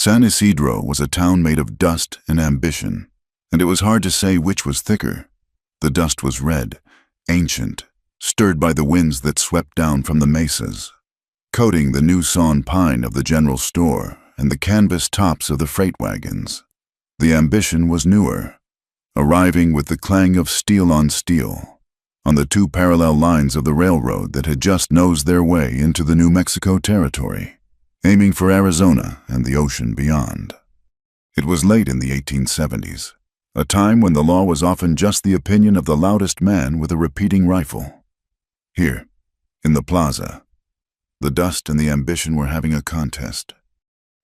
San Isidro was a town made of dust and ambition, and it was hard to say which was thicker. The dust was red, ancient, stirred by the winds that swept down from the mesas, coating the new sawn pine of the general store and the canvas tops of the freight wagons. The ambition was newer, arriving with the clang of steel on steel, on the two parallel lines of the railroad that had just nosed their way into the New Mexico territory, aiming for Arizona and the ocean beyond. It was late in the 1870s, a time when the law was often just the opinion of the loudest man with a repeating rifle. Here, in the plaza, the dust and the ambition were having a contest.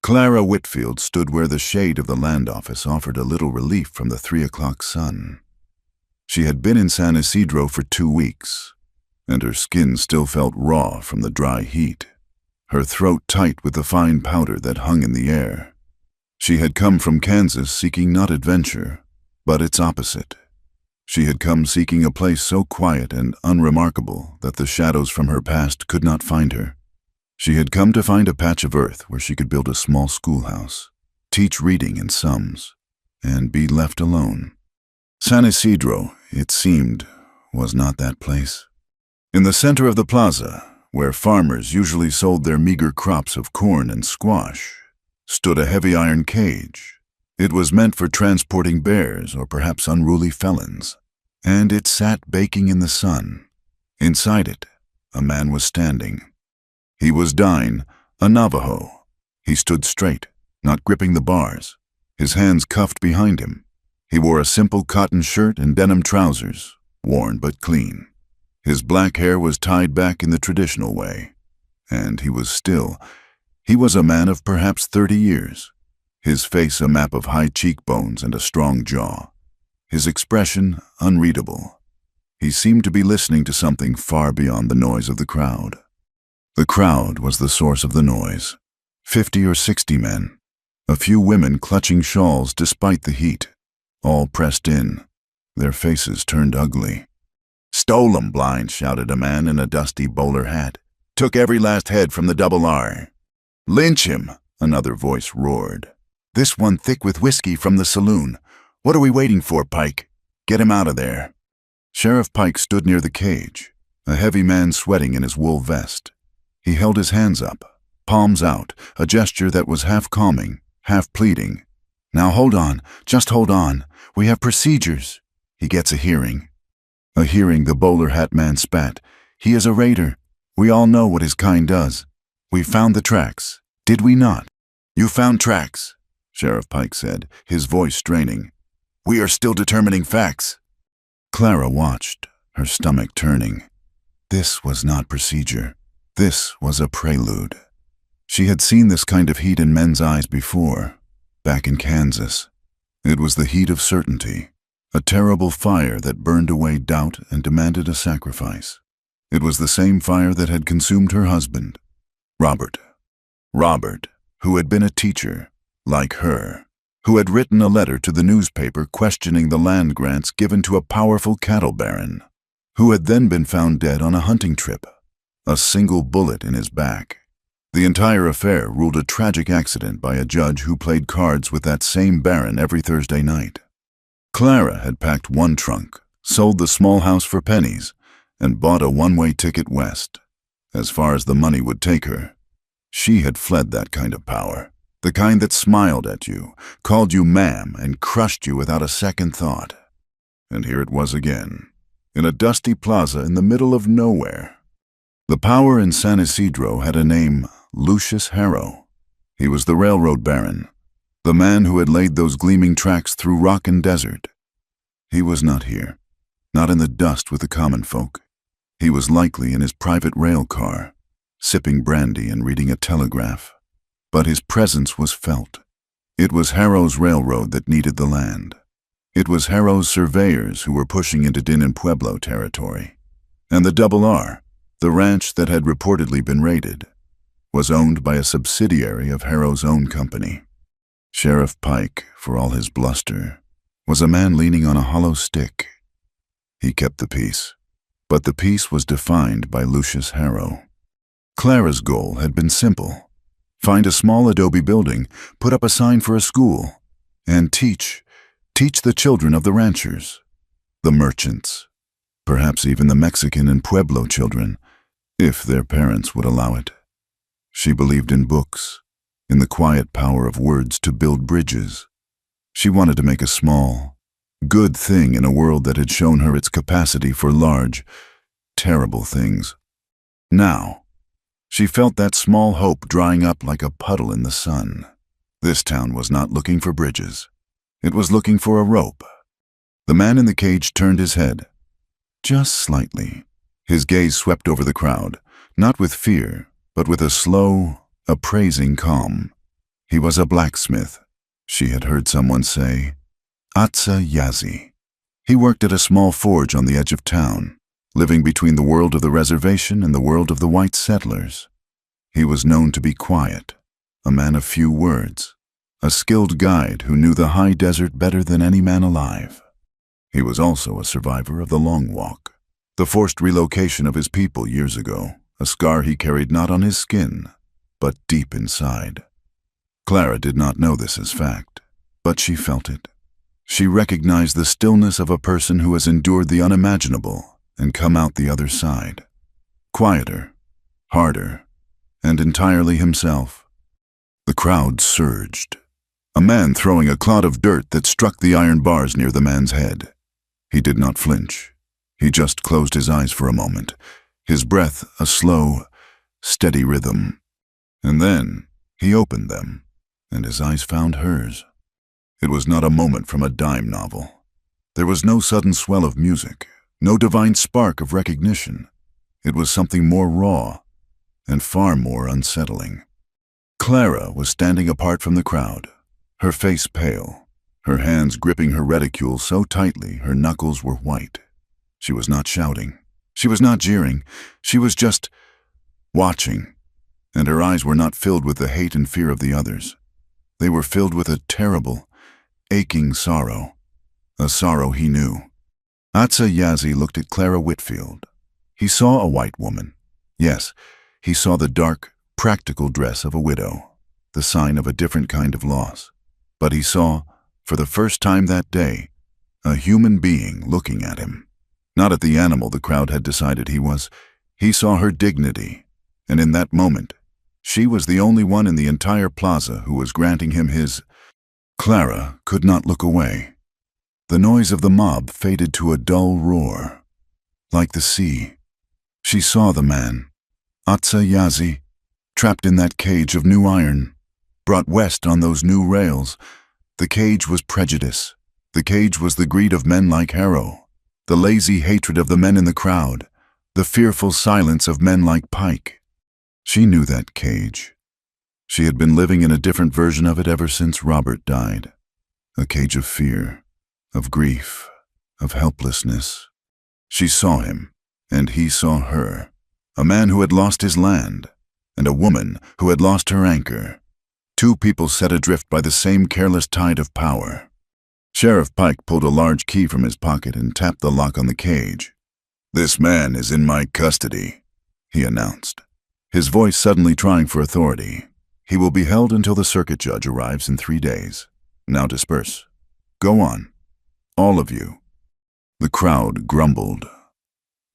Clara Whitfield stood where the shade of the land office offered a little relief from the 3 o'clock sun. She had been in San Isidro for 2 weeks, and her skin still felt raw from the dry heat, her throat tight with the fine powder that hung in the air. She had come from Kansas seeking not adventure, but its opposite. She had come seeking a place so quiet and unremarkable that the shadows from her past could not find her. She had come to find a patch of earth where she could build a small schoolhouse, teach reading and sums, and be left alone. San Isidro, it seemed, was not that place. In the center of the plaza, where farmers usually sold their meager crops of corn and squash, stood a heavy iron cage. It was meant for transporting bears or perhaps unruly felons, and it sat baking in the sun. Inside it, a man was standing. He was Dine, a Navajo. He stood straight, not gripping the bars, his hands cuffed behind him. He wore a simple cotton shirt and denim trousers, worn but clean. His black hair was tied back in the traditional way, and he was a man of perhaps 30 years, his face a map of high cheekbones and a strong jaw, his expression unreadable. He seemed to be listening to something far beyond the noise of the crowd. The crowd was the source of the noise. 50 or 60 men, a few women clutching shawls despite the heat, all pressed in, their faces turned ugly. "Stole 'em, blind," shouted a man in a dusty bowler hat. "Took every last head from the Double R." "Lynch him," another voice roared. "This one thick with whiskey from the saloon. What are we waiting for, Pike? Get him out of there." Sheriff Pike stood near the cage, a heavy man sweating in his wool vest. He held his hands up, palms out, a gesture that was half calming, half pleading. "Now hold on, just hold on. We have procedures." "He gets a hearing." "A hearing," the bowler hat man spat. "He is a raider. We all know what his kind does. We found the tracks, did we not?" "You found tracks," Sheriff Pike said, his voice straining. "We are still determining facts." Clara watched, her stomach turning. This was not procedure. This was a prelude. She had seen this kind of heat in men's eyes before, back in Kansas. It was the heat of certainty, a terrible fire that burned away doubt and demanded a sacrifice. It was the same fire that had consumed her husband, Robert. Robert, who had been a teacher, like her, who had written a letter to the newspaper questioning the land grants given to a powerful cattle baron, who had then been found dead on a hunting trip, a single bullet in his back. The entire affair ruled a tragic accident by a judge who played cards with that same baron every Thursday night. Clara had packed one trunk, sold the small house for pennies, and bought a one-way ticket west, as far as the money would take her. She had fled that kind of power, the kind that smiled at you, called you ma'am, and crushed you without a second thought. And here it was again, in a dusty plaza in the middle of nowhere. The power in San Isidro had a name, Lucius Harrow. He was the railroad baron, the man who had laid those gleaming tracks through rock and desert. He was not here, not in the dust with the common folk. He was likely in his private rail car, sipping brandy and reading a telegraph. But his presence was felt. It was Harrow's railroad that needed the land. It was Harrow's surveyors who were pushing into Din and Pueblo territory. And the Double R, the ranch that had reportedly been raided, was owned by a subsidiary of Harrow's own company. Sheriff Pike, for all his bluster, was a man leaning on a hollow stick. He kept the peace, but the peace was defined by Lucius Harrow. Clara's goal had been simple: Find a small adobe building, put up a sign for a school, and teach the children of the ranchers, the merchants, perhaps even the Mexican and Pueblo children, if their parents would allow it. She believed in books, in the quiet power of words to build bridges. She wanted to make a small, good thing in a world that had shown her its capacity for large, terrible things. Now, she felt that small hope drying up like a puddle in the sun. This town was not looking for bridges. It was looking for a rope. The man in the cage turned his head, just slightly. His gaze swept over the crowd, not with fear, but with a slow, appraising calm. He was a blacksmith. She had heard someone say, Atsa Yazi. He worked at a small forge on the edge of town, living between the world of the reservation and the world of the white settlers. He was known to be quiet, a man of few words, a skilled guide who knew the high desert better than any man alive. He was also a survivor of the Long Walk, the forced relocation of his people years ago, a scar he carried not on his skin, but deep inside. Clara did not know this as fact, but she felt it. She recognized the stillness of a person who has endured the unimaginable and come out the other side. Quieter, harder, and entirely himself. The crowd surged. A man throwing a clod of dirt that struck the iron bars near the man's head. He did not flinch. He just closed his eyes for a moment, his breath a slow, steady rhythm. And then he opened them, and his eyes found hers. It was not a moment from a dime novel. There was no sudden swell of music, no divine spark of recognition. It was something more raw and far more unsettling. Clara was standing apart from the crowd, her face pale, her hands gripping her reticule so tightly her knuckles were white. She was not shouting. She was not jeering. She was just watching, and her eyes were not filled with the hate and fear of the others. They were filled with a terrible, aching sorrow, a sorrow he knew. Atsa Yazi looked at Clara Whitfield. He saw a white woman. Yes, he saw the dark, practical dress of a widow, the sign of a different kind of loss. But he saw, for the first time that day, a human being looking at him. Not at the animal the crowd had decided he was. He saw her dignity, and in that moment, she was the only one in the entire plaza who was granting him his. Clara could not look away. The noise of the mob faded to a dull roar, like the sea. She saw the man, Atsa Yazi, trapped in that cage of new iron, brought west on those new rails. The cage was prejudice. The cage was the greed of men like Harrow, the lazy hatred of the men in the crowd, the fearful silence of men like Pike. She knew that cage. She had been living in a different version of it ever since Robert died. A cage of fear, of grief, of helplessness. She saw him, and he saw her, a man who had lost his land, and a woman who had lost her anchor. Two people set adrift by the same careless tide of power. Sheriff Pike pulled a large key from his pocket and tapped the lock on the cage. "This man is in my custody," he announced, his voice suddenly trying for authority. "He will be held until the circuit judge arrives in 3 days. Now disperse. Go on. All of you." The crowd grumbled,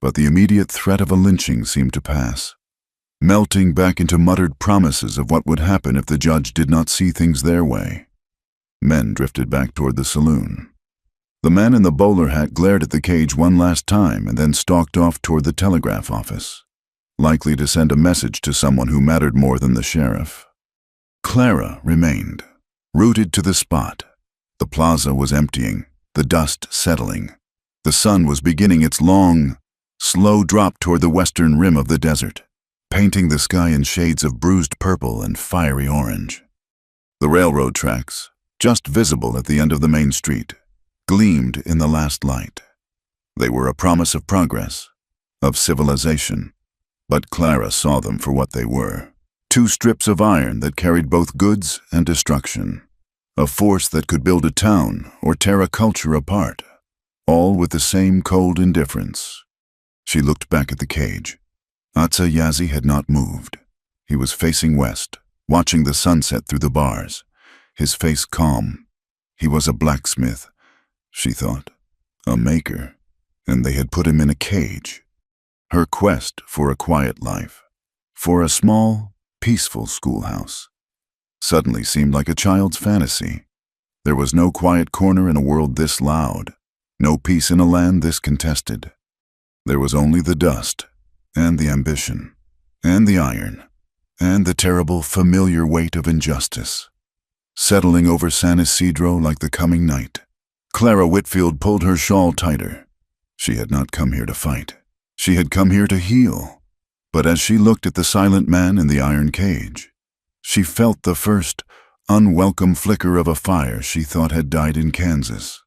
but the immediate threat of a lynching seemed to pass, melting back into muttered promises of what would happen if the judge did not see things their way. Men drifted back toward the saloon. The man in the bowler hat glared at the cage one last time and then stalked off toward the telegraph office, likely to send a message to someone who mattered more than the sheriff. Clara remained, rooted to the spot. The plaza was emptying, the dust settling. The sun was beginning its long, slow drop toward the western rim of the desert, painting the sky in shades of bruised purple and fiery orange. The railroad tracks, just visible at the end of the main street, gleamed in the last light. They were a promise of progress, of civilization, but Clara saw them for what they were. 2 strips of iron that carried both goods and destruction. A force that could build a town or tear a culture apart, all with the same cold indifference. She looked back at the cage. Atsa Yazi had not moved. He was facing west, watching the sunset through the bars, his face calm. He was a blacksmith, she thought, a maker, and they had put him in a cage. Her quest for a quiet life, for a small, peaceful schoolhouse, suddenly seemed like a child's fantasy. There was no quiet corner in a world this loud, no peace in a land this contested. There was only the dust, and the ambition, and the iron, and the terrible, familiar weight of injustice, settling over San Isidro like the coming night. Clara Whitfield pulled her shawl tighter. She had not come here to fight. She had come here to heal. But as she looked at the silent man in the iron cage, she felt the first, unwelcome flicker of a fire she thought had died in Kansas.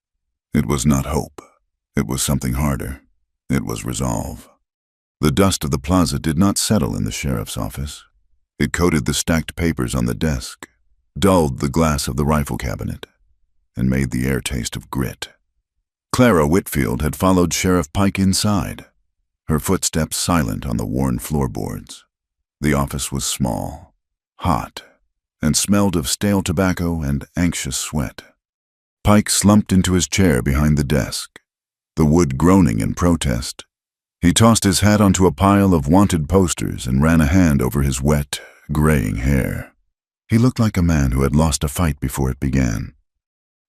It was not hope. It was something harder. It was resolve. The dust of the plaza did not settle in the sheriff's office. It coated the stacked papers on the desk, dulled the glass of the rifle cabinet, and made the air taste of grit. Clara Whitfield had followed Sheriff Pike inside, her footsteps silent on the worn floorboards. The office was small, hot, and smelled of stale tobacco and anxious sweat. Pike slumped into his chair behind the desk, the wood groaning in protest. He tossed his hat onto a pile of wanted posters and ran a hand over his wet, graying hair. He looked like a man who had lost a fight before it began.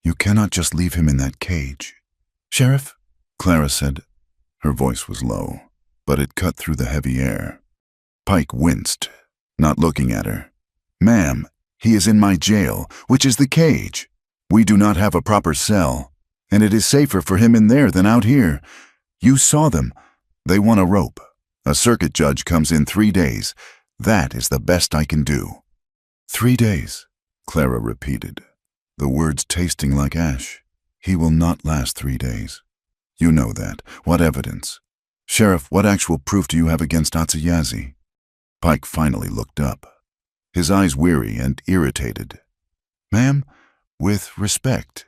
"You cannot just leave him in that cage." "Sheriff?" Clara said. Her voice was low, but it cut through the heavy air. Pike winced, not looking at her. "Ma'am, he is in my jail, which is the cage. We do not have a proper cell, and it is safer for him in there than out here. You saw them. They want a rope. A circuit judge comes in 3 days. That is the best I can do." 3 days, Clara repeated, the words tasting like ash. "He will not last 3 days. You know that. What evidence? Sheriff, what actual proof do you have against Atsuyazi?" Pike finally looked up, his eyes weary and irritated. "Ma'am, with respect,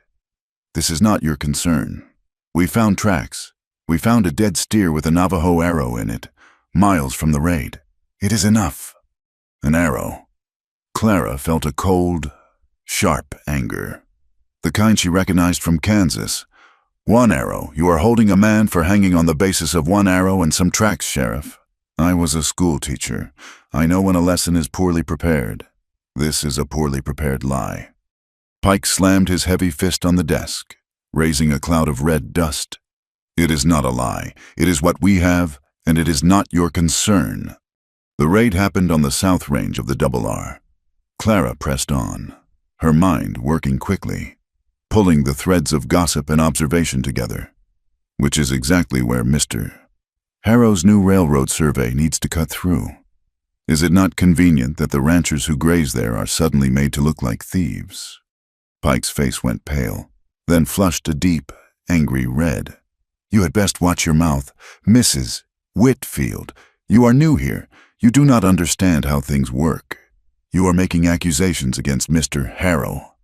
this is not your concern. We found tracks. We found a dead steer with a Navajo arrow in it, miles from the raid. It is enough." An arrow. Clara felt a cold, sharp anger, the kind she recognized from Kansas. "1 arrow. You are holding a man for hanging on the basis of 1 arrow and some tracks, Sheriff. I was a school teacher. I know when a lesson is poorly prepared. This is a poorly prepared lie." Pike slammed his heavy fist on the desk, raising a cloud of red dust. "It is not a lie. It is what we have, and it is not your concern." The raid happened on the south range of the Double R. Clara pressed on, her mind working quickly, pulling the threads of gossip and observation together, which is exactly where Mr. Harrow's new railroad survey needs to cut through. Is it not convenient that the ranchers who graze there are suddenly made to look like thieves? Pike's face went pale, then flushed a deep, angry red. "You had best watch your mouth. Mrs. Whitfield, you are new here. You do not understand how things work. You are making accusations against Mr. Harrow."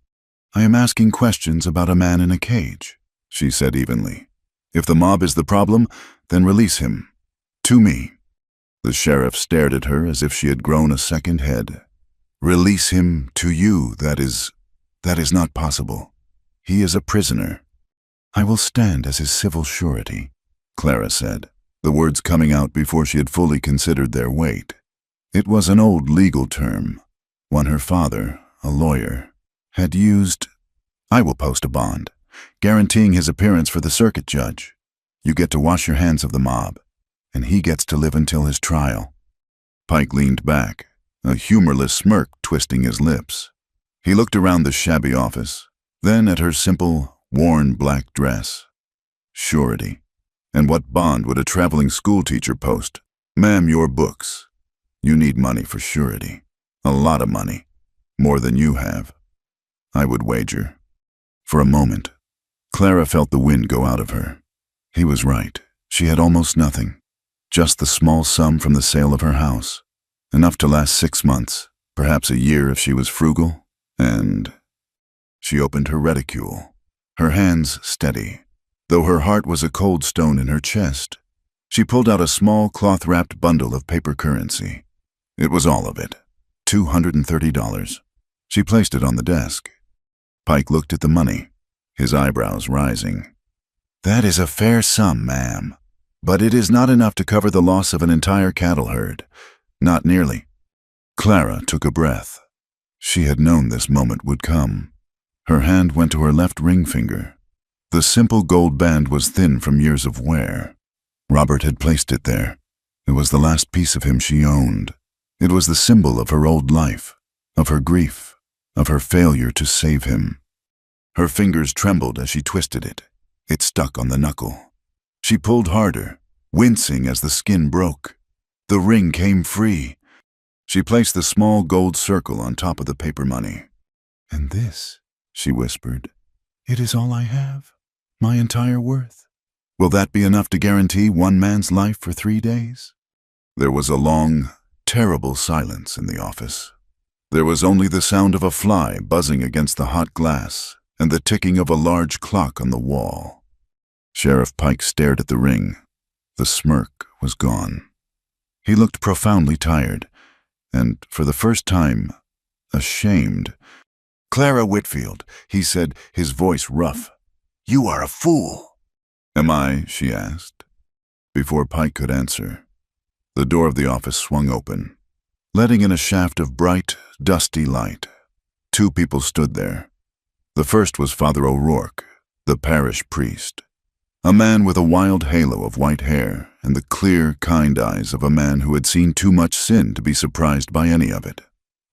"I am asking questions about a man in a cage," she said evenly. "If the mob is the problem, then release him. To me." The sheriff stared at her as if she had grown a second head. "Release him to you, that is not possible. He is a prisoner." "I will stand as his civil surety," Clara said, the words coming out before she had fully considered their weight. It was an old legal term, one her father, a lawyer, had used. "I will post a bond, guaranteeing his appearance for the circuit judge. You get to wash your hands of the mob, and he gets to live until his trial." Pike leaned back, a humorless smirk twisting his lips. He looked around the shabby office, then at her simple, worn black dress. Surety. And what bond would a traveling schoolteacher post? "Ma'am, your books. You need money for surety. A lot of money. More than you have. I would wager." For a moment, Clara felt the wind go out of her. He was right. She had almost nothing. Just the small sum from the sale of her house. Enough to last 6 months, perhaps a year if she was frugal. And she opened her reticule, her hands steady, though her heart was a cold stone in her chest. She pulled out a small cloth-wrapped bundle of paper currency. It was all of it. $230. She placed it on the desk. Pike looked at the money, his eyebrows rising. "That is a fair sum, ma'am, but it is not enough to cover the loss of an entire cattle herd. Not nearly." Clara took a breath. She had known this moment would come. Her hand went to her left ring finger. The simple gold band was thin from years of wear. Robert had placed it there. It was the last piece of him she owned. It was the symbol of her old life, of her grief, of her failure to save him. Her fingers trembled as she twisted it. It stuck on the knuckle. She pulled harder, wincing as the skin broke. The ring came free. She placed the small gold circle on top of the paper money. "And this," she whispered, "it is all I have, my entire worth. Will that be enough to guarantee one man's life for 3 days?" There was a long, terrible silence in the office. There was only the sound of a fly buzzing against the hot glass and the ticking of a large clock on the wall. Sheriff Pike stared at the ring. The smirk was gone. He looked profoundly tired, and for the first time, ashamed. "Clara Whitfield," he said, his voice rough. "You are a fool." "Am I?" she asked. Before Pike could answer, the door of the office swung open, letting in a shaft of bright, dusty light. 2 people stood there. The first was Father O'Rourke, the parish priest, a man with a wild halo of white hair and the clear, kind eyes of a man who had seen too much sin to be surprised by any of it.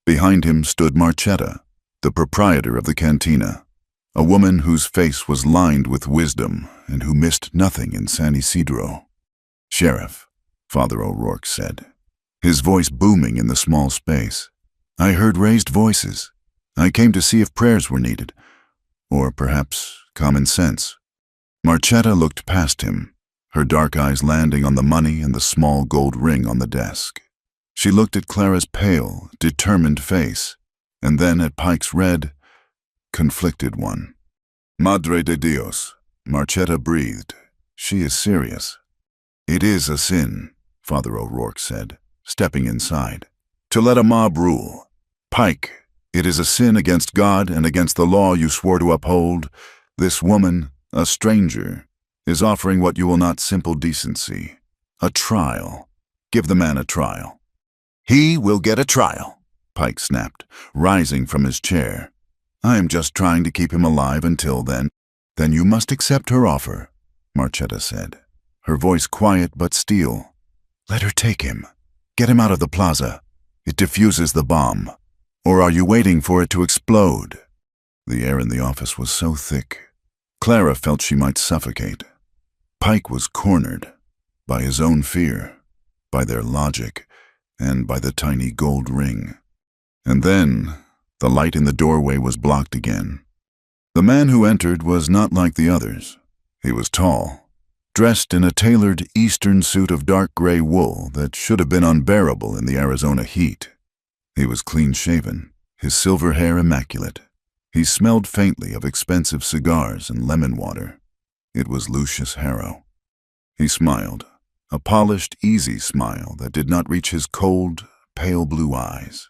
Behind him stood Marchetta, the proprietor of the cantina, a woman whose face was lined with wisdom and who missed nothing in San Isidro. "Sheriff," Father O'Rourke said, his voice booming in the small space, "I heard raised voices. I came to see if prayers were needed, or perhaps common sense." Marchetta looked past him, her dark eyes landing on the money and the small gold ring on the desk. She looked at Clara's pale, determined face, and then at Pike's red, conflicted one. "Madre de Dios," Marchetta breathed. "She is serious." "It is a sin," Father O'Rourke said, stepping inside, "to let a mob rule. Pike, it is a sin against God and against the law you swore to uphold. This woman, a stranger, is offering what you will not simple decency. A trial. Give the man a trial." "He will get a trial," Pike snapped, rising from his chair. "I am just trying to keep him alive until then." "Then you must accept her offer," Marchetta said, her voice quiet but steel. "Let her take him. Get him out of the plaza. It diffuses the bomb. Or are you waiting for it to explode?" The air in the office was so thick. Clara felt she might suffocate. Pike was cornered by his own fear, by their logic, and by the tiny gold ring. And then the light in the doorway was blocked again. The man who entered was not like the others. He was tall, dressed in a tailored eastern suit of dark gray wool that should have been unbearable in the Arizona heat. He was clean-shaven, his silver hair immaculate. He smelled faintly of expensive cigars and lemon water. It was Lucius Harrow. He smiled, a polished, easy smile that did not reach his cold, pale blue eyes.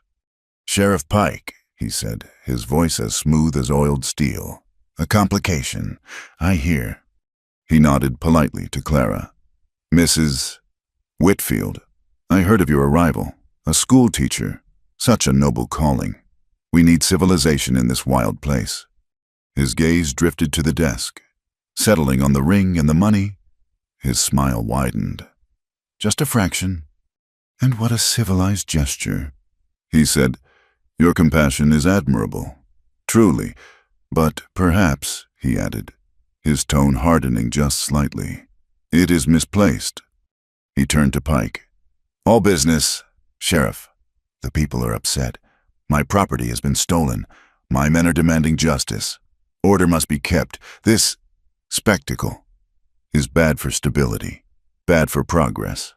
"Sheriff Pike," he said, his voice as smooth as oiled steel. "A complication, I hear." He nodded politely to Clara. "Mrs. Whitfield, I heard of your arrival. A school teacher. Such a noble calling. We need civilization in this wild place." His gaze drifted to the desk. Settling on the ring and the money, his smile widened. "Just a fraction. And what a civilized gesture." He said, "Your compassion is admirable. Truly. But perhaps," he added, his tone hardening just slightly, "it is misplaced." He turned to Pike. "All business, Sheriff. The people are upset. My property has been stolen. My men are demanding justice. Order must be kept. This spectacle is bad for stability, bad for progress.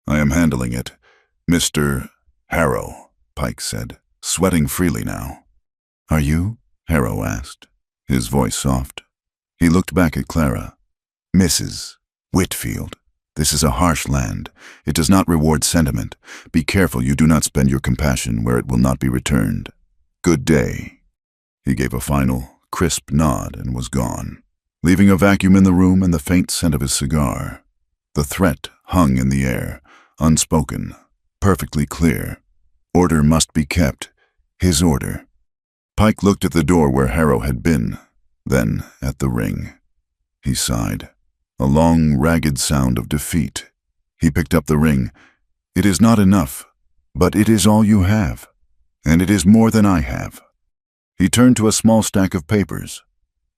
I am handling it, Mr. Harrow," Pike said, sweating freely now. "Are you?" Harrow asked, his voice soft. He looked back at Clara. "Mrs. Whitfield." This is a harsh land. It does not reward sentiment. Be careful you do not spend your compassion where it will not be returned. Good day." He gave a final, crisp nod and was gone, leaving a vacuum in the room and the faint scent of his cigar. The threat hung in the air, unspoken, perfectly clear. Order must be kept. His order. Pike looked at the door where Harrow had been, then at the ring. He sighed. A long, ragged sound of defeat. He picked up the ring. "It is not enough, but it is all you have, and it is more than I have." He turned to a small stack of papers.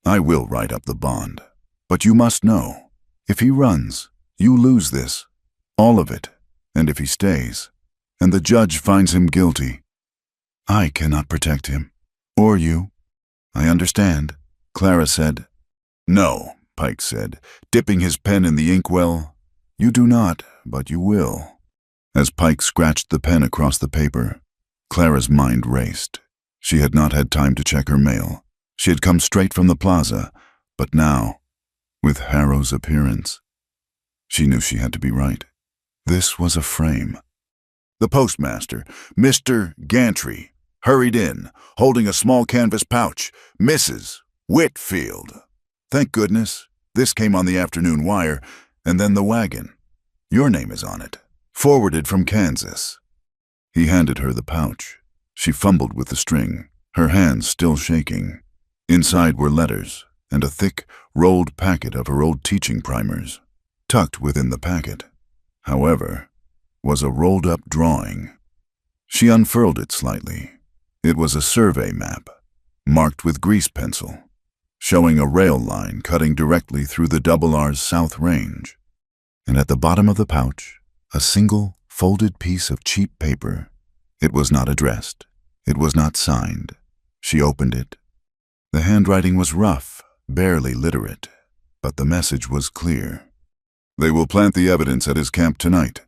"I will write up the bond, but you must know, if he runs, you lose this, all of it, and if he stays, and the judge finds him guilty, I cannot protect him, or you." "I understand," Clara said. "No," Pike said, dipping his pen in the inkwell. "You do not, but you will." As Pike scratched the pen across the paper, Clara's mind raced. She had not had time to check her mail. She had come straight from the plaza, but now, with Harrow's appearance, she knew she had to be right. This was a frame. The postmaster, Mr. Gantry, hurried in, holding a small canvas pouch. "Mrs. Whitfield." "Thank goodness. This came on the afternoon wire, and then the wagon. Your name is on it. Forwarded from Kansas." He handed her the pouch. She fumbled with the string, her hands still shaking. Inside were letters and a thick, rolled packet of her old teaching primers. Tucked within the packet, however, was a rolled-up drawing. She unfurled it slightly. It was a survey map, marked with grease pencil, showing a rail line cutting directly through the R's south range. And at the bottom of the pouch, a single, folded piece of cheap paper. It was not addressed. It was not signed. She opened it. The handwriting was rough, barely literate, but the message was clear. "They will plant the evidence at his camp tonight.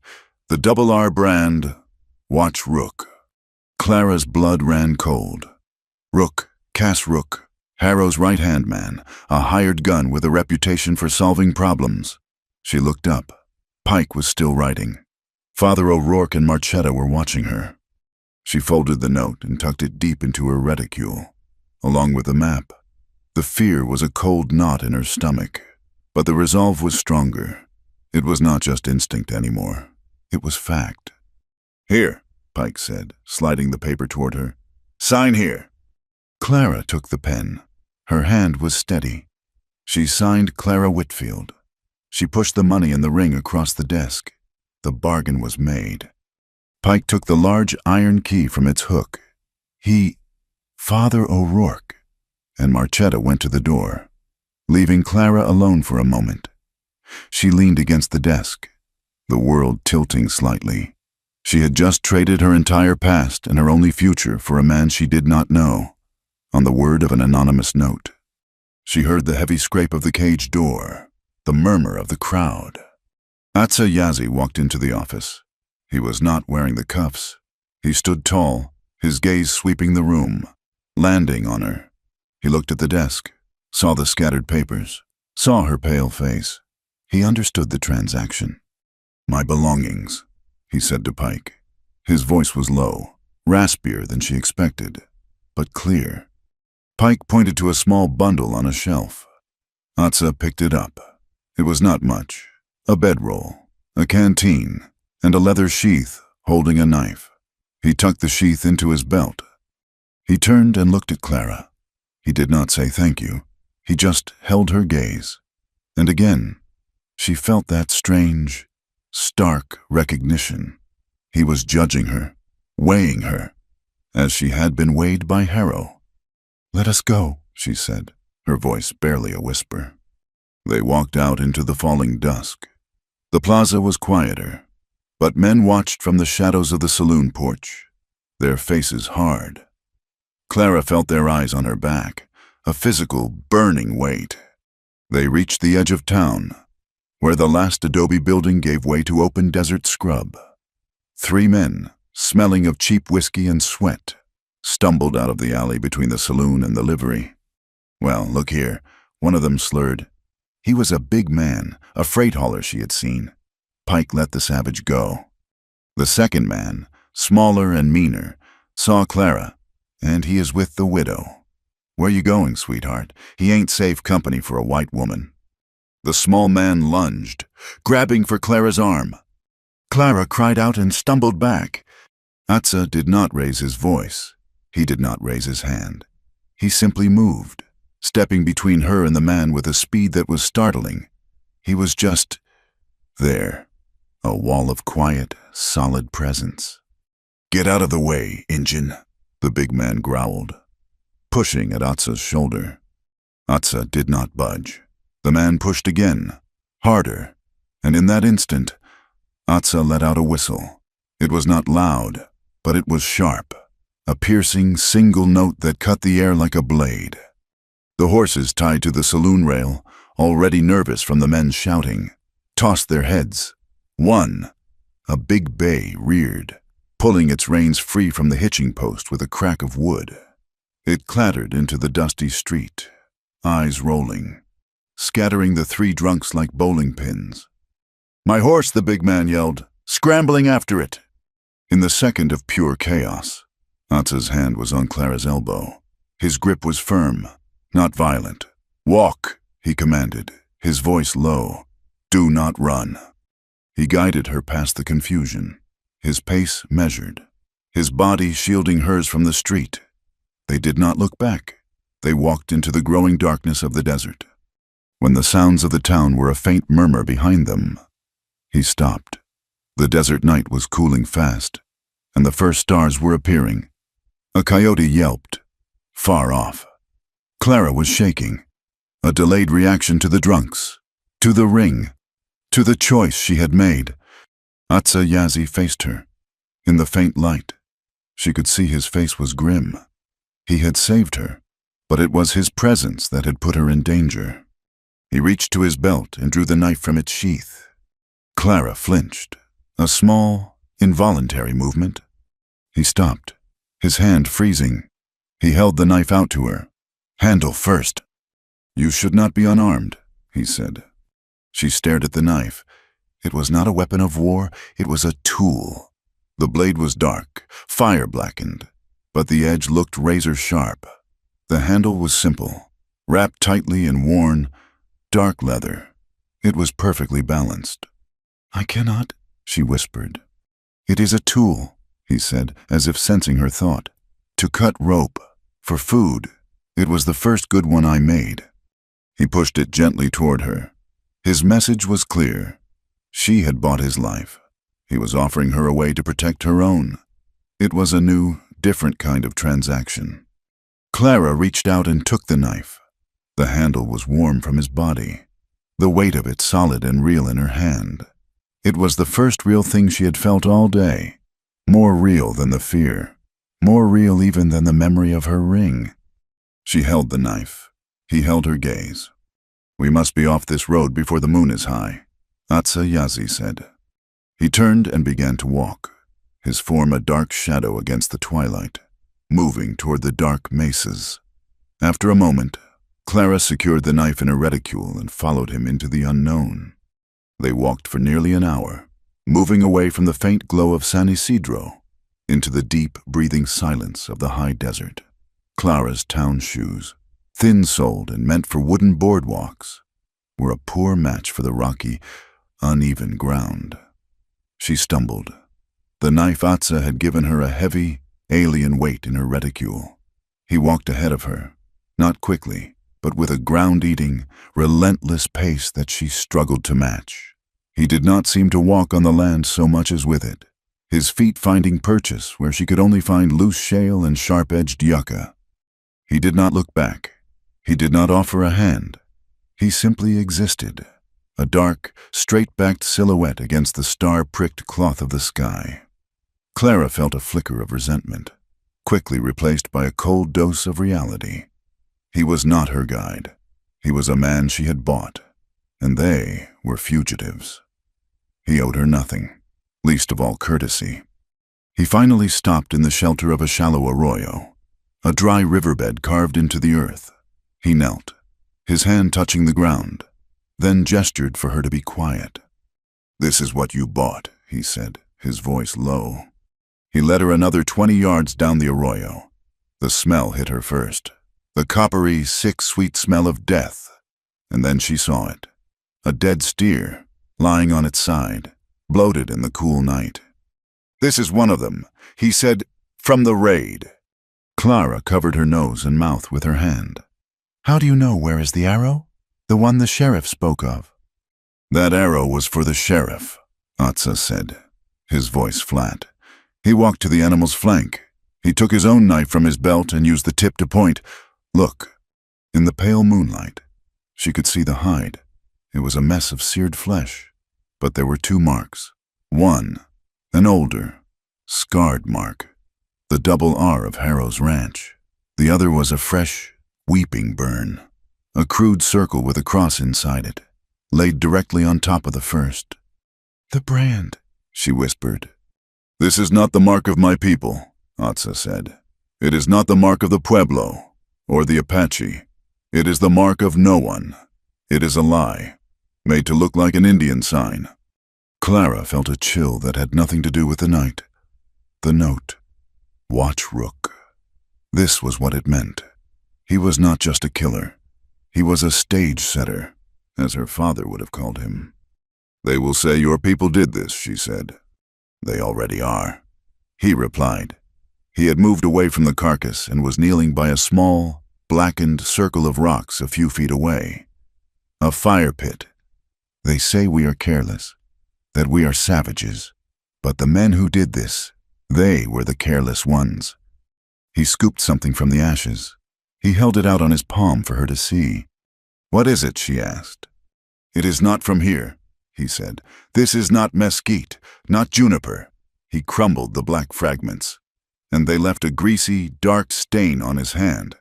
The R brand, watch Rook." Clara's blood ran cold. Rook, Cass Rook, Harrow's right-hand man, a hired gun with a reputation for solving problems. She looked up. Pike was still writing. Father O'Rourke and Marchetta were watching her. She folded the note and tucked it deep into her reticule, along with the map. The fear was a cold knot in her stomach, but the resolve was stronger. It was not just instinct anymore. It was fact. "Here," Pike said, sliding the paper toward her. "Sign here." Clara took the pen. Her hand was steady. She signed Clara Whitfield. She pushed the money in the ring across the desk. The bargain was made. Pike took the large iron key from its hook. Father O'Rourke, and Marchetta went to the door, leaving Clara alone for a moment. She leaned against the desk, the world tilting slightly. She had just traded her entire past and her only future for a man she did not know, on the word of an anonymous note. She heard the heavy scrape of the cage door, the murmur of the crowd. Atsa Yazi walked into the office. He was not wearing the cuffs. He stood tall, his gaze sweeping the room, landing on her. He looked at the desk, saw the scattered papers, saw her pale face. He understood the transaction. "My belongings," he said to Pike. His voice was low, raspier than she expected, but clear. Pike pointed to a small bundle on a shelf. Atsa picked it up. It was not much. A bedroll, a canteen, and a leather sheath holding a knife. He tucked the sheath into his belt. He turned and looked at Clara. He did not say thank you. He just held her gaze. And again, she felt that strange, stark recognition. He was judging her, weighing her, as she had been weighed by Harrow. "Let us go," she said, her voice barely a whisper. They walked out into the falling dusk. The plaza was quieter, but men watched from the shadows of the saloon porch, their faces hard. Clara felt their eyes on her back, a physical, burning weight. They reached the edge of town, where the last adobe building gave way to open desert scrub. 3 men, smelling of cheap whiskey and sweat, stumbled out of the alley between the saloon and the livery. "Well, look here," one of them slurred. He was a big man, a freight hauler she had seen. Pike let the savage go. The second man, smaller and meaner, saw Clara, and he is with the widow. Where you going, sweetheart? He ain't safe company for a white woman. The small man lunged, grabbing for Clara's arm. Clara cried out and stumbled back. Atsa did not raise his voice. He did not raise his hand. He simply moved, stepping between her and the man with a speed that was startling. He was just there, a wall of quiet, solid presence. "Get out of the way, Injun," the big man growled, pushing at Atsa's shoulder. Atsa did not budge. The man pushed again, harder, and in that instant, Atsa let out a whistle. It was not loud, but it was sharp, a piercing single note that cut the air like a blade. The horses tied to the saloon rail, already nervous from the men's shouting, tossed their heads. One, a big bay, reared, pulling its reins free from the hitching post with a crack of wood. It clattered into the dusty street, eyes rolling, scattering the three drunks like bowling pins. "My horse," the big man yelled, scrambling after it. In the second of pure chaos, Atsa's hand was on Clara's elbow. His grip was firm, not violent. "Walk," he commanded, his voice low. "Do not run." He guided her past the confusion, his pace measured, his body shielding hers from the street. They did not look back. They walked into the growing darkness of the desert. When the sounds of the town were a faint murmur behind them, he stopped. The desert night was cooling fast, and the first stars were appearing. A coyote yelped, far off. Clara was shaking, a delayed reaction to the drunks, to the ring, to the choice she had made. Atsa Yazi faced her. In the faint light, she could see his face was grim. He had saved her, but it was his presence that had put her in danger. He reached to his belt and drew the knife from its sheath. Clara flinched, a small, involuntary movement. He stopped, his hand freezing. He held the knife out to her. "Handle first." "You should not be unarmed," he said. She stared at the knife. It was not a weapon of war, it was a tool. The blade was dark, fire-blackened, but the edge looked razor-sharp. The handle was simple, wrapped tightly in worn, dark leather. It was perfectly balanced. "I cannot," she whispered. "It is a tool," he said, as if sensing her thought. "To cut rope, for food. It was the first good one I made." He pushed it gently toward her. His message was clear. She had bought his life. He was offering her a way to protect her own. It was a new, different kind of transaction. Clara reached out and took the knife. The handle was warm from his body, the weight of it solid and real in her hand. It was the first real thing she had felt all day, more real than the fear, more real even than the memory of her ring. She held the knife. He held her gaze. "We must be off this road before the moon is high," Atsa Yazi said. He turned and began to walk, his form a dark shadow against the twilight, moving toward the dark mesas. After a moment, Clara secured the knife in her reticule and followed him into the unknown. They walked for nearly an hour, moving away from the faint glow of San Isidro into the deep, breathing silence of the high desert. Clara's town shoes, thin-soled and meant for wooden boardwalks, were a poor match for the rocky, uneven ground. She stumbled. The knife Atsa had given her a heavy, alien weight in her reticule. He walked ahead of her, not quickly, but with a ground-eating, relentless pace that she struggled to match. He did not seem to walk on the land so much as with it, his feet finding purchase where she could only find loose shale and sharp-edged yucca. He did not look back. He did not offer a hand. He simply existed, a dark, straight-backed silhouette against the star-pricked cloth of the sky. Clara felt a flicker of resentment, quickly replaced by a cold dose of reality. He was not her guide. He was a man she had bought, and they were fugitives. He owed her nothing, least of all courtesy. He finally stopped in the shelter of a shallow arroyo, a dry riverbed carved into the earth. He knelt, his hand touching the ground, then gestured for her to be quiet. "This is what you bought," he said, his voice low. He led her another 20 yards down the arroyo. The smell hit her first, the coppery, sick, sweet smell of death. And then she saw it, a dead steer, lying on its side, bloated in the cool night. "This is one of them," he said, "from the raid." Clara covered her nose and mouth with her hand. "How do you know where is the arrow? The one the sheriff spoke of." "That arrow was for the sheriff," Atsa said, his voice flat. He walked to the animal's flank. He took his own knife from his belt and used the tip to point. Look. In the pale moonlight, she could see the hide. It was a mess of seared flesh, but there were 2 marks. One, an older, scarred mark, the double R of Harrow's ranch. The other was a fresh, weeping burn, a crude circle with a cross inside it, laid directly on top of the first. "The brand," she whispered. "This is not the mark of my people," Atsa said. "It is not the mark of the Pueblo, or the Apache. It is the mark of no one. It is a lie, made to look like an Indian sign." Clara felt a chill that had nothing to do with the night. The note, "Watch Rook." This was what it meant. He was not just a killer. He was a stage setter, as her father would have called him. "They will say your people did this," she said. "They already are," he replied. He had moved away from the carcass and was kneeling by a small, blackened circle of rocks a few feet away. A fire pit. "They say we are careless, that we are savages, but the men who did this, they were the careless ones." He scooped something from the ashes. He held it out on his palm for her to see. "What is it?" she asked. "It is not from here," he said. "This is not mesquite, not juniper." He crumbled the black fragments, and they left a greasy, dark stain on his hand.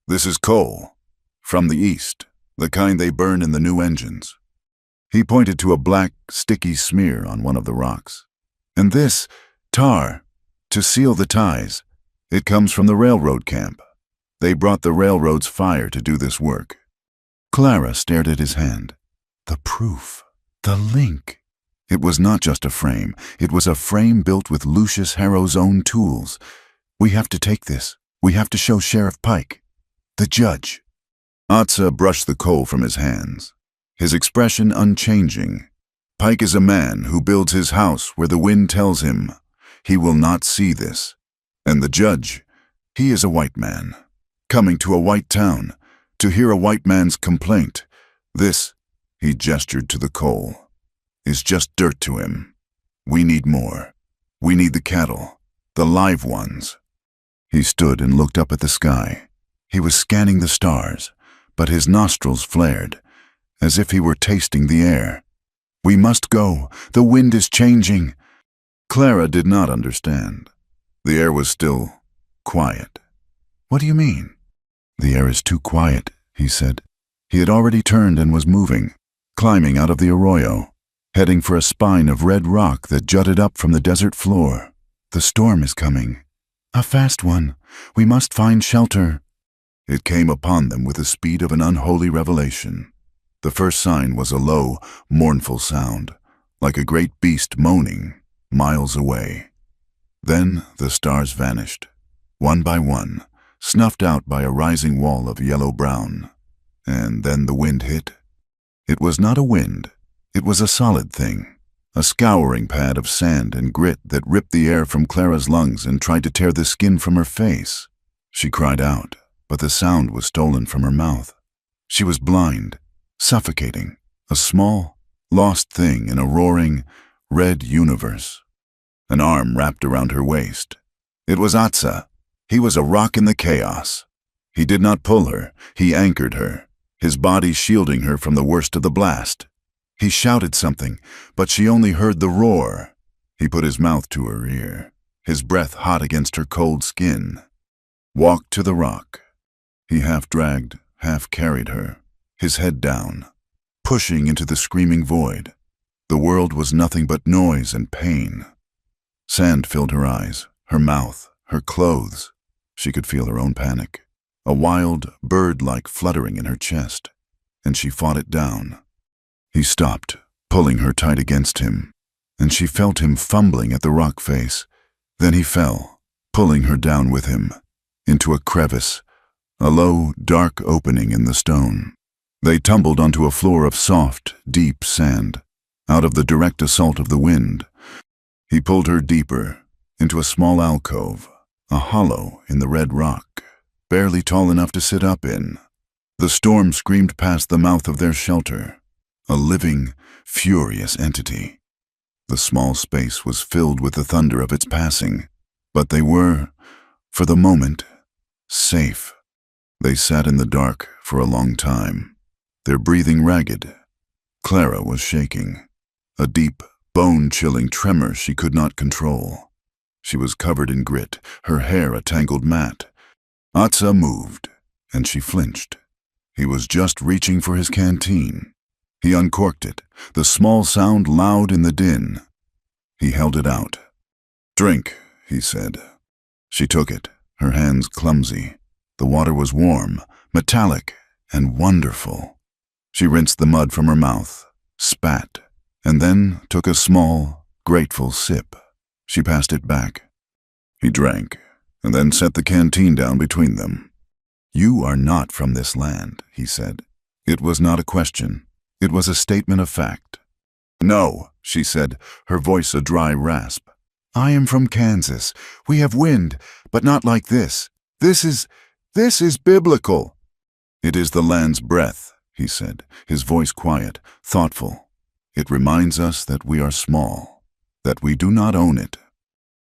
"This is coal, from the east, the kind they burn in the new engines." He pointed to a black, sticky smear on one of the rocks. "And this, tar, to seal the ties. It comes from the railroad camp. They brought the railroad's fire to do this work." Clara stared at his hand. The proof, the link. It was not just a frame. It was a frame built with Lucius Harrow's own tools. "We have to take this. We have to show Sheriff Pike. The judge." Atsa brushed the coal from his hands, his expression unchanging. "Pike is a man who builds his house where the wind tells him. He will not see this. And the judge, he is a white man, coming to a white town, to hear a white man's complaint. This," he gestured to the coal, "is just dirt to him. We need more. We need the cattle, the live ones." He stood and looked up at the sky. He was scanning the stars, but his nostrils flared, as if he were tasting the air. "We must go. The wind is changing." Clara did not understand. The air was still quiet. "What do you mean?" "The air is too quiet," he said. He had already turned and was moving, climbing out of the arroyo, heading for a spine of red rock that jutted up from the desert floor. "The storm is coming. A fast one. We must find shelter." It came upon them with the speed of an unholy revelation. The first sign was a low, mournful sound, like a great beast moaning, miles away. Then the stars vanished, one by one, snuffed out by a rising wall of yellow-brown. And then the wind hit. It was not a wind. It was a solid thing, a scouring pad of sand and grit that ripped the air from Clara's lungs and tried to tear the skin from her face. She cried out, but the sound was stolen from her mouth. She was blind, suffocating, a small, lost thing in a roaring, red universe. An arm wrapped around her waist. It was Atsa. He was a rock in the chaos. He did not pull her. He anchored her, his body shielding her from the worst of the blast. He shouted something, but she only heard the roar. He put his mouth to her ear, his breath hot against her cold skin. Walked to the rock. He half dragged, half carried her, his head down, pushing into the screaming void. The world was nothing but noise and pain. Sand filled her eyes, her mouth, her clothes. She could feel her own panic, a wild, bird-like fluttering in her chest, and she fought it down. He stopped, pulling her tight against him, and she felt him fumbling at the rock face. Then he fell, pulling her down with him, into a crevice, a low, dark opening in the stone. They tumbled onto a floor of soft, deep sand, out of the direct assault of the wind. He pulled her deeper, into a small alcove, a hollow in the red rock, barely tall enough to sit up in. The storm screamed past the mouth of their shelter, a living, furious entity. The small space was filled with the thunder of its passing, but they were, for the moment, safe. They sat in the dark for a long time, their breathing ragged. Clara was shaking, a deep, bone-chilling tremor she could not control. She was covered in grit, her hair a tangled mat. Atsa moved, and she flinched. He was just reaching for his canteen. He uncorked it, the small sound loud in the din. He held it out. "Drink," he said. She took it, her hands clumsy. The water was warm, metallic, and wonderful. She rinsed the mud from her mouth, spat, and then took a small, grateful sip. She passed it back. He drank, and then set the canteen down between them. "You are not from this land," he said. It was not a question. It was a statement of fact. "No," she said, her voice a dry rasp. "I am from Kansas. We have wind, but not like this. This is biblical." "It is the land's breath," he said, his voice quiet, thoughtful. "It reminds us that we are small, that we do not own it."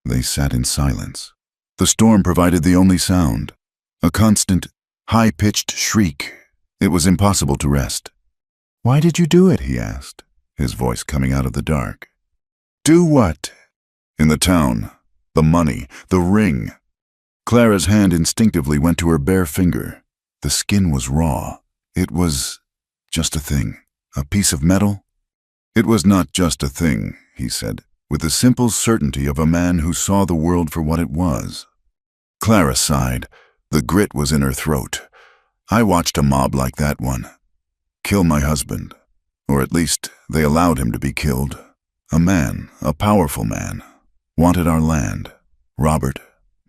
They sat in silence. The storm provided the only sound, a constant, high-pitched shriek. It was impossible to rest. "Why did you do it?" he asked, his voice coming out of the dark. "Do what?" "In the town, the money, the ring." Clara's hand instinctively went to her bare finger. The skin was raw. It was just a thing, a piece of metal. "It was not just a thing," he said, with the simple certainty of a man who saw the world for what it was. Clara sighed. The grit was in her throat. "I watched a mob like that one kill my husband, or at least they allowed him to be killed. A man, a powerful man, wanted our land. Robert,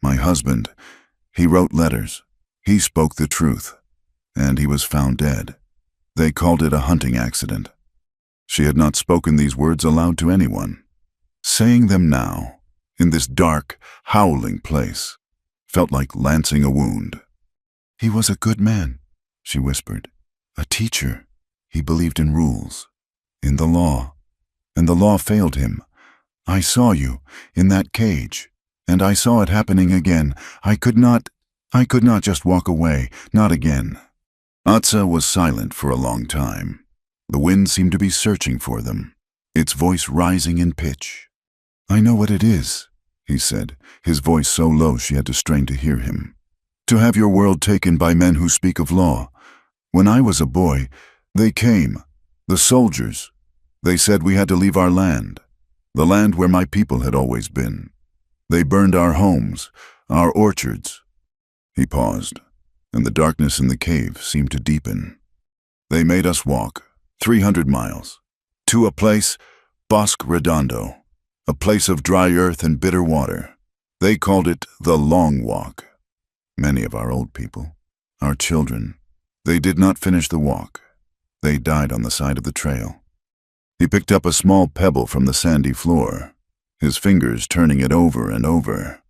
my husband, he wrote letters. He spoke the truth, and he was found dead. They called it a hunting accident." She had not spoken these words aloud to anyone. Saying them now, in this dark, howling place, felt like lancing a wound. "He was a good man," she whispered. "A teacher. He believed in rules, in the law, and the law failed him. I saw you, in that cage, and I saw it happening again. I could not just walk away, not again." Atsa was silent for a long time. The wind seemed to be searching for them, its voice rising in pitch. "I know what it is," he said, his voice so low she had to strain to hear him. "To have your world taken by men who speak of law. When I was a boy, they came, the soldiers. They said we had to leave our land, the land where my people had always been. They burned our homes, our orchards." He paused, and the darkness in the cave seemed to deepen. "They made us walk 300 miles, to a place, Bosque Redondo, a place of dry earth and bitter water. They called it the Long Walk. Many of our old people, our children, they did not finish the walk. They died on the side of the trail." He picked up a small pebble from the sandy floor, his fingers turning it over and over.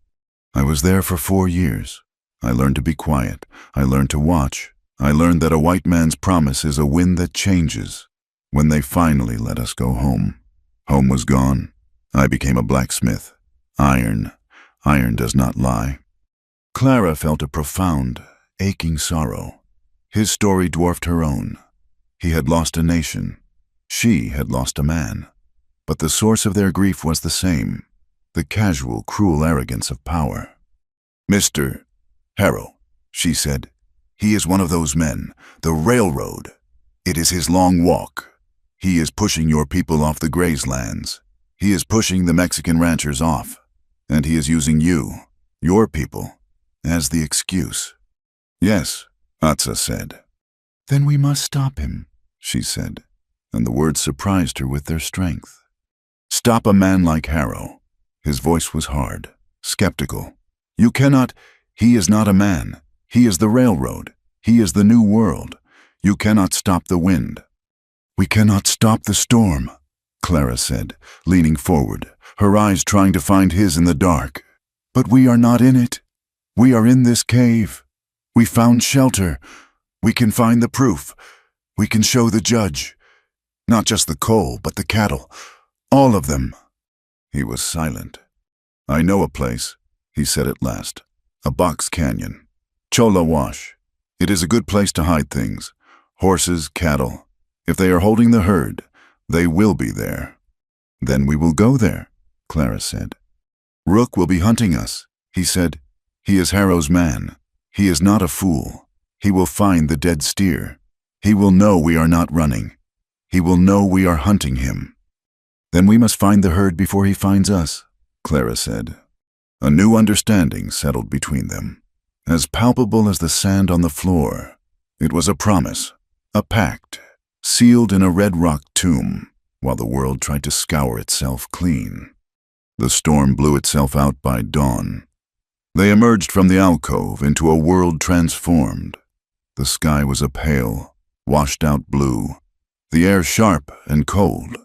"I was there for 4 years. I learned to be quiet. I learned to watch. I learned that a white man's promise is a wind that changes. When they finally let us go home, home was gone. I became a blacksmith. Iron does not lie." Clara felt a profound, aching sorrow. His story dwarfed her own. He had lost a nation. She had lost a man. But the source of their grief was the same, the casual, cruel arrogance of power. "Mr. Harrow," she said, "he is one of those men, the railroad. It is his long walk. He is pushing your people off the grazelands. He is pushing the Mexican ranchers off. And he is using you, your people, as the excuse." "Yes," Atsa said. "Then we must stop him," she said. and the words surprised her with their strength. "Stop a man like Harrow." His voice was hard, skeptical. "You cannot. He is not a man. He is the railroad. He is the new world. You cannot stop the wind." "We cannot stop the storm," Clara said, leaning forward, her eyes trying to find his in the dark. "But we are not in it. We are in this cave. We found shelter. We can find the proof. We can show the judge. Not just the coal, but the cattle. All of them." He was silent. "I know a place," he said at last. "A box canyon. Chola Wash. It is a good place to hide things. Horses, cattle. If they are holding the herd, they will be there." "Then we will go there," Clara said. "Rook will be hunting us," he said. "He is Harrow's man. He is not a fool. He will find the dead steer. He will know we are not running. He will know we are hunting him." "Then we must find the herd before he finds us," Clara said. A new understanding settled between them, as palpable as the sand on the floor. It was a promise, a pact, sealed in a red rock tomb, while the world tried to scour itself clean. The storm blew itself out by dawn. They emerged from the alcove into a world transformed. The sky was a pale, washed-out blue, the air sharp and cold.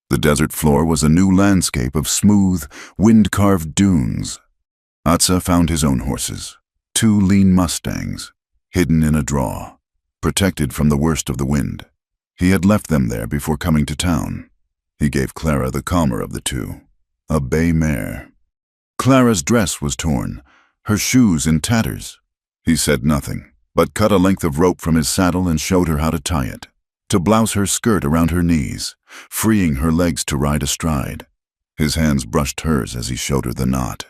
The desert floor was a new landscape of smooth, wind-carved dunes. Atsa found his own horses, 2 lean mustangs, hidden in a draw, protected from the worst of the wind. He had left them there before coming to town. He gave Clara the calmer of the 2, a bay mare. Clara's dress was torn, her shoes in tatters. He said nothing, but cut a length of rope from his saddle and showed her how to tie it, to blouse her skirt around her knees, freeing her legs to ride astride. His hands brushed hers as he showed her the knot.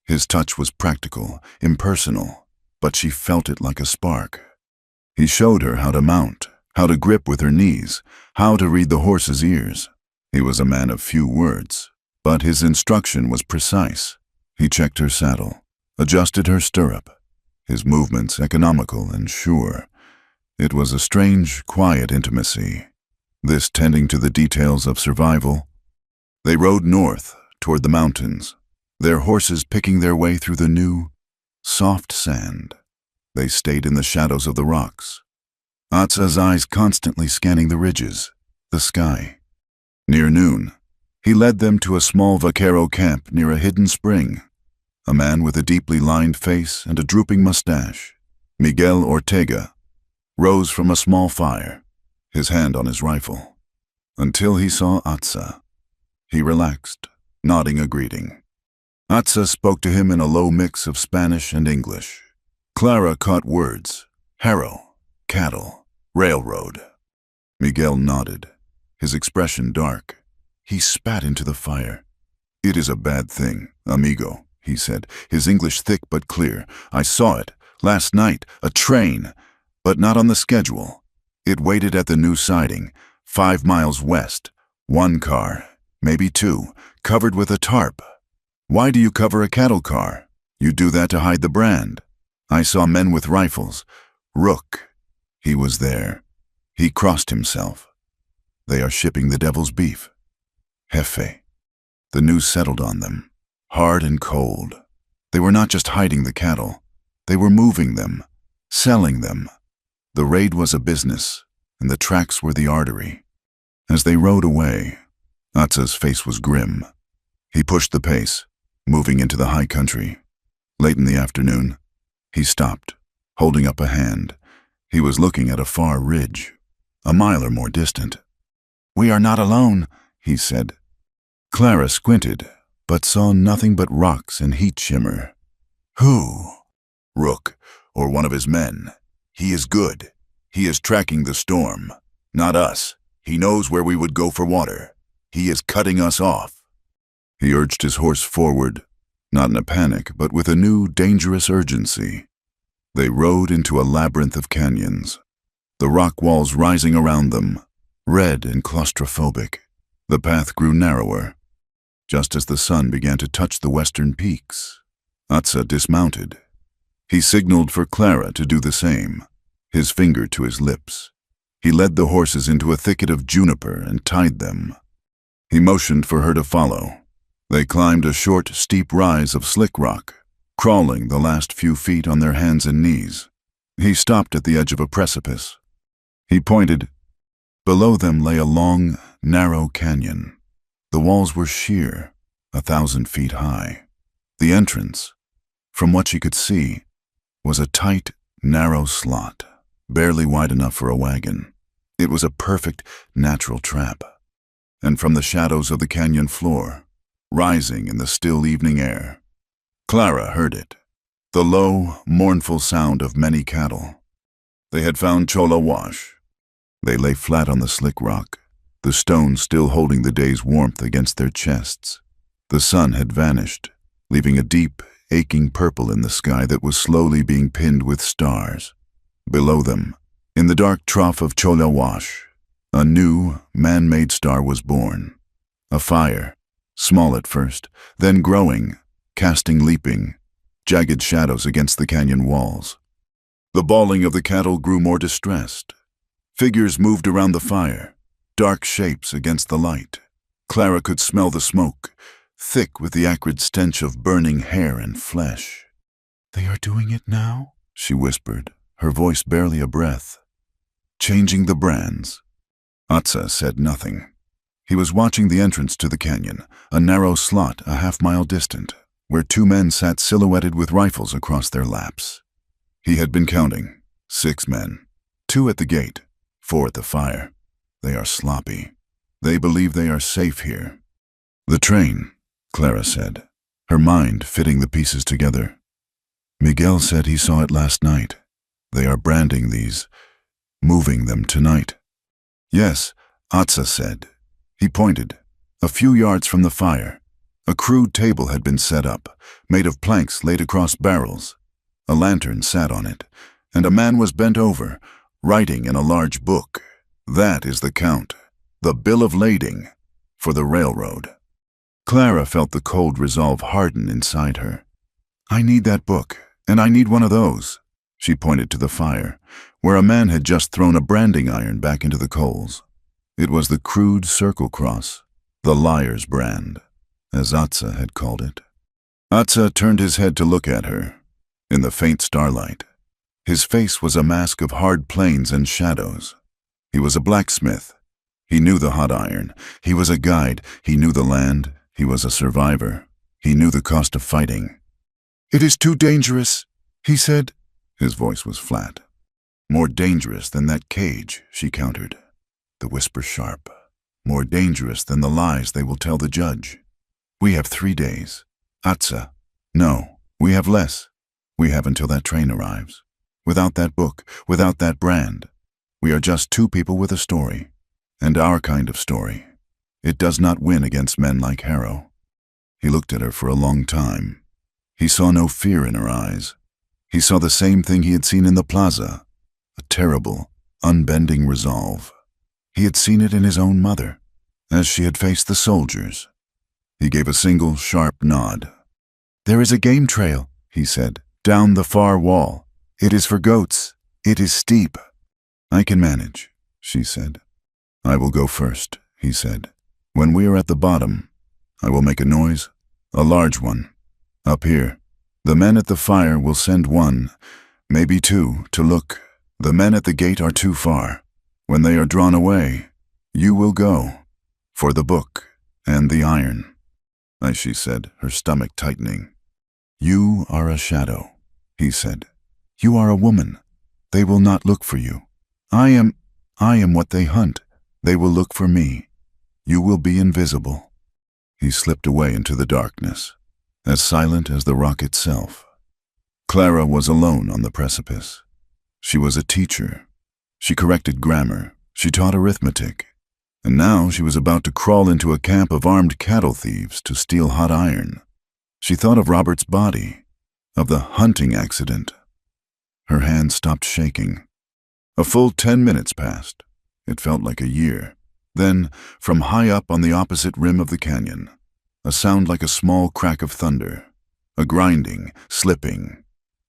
His touch was practical, impersonal, but she felt it like a spark. He showed her how to mount, how to grip with her knees, how to read the horse's ears. He was a man of few words, but his instruction was precise. He checked her saddle, adjusted her stirrup, his movements economical and sure. It was a strange, quiet intimacy, this tending to the details of survival. They rode north, toward the mountains, their horses picking their way through the new, soft sand. They stayed in the shadows of the rocks, Atsa's eyes constantly scanning the ridges, the sky. Near noon, he led them to a small vaquero camp near a hidden spring. A man with a deeply lined face and a drooping mustache, Miguel Ortega, rose from a small fire, his hand on his rifle. Until he saw Atsa, he relaxed, nodding a greeting. Atsa spoke to him in a low mix of Spanish and English. Clara caught words: harrow, cattle, railroad. Miguel nodded, his expression dark. He spat into the fire. "It is a bad thing, amigo," he said, his English thick but clear. "I saw it, last night, a train, but not on the schedule. It waited at the new siding, 5 miles west. 1 car, maybe 2, covered with a tarp. Why do you cover a cattle car? You do that to hide the brand. I saw men with rifles. Rook. He was there. He crossed himself. They are shipping the devil's beef. Jefe." The news settled on them, hard and cold. They were not just hiding the cattle. They were moving them, selling them. The raid was a business, and the tracks were the artery. As they rode away, Atsa's face was grim. He pushed the pace, moving into the high country. Late in the afternoon, he stopped, holding up a hand. He was looking at a far ridge, a mile or more distant. "We are not alone," he said. Clara squinted, but saw nothing but rocks and heat shimmer. "Who?" "Rook, or one of his men. He is good. He is tracking the storm. Not us. He knows where we would go for water. He is cutting us off." He urged his horse forward, not in a panic, but with a new, dangerous urgency. They rode into a labyrinth of canyons, the rock walls rising around them, red and claustrophobic. The path grew narrower, just as the sun began to touch the western peaks. Atsa dismounted. He signaled for Clara to do the same, his finger to his lips. He led the horses into a thicket of juniper and tied them. He motioned for her to follow. They climbed a short, steep rise of slick rock, crawling the last few feet on their hands and knees. He stopped at the edge of a precipice. He pointed. Below them lay a long, narrow canyon. The walls were sheer, 1,000 feet high. The entrance, from what she could see, was a tight, narrow slot, barely wide enough for a wagon. It was a perfect, natural trap. And from the shadows of the canyon floor, rising in the still evening air, Clara heard it, the low, mournful sound of many cattle. They had found Chola Wash. They lay flat on the slick rock, the stones still holding the day's warmth against their chests. The sun had vanished, leaving a deep, aching purple in the sky that was slowly being pinned with stars. Below them, in the dark trough of Chola Wash, a new, man-made star was born. A fire, small at first, then growing, casting leaping, jagged shadows against the canyon walls. The bawling of the cattle grew more distressed. Figures moved around the fire, dark shapes against the light. Clara could smell the smoke, thick with the acrid stench of burning hair and flesh. "They are doing it now?" she whispered, her voice barely a breath. "Changing the brands." Atsa said nothing. He was watching the entrance to the canyon, a narrow slot a half-mile distant, where 2 men sat silhouetted with rifles across their laps. He had been counting. 6 men. 2 at the gate, 4 at the fire. They are sloppy. They believe they are safe here. "The train," Clara said, her mind fitting the pieces together. "Miguel said he saw it last night. They are branding these, moving them tonight." "Yes," Atsa said. He pointed. A few yards from the fire, a crude table had been set up, made of planks laid across barrels. A lantern sat on it, and a man was bent over, writing in a large book. That is the count, the bill of lading, for the railroad. Clara felt the cold resolve harden inside her. "I need that book, and I need one of those." She pointed to the fire, where a man had just thrown a branding iron back into the coals. It was the crude circle cross, the liar's brand, as Atsa had called it. Atsa turned his head to look at her. In the faint starlight, his face was a mask of hard plains and shadows. He was a blacksmith. He knew the hot iron. He was a guide. He knew the land. He was a survivor. He knew the cost of fighting. "It is too dangerous," he said. His voice was flat. "More dangerous than that cage," she countered, the whisper sharp. "More dangerous than the lies they will tell the judge. We have 3 days. Atsa, no, we have less. We have until that train arrives. Without that book, without that brand, we are just 2 people with a story, and our kind of story. It does not win against men like Harrow." He looked at her for a long time. He saw no fear in her eyes. He saw the same thing he had seen in the plaza, a terrible, unbending resolve. He had seen it in his own mother, as she had faced the soldiers. He gave a single, sharp nod. "There is a game trail," he said, "down the far wall. It is for goats. It is steep." "I can manage," she said. "I will go first," he said. "When we are at the bottom, I will make a noise, a large one. Up here, the men at the fire will send 1, maybe 2, to look. The men at the gate are too far. When they are drawn away, you will go, for the book and the iron." As she said, her stomach tightening. "You are a shadow," he said. "You are a woman. They will not look for you. I am what they hunt. They will look for me. You will be invisible." He slipped away into the darkness, as silent as the rock itself. Clara was alone on the precipice. She was a teacher. She corrected grammar. She taught arithmetic. And now she was about to crawl into a camp of armed cattle thieves to steal hot iron. She thought of Robert's body, of the hunting accident. Her hand stopped shaking. A full 10 minutes passed. It felt like a year. Then, from high up on the opposite rim of the canyon, a sound like a small crack of thunder, a grinding, slipping,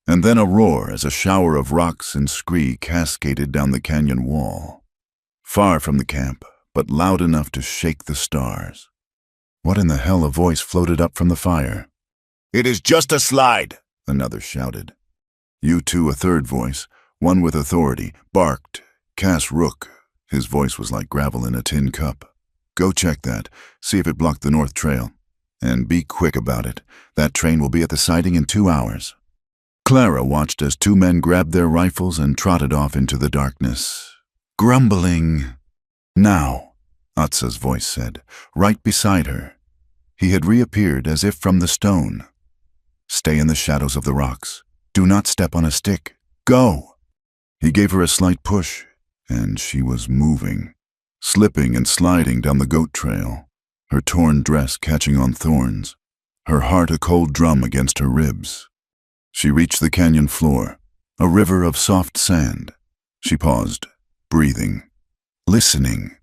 and then a roar as a shower of rocks and scree cascaded down the canyon wall. far from the camp, but loud enough to shake the stars. What in the hell? A voice floated up from the fire. "It is just a slide," another shouted. You two, a third voice, one with authority, barked. Cass Rook. His voice was like gravel in a tin cup. Go check that, see if it blocked the North Trail. And be quick about it. That train will be at the siding in 2 hours. Clara watched as 2 men grabbed their rifles and trotted off into the darkness, grumbling. Now, Atsa's voice said, right beside her. He had reappeared as if from the stone. Stay in the shadows of the rocks. Do not step on a stick. Go! He gave her a slight push, and she was moving, slipping and sliding down the goat trail, her torn dress catching on thorns, her heart a cold drum against her ribs. She reached the canyon floor, a river of soft sand. She paused, breathing, listening.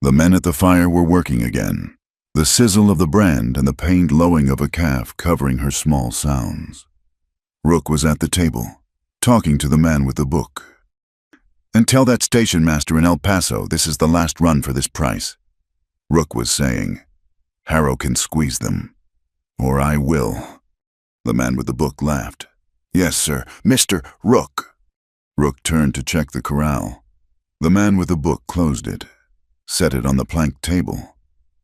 The men at the fire were working again, the sizzle of the brand and the pained lowing of a calf covering her small sounds. Rook was at the table, talking to the man with the book. "And tell that station master in El Paso this is the last run for this price," Rook was saying. "Harrow can squeeze them. Or I will." The man with the book laughed. "Yes, sir, Mr. Rook." Rook turned to check the corral. The man with the book closed it, set it on the plank table,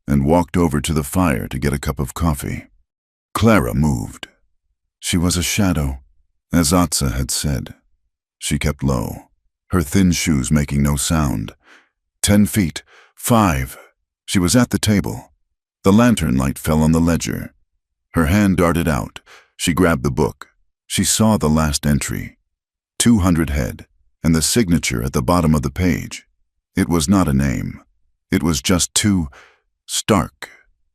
and walked over to the fire to get a cup of coffee. Clara moved. She was a shadow, as Atsa had said. She kept low, her thin shoes making no sound. 10 feet, 5. She was at the table. The lantern light fell on the ledger. Her hand darted out. She grabbed the book. She saw the last entry. 200 head, and the signature at the bottom of the page. It was not a name. It was just 2 stark,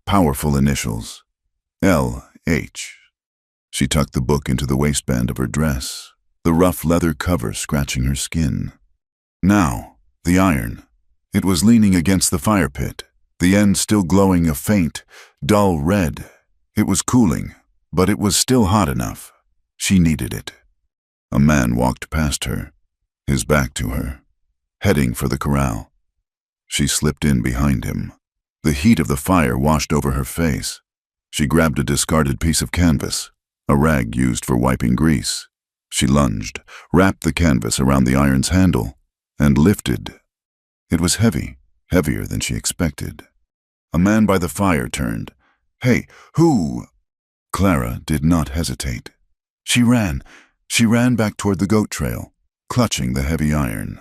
powerful initials. L.H. She tucked the book into the waistband of her dress, the rough leather cover scratching her skin. Now, the iron. It was leaning against the fire pit, the end still glowing a faint, dull red. It was cooling, but it was still hot enough. She needed it. A man walked past her, his back to her, heading for the corral. She slipped in behind him. The heat of the fire washed over her face. She grabbed a discarded piece of canvas, a rag used for wiping grease. She lunged, wrapped the canvas around the iron's handle, and lifted. It was heavy, heavier than she expected. A man by the fire turned. "Hey, who?" Clara did not hesitate. She ran back toward the goat trail, clutching the heavy iron.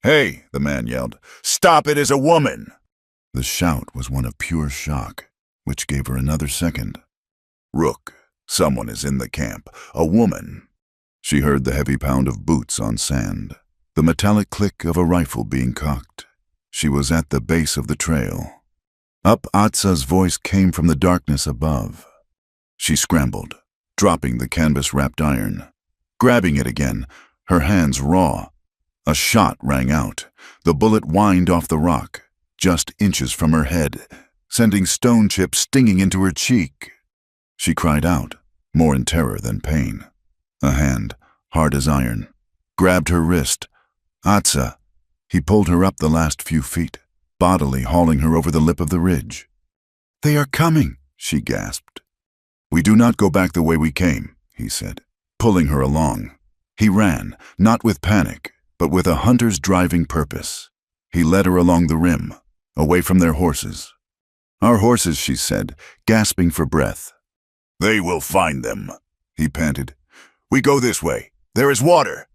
"Hey," the man yelled, "stop, it is a woman!" The shout was one of pure shock, which gave her another second. "Rook, someone is in the camp, a woman." She heard the heavy pound of boots on sand, the metallic click of a rifle being cocked. She was at the base of the trail. Up Atsa's voice came from the darkness above. She scrambled, dropping the canvas-wrapped iron, grabbing it again, her hands raw. A shot rang out. The bullet whined off the rock, just inches from her head, sending stone chips stinging into her cheek. She cried out, more in terror than pain. A hand, hard as iron, grabbed her wrist. "Atsa!" He pulled her up the last few feet, bodily hauling her over the lip of the ridge. "They are coming," she gasped. "We do not go back the way we came," he said, pulling her along. He ran, not with panic, but with a hunter's driving purpose. He led her along the rim, away from their horses. "Our horses," she said, gasping for breath. "They will find them," he panted. "We go this way. There is water."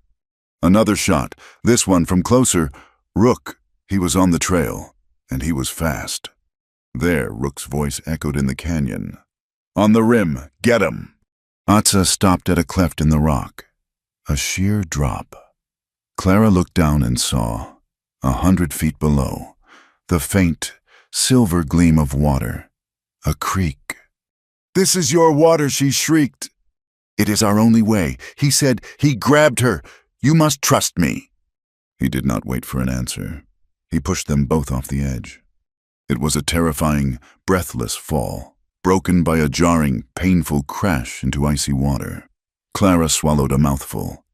Another shot, this one from closer. Rook. He was on the trail, and he was fast. There, Rook's voice echoed in the canyon. "On the rim, get him." Atsa stopped at a cleft in the rock, a sheer drop. Clara looked down and saw, 100 feet below, the faint, silver gleam of water, a creek. "This is your water," she shrieked. "It is our only way," he said. He grabbed her. "You must trust me." He did not wait for an answer. He pushed them both off the edge. It was a terrifying, breathless fall, broken by a jarring, painful crash into icy water. Clara swallowed a mouthful.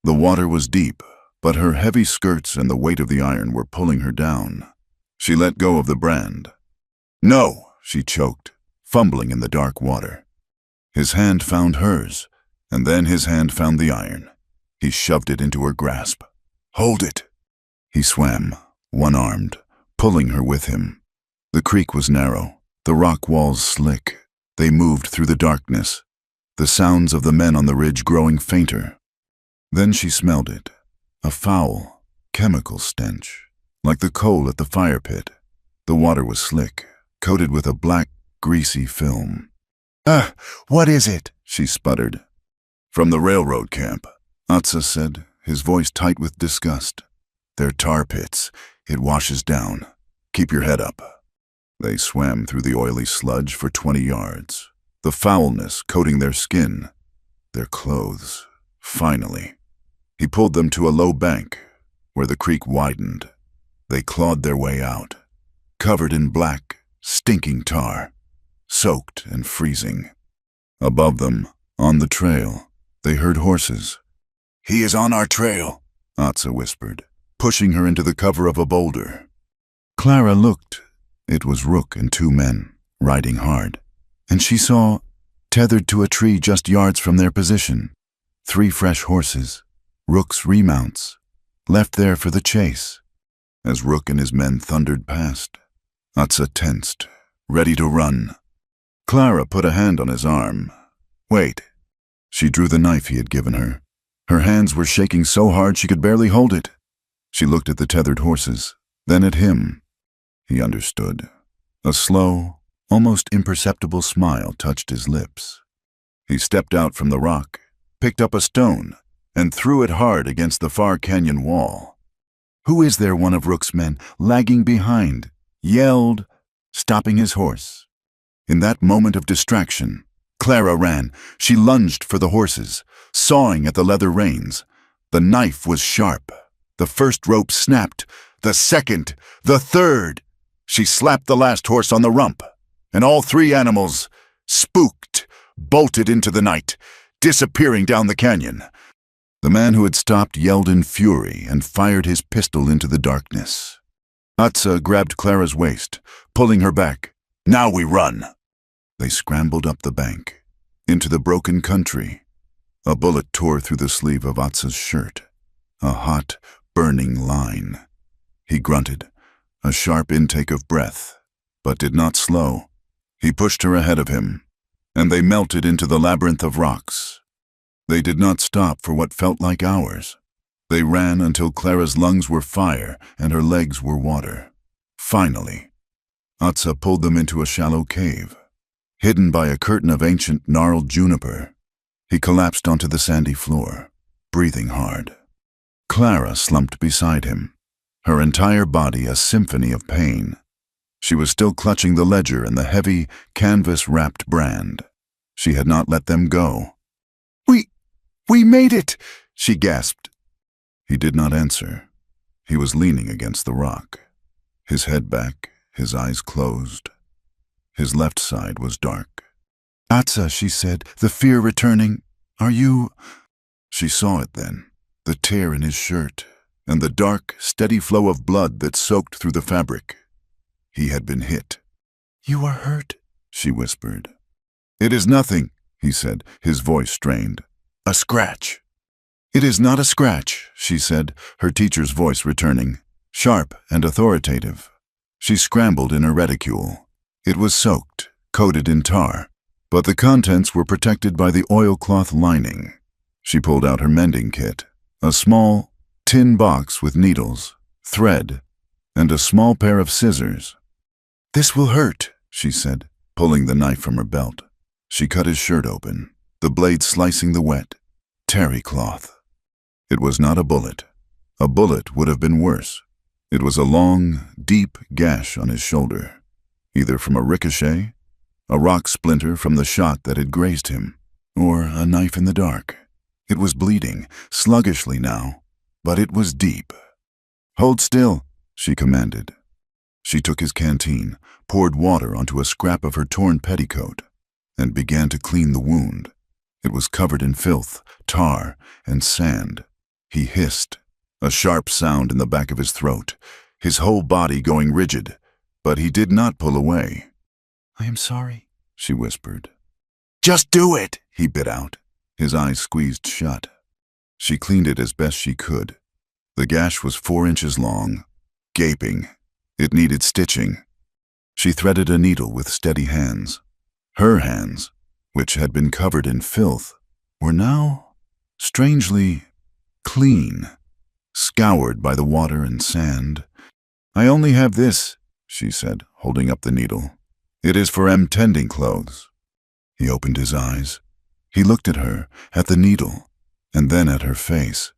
The water was deep, but her heavy skirts and the weight of the iron were pulling her down. She let go of the brand. "No," she choked, fumbling in the dark water. His hand found hers, and then his hand found the iron. He shoved it into her grasp. "Hold it." He swam, one-armed, pulling her with him. The creek was narrow, the rock walls slick. They moved through the darkness, the sounds of the men on the ridge growing fainter. Then she smelled it, a foul, chemical stench, like the coal at the fire pit. The water was slick, coated with a black, greasy film. What is it?" she sputtered. "From the railroad camp," Atsa said, his voice tight with disgust. "They're tar pits. It washes down. Keep your head up." They swam through the oily sludge for 20 yards, the foulness coating their skin, their clothes. Finally, he pulled them to a low bank where the creek widened. They clawed their way out, covered in black, stinking tar, soaked and freezing. Above them, on the trail, they heard horses. "He is on our trail," Atsa whispered, pushing her into the cover of a boulder. Clara looked. It was Rook and 2 men, riding hard, and she saw, tethered to a tree just yards from their position, 3 fresh horses, Rook's remounts, left there for the chase. As Rook and his men thundered past, Atsa tensed, ready to run. Clara put a hand on his arm. "Wait." She drew the knife he had given her. Her hands were shaking so hard she could barely hold it. She looked at the tethered horses, then at him. He understood. A slow, almost imperceptible smile touched his lips. He stepped out from the rock, picked up a stone, and threw it hard against the far canyon wall. "Who is there?" one of Rook's men, lagging behind, yelled, stopping his horse. In that moment of distraction, Clara ran. She lunged for the horses, sawing at the leather reins. The knife was sharp. The first rope snapped. The second, the third. She slapped the last horse on the rump, and all 3 animals, spooked, bolted into the night, disappearing down the canyon. The man who had stopped yelled in fury and fired his pistol into the darkness. Atsa grabbed Clara's waist, pulling her back. "Now we run." They scrambled up the bank, into the broken country. A bullet tore through the sleeve of Atsa's shirt, a hot, burning line. He grunted, a sharp intake of breath, but did not slow. He pushed her ahead of him, and they melted into the labyrinth of rocks. They did not stop for what felt like hours. They ran until Clara's lungs were fire and her legs were water. Finally, Atsa pulled them into a shallow cave, hidden by a curtain of ancient gnarled juniper. He collapsed onto the sandy floor, breathing hard. Clara slumped beside him, her entire body a symphony of pain. She was still clutching the ledger and the heavy, canvas-wrapped brand. She had not let them go. We made it!" she gasped. He did not answer. He was leaning against the rock, his head back, his eyes closed. His left side was dark. "Atsa," she said, the fear returning. "Are you—" She saw it then, the tear in his shirt, and the dark, steady flow of blood that soaked through the fabric. He had been hit. "You are hurt," she whispered. "It is nothing," he said, his voice strained. "A scratch." "It is not a scratch," she said, her teacher's voice returning, sharp and authoritative. She scrambled in her reticule. It was soaked, coated in tar, but the contents were protected by the oilcloth lining. She pulled out her mending kit, a small, tin box with needles, thread, and a small pair of scissors. "This will hurt," she said, pulling the knife from her belt. She cut his shirt open, the blade slicing the wet, terry cloth. It was not a bullet. A bullet would have been worse. It was a long, deep gash on his shoulder, either from a ricochet, a rock splinter from the shot that had grazed him, or a knife in the dark. It was bleeding, sluggishly now, but it was deep. "Hold still," she commanded. She took his canteen, poured water onto a scrap of her torn petticoat, and began to clean the wound. It was covered in filth, tar, and sand. He hissed. A sharp sound in the back of his throat, his whole body going rigid, but he did not pull away. "I am sorry," she whispered. "Just do it," He bit out, his eyes squeezed shut. She cleaned it as best she could. The gash was 4 inches long, gaping. It needed stitching. She threaded a needle with steady hands. Her hands, which had been covered in filth, were now strangely clean, scoured by the water and sand. "I only have this," she said, holding up the needle. "It is for tending clothes." He opened his eyes. He looked at her, at the needle, and then at her face.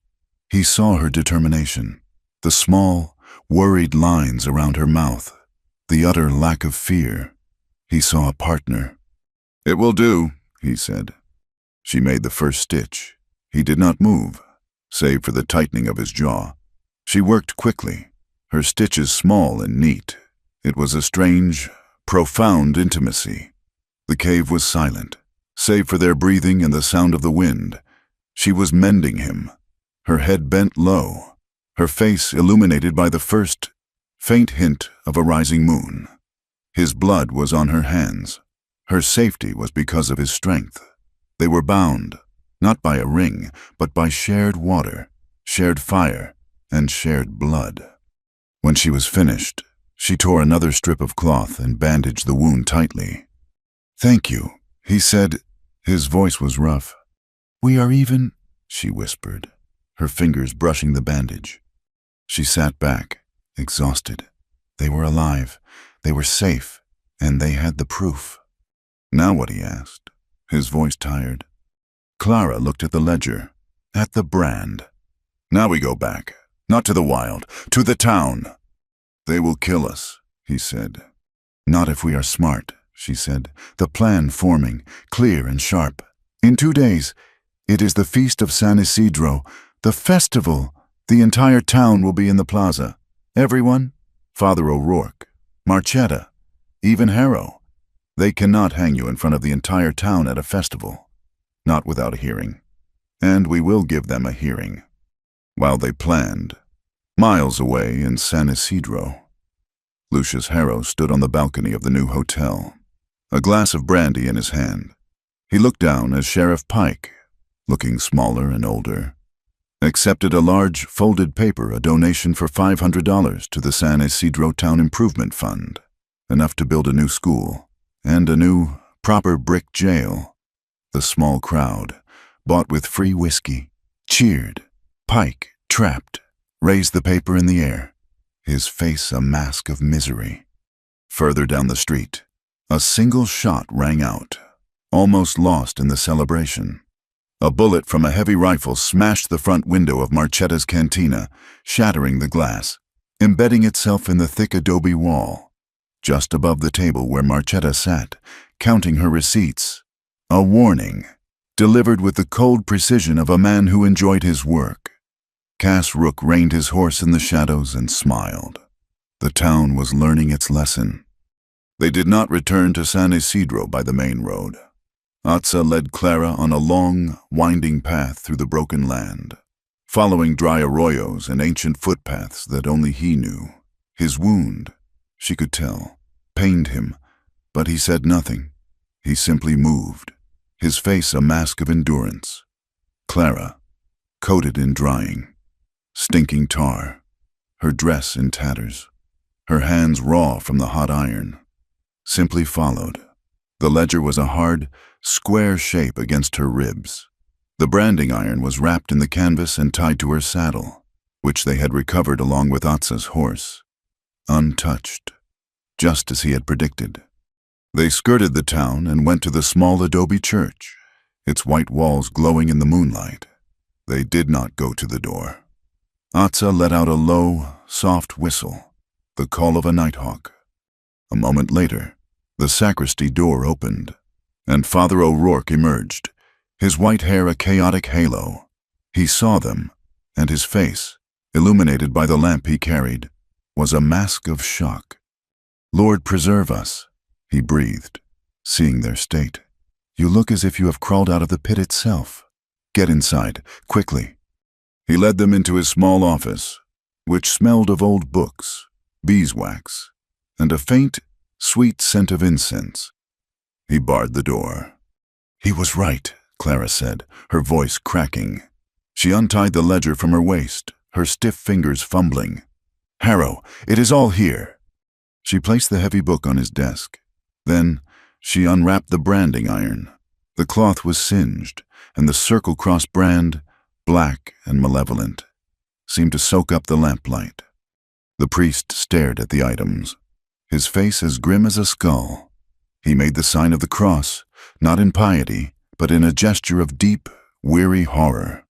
He saw her determination, the small, worried lines around her mouth, the utter lack of fear. He saw a partner. "It will do," he said. She made the first stitch. He did not move, save for the tightening of his jaw. She worked quickly, her stitches small and neat. It was a strange, profound intimacy. The cave was silent, save for their breathing and the sound of the wind. She was mending him, her head bent low, her face illuminated by the first faint hint of a rising moon. His blood was on her hands. Her safety was because of his strength. They were bound, not by a ring, but by shared water, shared fire, and shared blood. When she was finished, she tore another strip of cloth and bandaged the wound tightly. "Thank you," he said. His voice was rough. "We are even," she whispered, her fingers brushing the bandage. She sat back, exhausted. They were alive, they were safe, and they had the proof. "Now what?" he asked, his voice tired. Clara looked at the ledger, at the brand. "Now we go back, not to the wild, to the town." "They will kill us," he said. "Not if we are smart," she said, the plan forming, clear and sharp. "In 2 days, it is the feast of San Isidro, the festival. The entire town will be in the plaza. Everyone, Father O'Rourke, Marchetta, even Harrow. They cannot hang you in front of the entire town at a festival, not without a hearing. And we will give them a hearing." While they planned, miles away in San Isidro, Lucius Harrow stood on the balcony of the new hotel, a glass of brandy in his hand. He looked down as Sheriff Pike, looking smaller and older, accepted a large folded paper, a donation for $500 to the San Isidro Town Improvement Fund, enough to build a new school and a new, proper brick jail. The small crowd, bought with free whiskey, cheered. Pike, trapped, raised the paper in the air, his face a mask of misery. Further down the street, a single shot rang out, almost lost in the celebration. A bullet from a heavy rifle smashed the front window of Marchetta's cantina, shattering the glass, embedding itself in the thick adobe wall. Just above the table where Marchetta sat, counting her receipts, a warning, delivered with the cold precision of a man who enjoyed his work. Cass Rook reined his horse in the shadows and smiled. The town was learning its lesson. They did not return to San Isidro by the main road. Atza led Clara on a long, winding path through the broken land, following dry arroyos and ancient footpaths that only he knew. His wound, she could tell, pained him, but he said nothing. He simply moved, his face a mask of endurance. Clara, coated in drying, stinking tar, her dress in tatters, her hands raw from the hot iron, simply followed. The ledger was a hard, square shape against her ribs. The branding iron was wrapped in the canvas and tied to her saddle, which they had recovered along with Atza's horse, untouched, just as he had predicted. They skirted the town and went to the small adobe church, its white walls glowing in the moonlight. They did not go to the door. Atza let out a low, soft whistle, the call of a nighthawk. A moment later, the sacristy door opened, and Father O'Rourke emerged, his white hair a chaotic halo. He saw them, and his face, illuminated by the lamp he carried, was a mask of shock. "Lord preserve us," he breathed, seeing their state. "You look as if you have crawled out of the pit itself. Get inside, quickly." He led them into his small office, which smelled of old books, beeswax, and a faint, sweet scent of incense. He barred the door. "He was right," Clara said, her voice cracking. She untied the ledger from her waist, her stiff fingers fumbling. "Harrow, it is all here." She placed the heavy book on his desk. Then she unwrapped the branding iron. The cloth was singed, and the circle cross brand, black and malevolent, seemed to soak up the lamplight. The priest stared at the items, his face as grim as a skull. He made the sign of the cross, not in piety, but in a gesture of deep, weary horror.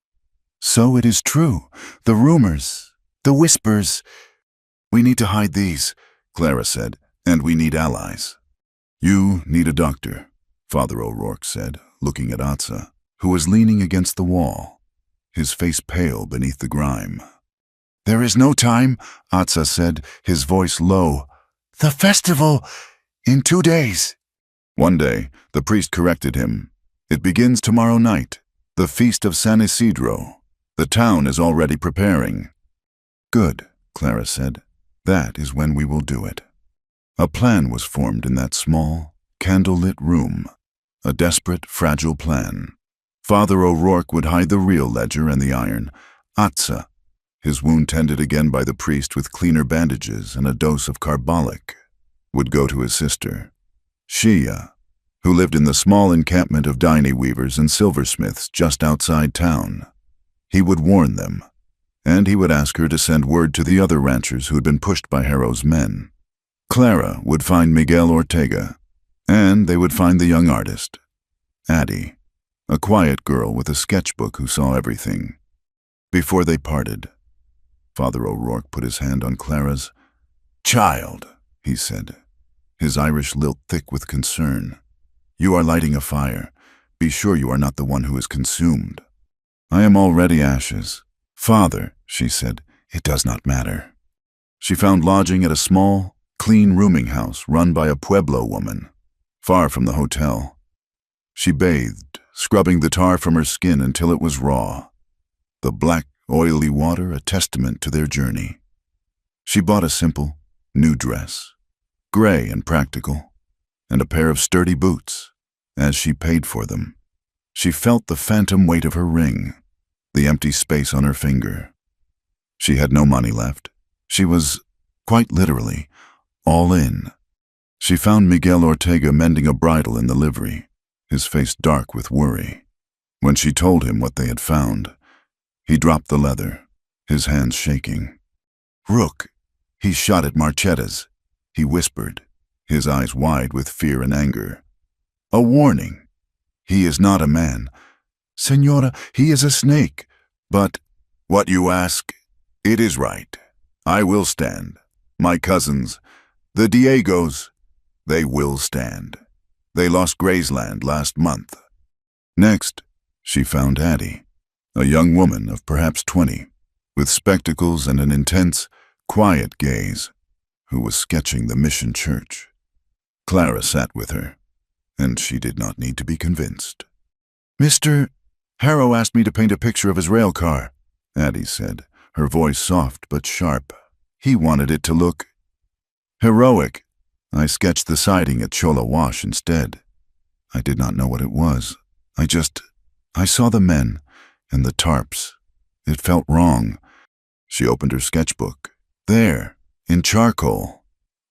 "So it is true. The rumors, the whispers. We need to hide these," Clara said, "and we need allies." "You need a doctor," Father O'Rourke said, looking at Atsa, who was leaning against the wall, his face pale beneath the grime. "There is no time," Atsa said, his voice low. "The festival in 2 days." One day, the priest corrected him. "It begins tomorrow night, the feast of San Isidro. The town is already preparing." "Good," Clara said. "That is when we will do it." A plan was formed in that small, candle-lit room. A desperate, fragile plan. Father O'Rourke would hide the real ledger and the iron. Atsa, his wound tended again by the priest with cleaner bandages and a dose of carbolic, would go to his sister, Shia, who lived in the small encampment of diny weavers and silversmiths just outside town. He would warn them, and he would ask her to send word to the other ranchers who had been pushed by Harrow's men. Clara would find Miguel Ortega, and they would find the young artist, Addie, a quiet girl with a sketchbook who saw everything. Before they parted, Father O'Rourke put his hand on Clara's. "Child," he said, his Irish lilt thick with concern. "You are lighting a fire. Be sure you are not the one who is consumed." "I am already ashes." "Father," she said, "it does not matter." She found lodging at a small, clean rooming house run by a Pueblo woman, far from the hotel. She bathed, scrubbing the tar from her skin until it was raw, the black, oily water a testament to their journey. She bought a simple, new dress, gray and practical, and a pair of sturdy boots. As she paid for them, she felt the phantom weight of her ring, the empty space on her finger. She had no money left. She was, quite literally, all in. She found Miguel Ortega mending a bridle in the livery, his face dark with worry. When she told him what they had found, he dropped the leather, his hands shaking. "Rook, he shot at Marchetta's," he whispered, his eyes wide with fear and anger. "A warning. He is not a man. Senora, he is a snake, but—" "What you ask? It is right. I will stand. My cousins, the Diegos, they will stand. They lost Graysland last month." Next, she found Addie, a young woman of perhaps 20, with spectacles and an intense, quiet gaze, who was sketching the mission church. Clara sat with her, and she did not need to be convinced. "Mr. Harrow asked me to paint a picture of his rail car," Addie said, her voice soft but sharp. "He wanted it to look heroic. I sketched the siding at Chola Wash instead. I did not know what it was. I saw the men and the tarps. It felt wrong." She opened her sketchbook. There, in charcoal,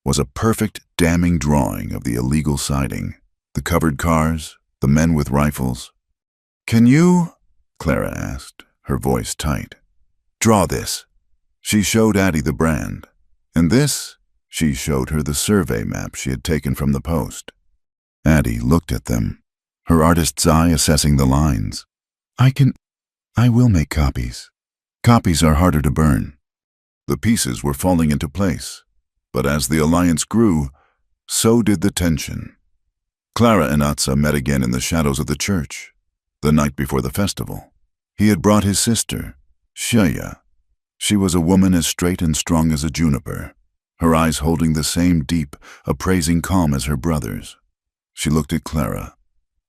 was a perfect, damning drawing of the illegal siding, the covered cars, the men with rifles. "Can you," Clara asked, her voice tight, "draw this?" She showed Addie the brand, and this, she showed her the survey map she had taken from the post. Addie looked at them, her artist's eye assessing the lines. I will make copies. Copies are harder to burn." The pieces were falling into place, but as the alliance grew, so did the tension. Clara and Atsa met again in the shadows of the church, the night before the festival. He had brought his sister, Shia. She was a woman as straight and strong as a juniper, her eyes holding the same deep, appraising calm as her brother's. She looked at Clara,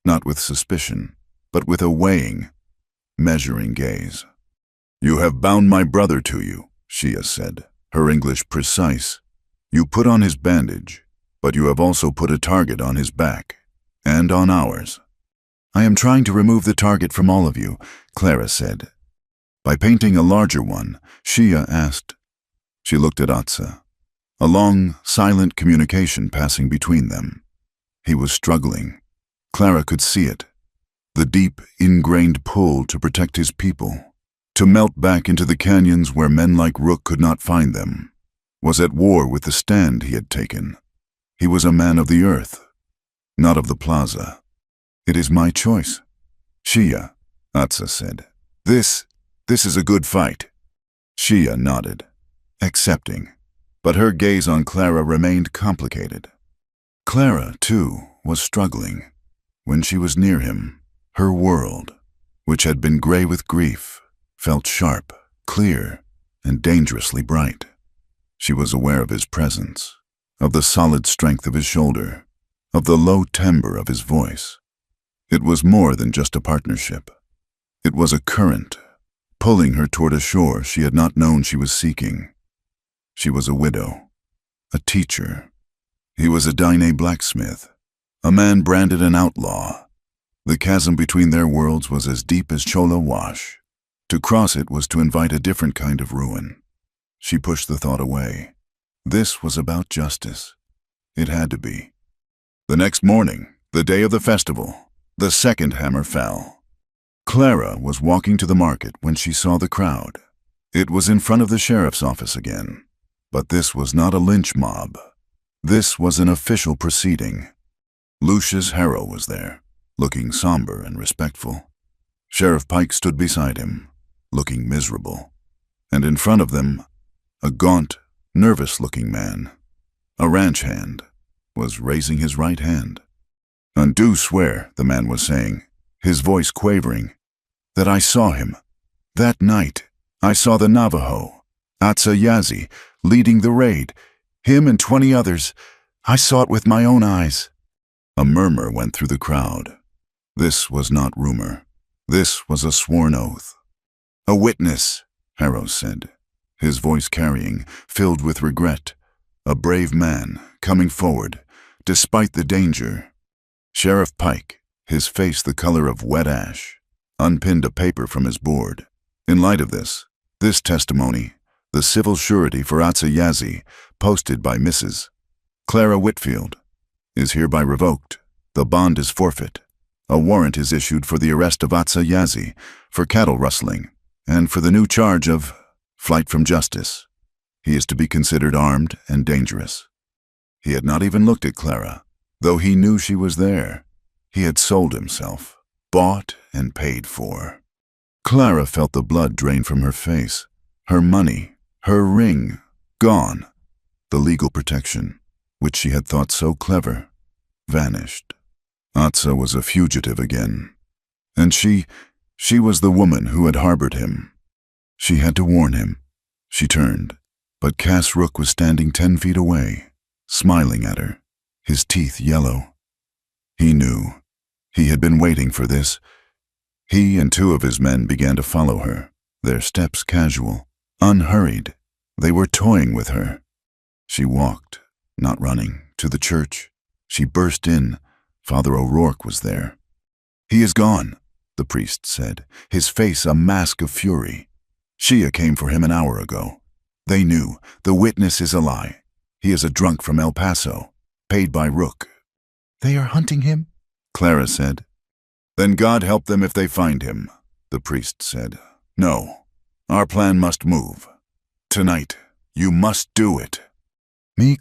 not with suspicion, but with a weighing, measuring gaze. You have bound my brother to you, Shia said, her English precise. You put on his bandage, but you have also put a target on his back, and on ours. I am trying to remove the target from all of you, Clara said. By painting a larger one, Shia asked. She looked at Atsa. A long, silent communication passing between them. He was struggling. Clara could see it. The deep, ingrained pull to protect his people, to melt back into the canyons where men like Rook could not find them, was at war with the stand he had taken. He was a man of the earth, not of the plaza. It is my choice. Shia, Atsa said. This is a good fight. Shia nodded, accepting, but her gaze on Clara remained complicated. Clara, too, was struggling. When she was near him, her world, which had been gray with grief, felt sharp, clear, and dangerously bright. She was aware of his presence, of the solid strength of his shoulder, of the low timbre of his voice. It was more than just a partnership. It was a current, pulling her toward a shore she had not known she was seeking. She was a widow, a teacher. He was a Daine blacksmith, a man branded an outlaw. The chasm between their worlds was as deep as Chola Wash. To cross it was to invite a different kind of ruin. She pushed the thought away. This was about justice. It had to be. The next morning, the day of the festival, the second hammer fell. Clara was walking to the market when she saw the crowd. It was in front of the sheriff's office again. But this was not a lynch mob. This was an official proceeding. Lucius Harrow was there, looking somber and respectful. Sheriff Pike stood beside him, looking miserable. And in front of them, a gaunt, nervous-looking man, a ranch hand, was raising his right hand. "I do swear," the man was saying, his voice quavering, "that I saw him. That night, I saw the Navajo, Atsa Yazi, leading the raid. Him and 20 others. I saw it with my own eyes." A murmur went through the crowd. This was not rumor. This was a sworn oath. "A witness," Harrow said, his voice carrying, filled with regret. A brave man, coming forward, despite the danger. Sheriff Pike, his face the color of wet ash, unpinned a paper from his board. In light of this testimony, the civil surety for Atsa Yazi, posted by Mrs. Clara Whitfield, is hereby revoked. The bond is forfeit. A warrant is issued for the arrest of Atsa Yazi for cattle rustling and for the new charge of flight from justice. He is to be considered armed and dangerous. He had not even looked at Clara, though he knew she was there. He had sold himself, bought and paid for. Clara felt the blood drain from her face, her money, her ring, gone. The legal protection, which she had thought so clever, vanished. Atsa was a fugitive again, and she was the woman who had harbored him. She had to warn him. She turned, but Cass Rook was standing 10 feet away, smiling at her, his teeth yellow. He knew. He had been waiting for this. He and 2 of his men began to follow her, their steps casual, unhurried. They were toying with her. She walked, not running, to the church. She burst in. Father O'Rourke was there. "He is gone," the priest said, his face a mask of fury. "Shia came for him an hour ago. They knew. The witness is a lie. He is a drunk from El Paso, paid by Rook." "They are hunting him?" Clara said. "Then God help them if they find him," the priest said. "No, our plan must move. Tonight, you must do it."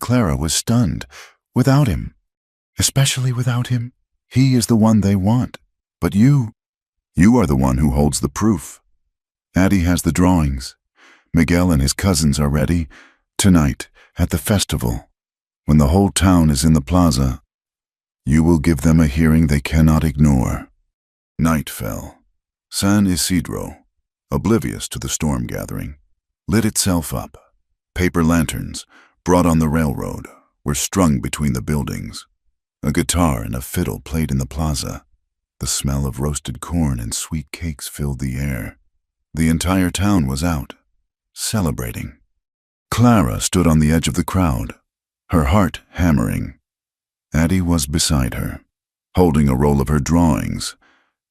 Clara was stunned. Without him. Especially without him. He is the one they want. But you are the one who holds the proof. Addie has the drawings. Miguel and his cousins are ready. Tonight, at the festival, when the whole town is in the plaza, you will give them a hearing they cannot ignore. Night fell. San Isidro, oblivious to the storm gathering, lit itself up. Paper lanterns, brought on the railroad, were strung between the buildings. A guitar and a fiddle played in the plaza. The smell of roasted corn and sweet cakes filled the air. The entire town was out, celebrating. Clara stood on the edge of the crowd, her heart hammering. Addie was beside her, holding a roll of her drawings.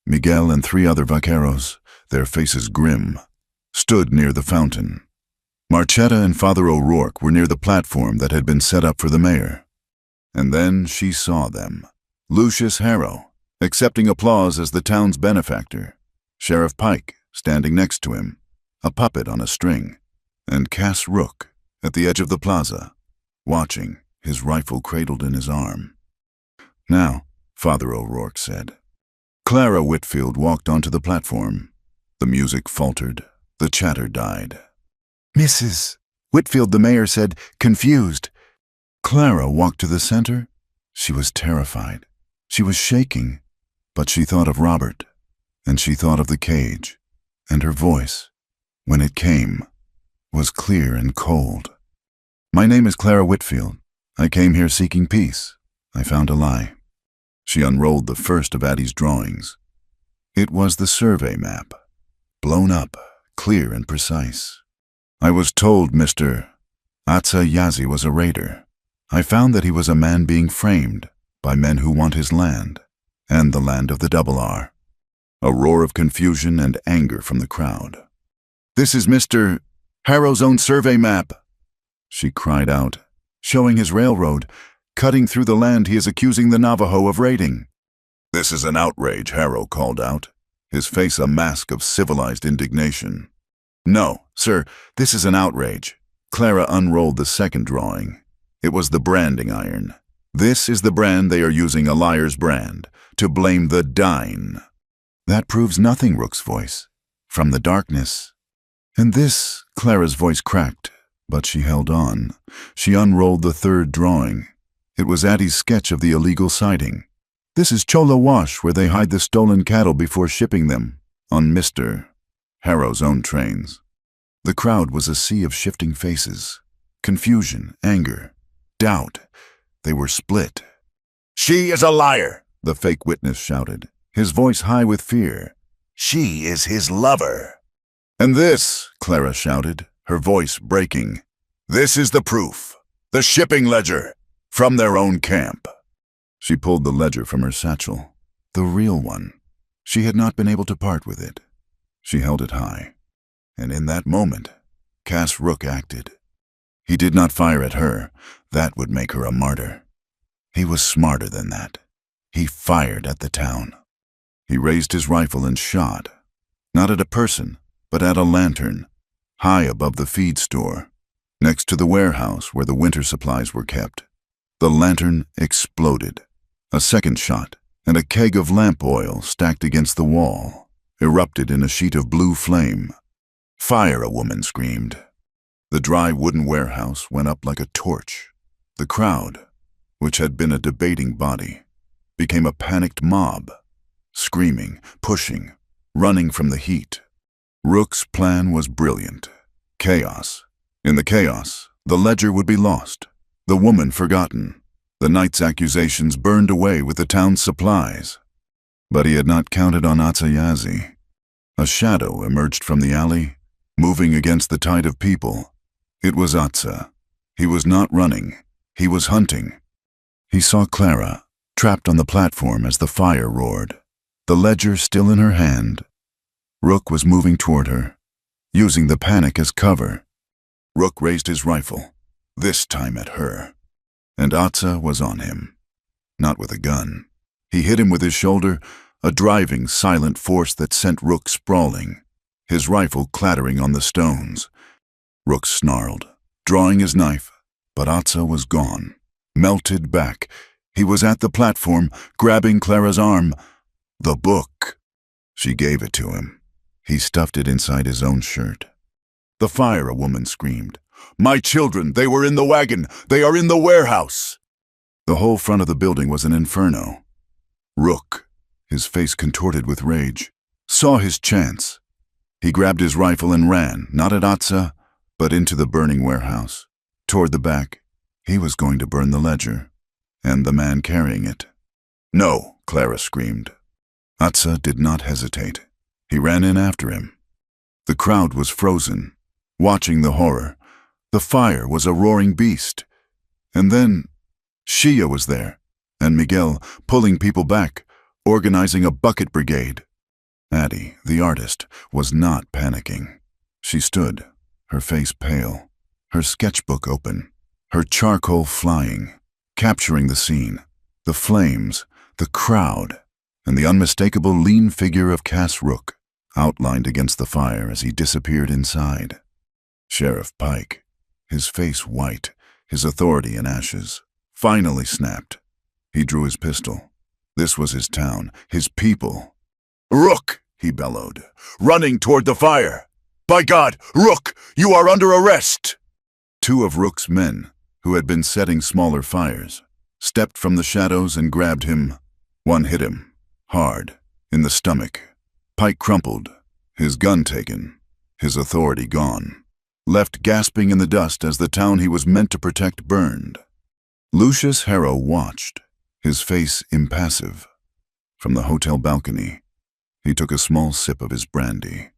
Miguel and 3 other vaqueros, their faces grim, stood near the fountain. Marchetta and Father O'Rourke were near the platform that had been set up for the mayor. And then she saw them. Lucius Harrow, accepting applause as the town's benefactor. Sheriff Pike, standing next to him, a puppet on a string. And Cass Rook, at the edge of the plaza, watching, his rifle cradled in his arm. "Now," Father O'Rourke said. Clara Whitfield walked onto the platform. The music faltered. The chatter died. "Mrs. Whitfield," the mayor said, confused. Clara walked to the center. She was terrified. She was shaking. But she thought of Robert, and she thought of the cage, and her voice, when it came, was clear and cold. "My name is Clara Whitfield. I came here seeking peace. I found a lie." She unrolled the first of Addie's drawings. It was the survey map, blown up, clear and precise. "I was told Mr. Atsa Yazi was a raider. I found that he was a man being framed by men who want his land, and the land of the Double R." A roar of confusion and anger from the crowd. "This is Mr. Harrow's own survey map," she cried out, showing his railroad. "Cutting through the land he is accusing the Navajo of raiding." "This is an outrage," Harrow called out, his face a mask of civilized indignation. "No, sir, this is an outrage." Clara unrolled the second drawing. It was the branding iron. "This is the brand they are using, a liar's brand, to blame the dying." "That proves nothing," Rook's voice, from the darkness. "And this," Clara's voice cracked, but she held on. She unrolled the third drawing. It was Addie's sketch of the illegal sighting. "This is Chola Wash, where they hide the stolen cattle before shipping them, on Mr. Harrow's own trains." The crowd was a sea of shifting faces. Confusion, anger, doubt. They were split. "She is a liar," the fake witness shouted, his voice high with fear. "She is his lover." "And this," Clara shouted, her voice breaking, "this is the proof, the shipping ledger, from their own camp." She pulled the ledger from her satchel, the real one. She had not been able to part with it. She held it high. And in that moment, Cass Rook acted. He did not fire at her. That would make her a martyr. He was smarter than that. He fired at the town. He raised his rifle and shot, not at a person, but at a lantern, high above the feed store, next to the warehouse where the winter supplies were kept. The lantern exploded. A second shot, and a keg of lamp oil stacked against the wall erupted in a sheet of blue flame. "Fire!" a woman screamed. The dry wooden warehouse went up like a torch. The crowd, which had been a debating body, became a panicked mob, screaming, pushing, running from the heat. Rook's plan was brilliant. Chaos. In the chaos, the ledger would be lost, the woman forgotten, the night's accusations burned away with the town's supplies. But he had not counted on Atsayazi. A shadow emerged from the alley, moving against the tide of people. It was Atsa. He was not running. He was hunting. He saw Clara, trapped on the platform as the fire roared, the ledger still in her hand. Rook was moving toward her, using the panic as cover. Rook raised his rifle, this time at her. And Atsa was on him. Not with a gun. He hit him with his shoulder, a driving, silent force that sent Rook sprawling, his rifle clattering on the stones. Rook snarled, drawing his knife, but Atsa was gone, melted back. He was at the platform, grabbing Clara's arm. The book. She gave it to him. He stuffed it inside his own shirt. "The fire!" a woman screamed. "My children, they were in the wagon! They are in the warehouse!" The whole front of the building was an inferno. Rook, his face contorted with rage, saw his chance. He grabbed his rifle and ran, not at Atsa, but into the burning warehouse. Toward the back, he was going to burn the ledger, and the man carrying it. "No!" Clara screamed. Atsa did not hesitate. He ran in after him. The crowd was frozen, watching the horror. The fire was a roaring beast. And then Shia was there, and Miguel, pulling people back, organizing a bucket brigade. Addie, the artist, was not panicking. She stood, her face pale, her sketchbook open, her charcoal flying, capturing the scene, the flames, the crowd, and the unmistakable lean figure of Cass Rook, outlined against the fire as he disappeared inside. Sheriff Pike, his face white, his authority in ashes, finally snapped. He drew his pistol. This was his town, his people. "Rook!" he bellowed, running toward the fire. "By God, Rook, you are under arrest!" Two of Rook's men, who had been setting smaller fires, stepped from the shadows and grabbed him. One hit him, hard, in the stomach. Pike crumpled, his gun taken, his authority gone, left gasping in the dust as the town he was meant to protect burned. Lucius Harrow watched, his face impassive. From the hotel balcony, he took a small sip of his brandy.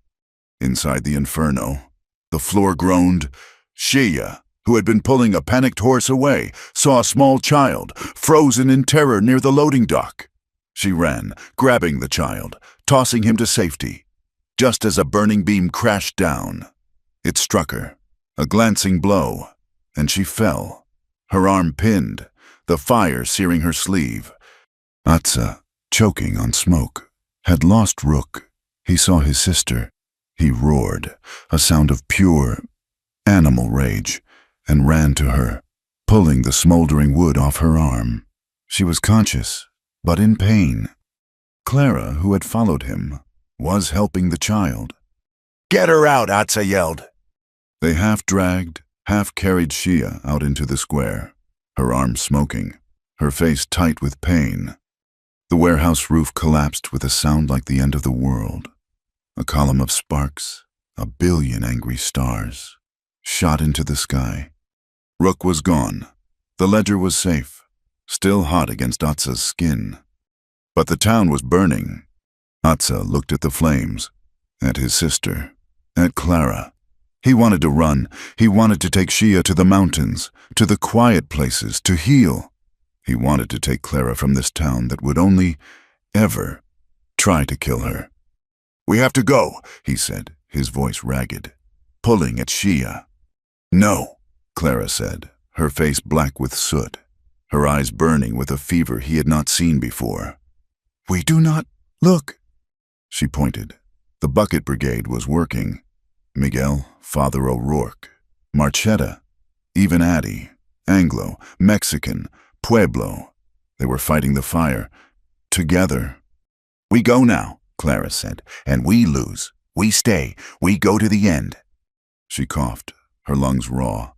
Inside the inferno, the floor groaned. Shia, who had been pulling a panicked horse away, saw a small child, frozen in terror near the loading dock. She ran, grabbing the child, tossing him to safety, just as a burning beam crashed down. It struck her, a glancing blow, and she fell, her arm pinned, the fire searing her sleeve. Atsa, choking on smoke, had lost Rook. He saw his sister. He roared, a sound of pure, animal rage, and ran to her, pulling the smoldering wood off her arm. She was conscious, but in pain. Clara, who had followed him, was helping the child. "Get her out!" Atsa yelled. They half-dragged, half-carried Shia out into the square, her arms smoking, her face tight with pain. The warehouse roof collapsed with a sound like the end of the world. A column of sparks, a billion angry stars, shot into the sky. Rook was gone. The ledger was safe, still hot against Atsa's skin. But the town was burning. Atsa looked at the flames, at his sister, at Clara. He wanted to run. He wanted to take Shia to the mountains, to the quiet places, to heal. He wanted to take Clara from this town that would only, ever, try to kill her. "We have to go," he said, his voice ragged, pulling at Shia. "No," Clara said, her face black with soot, her eyes burning with a fever he had not seen before. "We do not look." She pointed. The bucket brigade was working. Miguel, Father O'Rourke, Marchetta, even Addie, Anglo, Mexican, Pueblo. They were fighting the fire, together. "We go now," Clara said, "and we lose. We stay. We go to the end." She coughed, her lungs raw.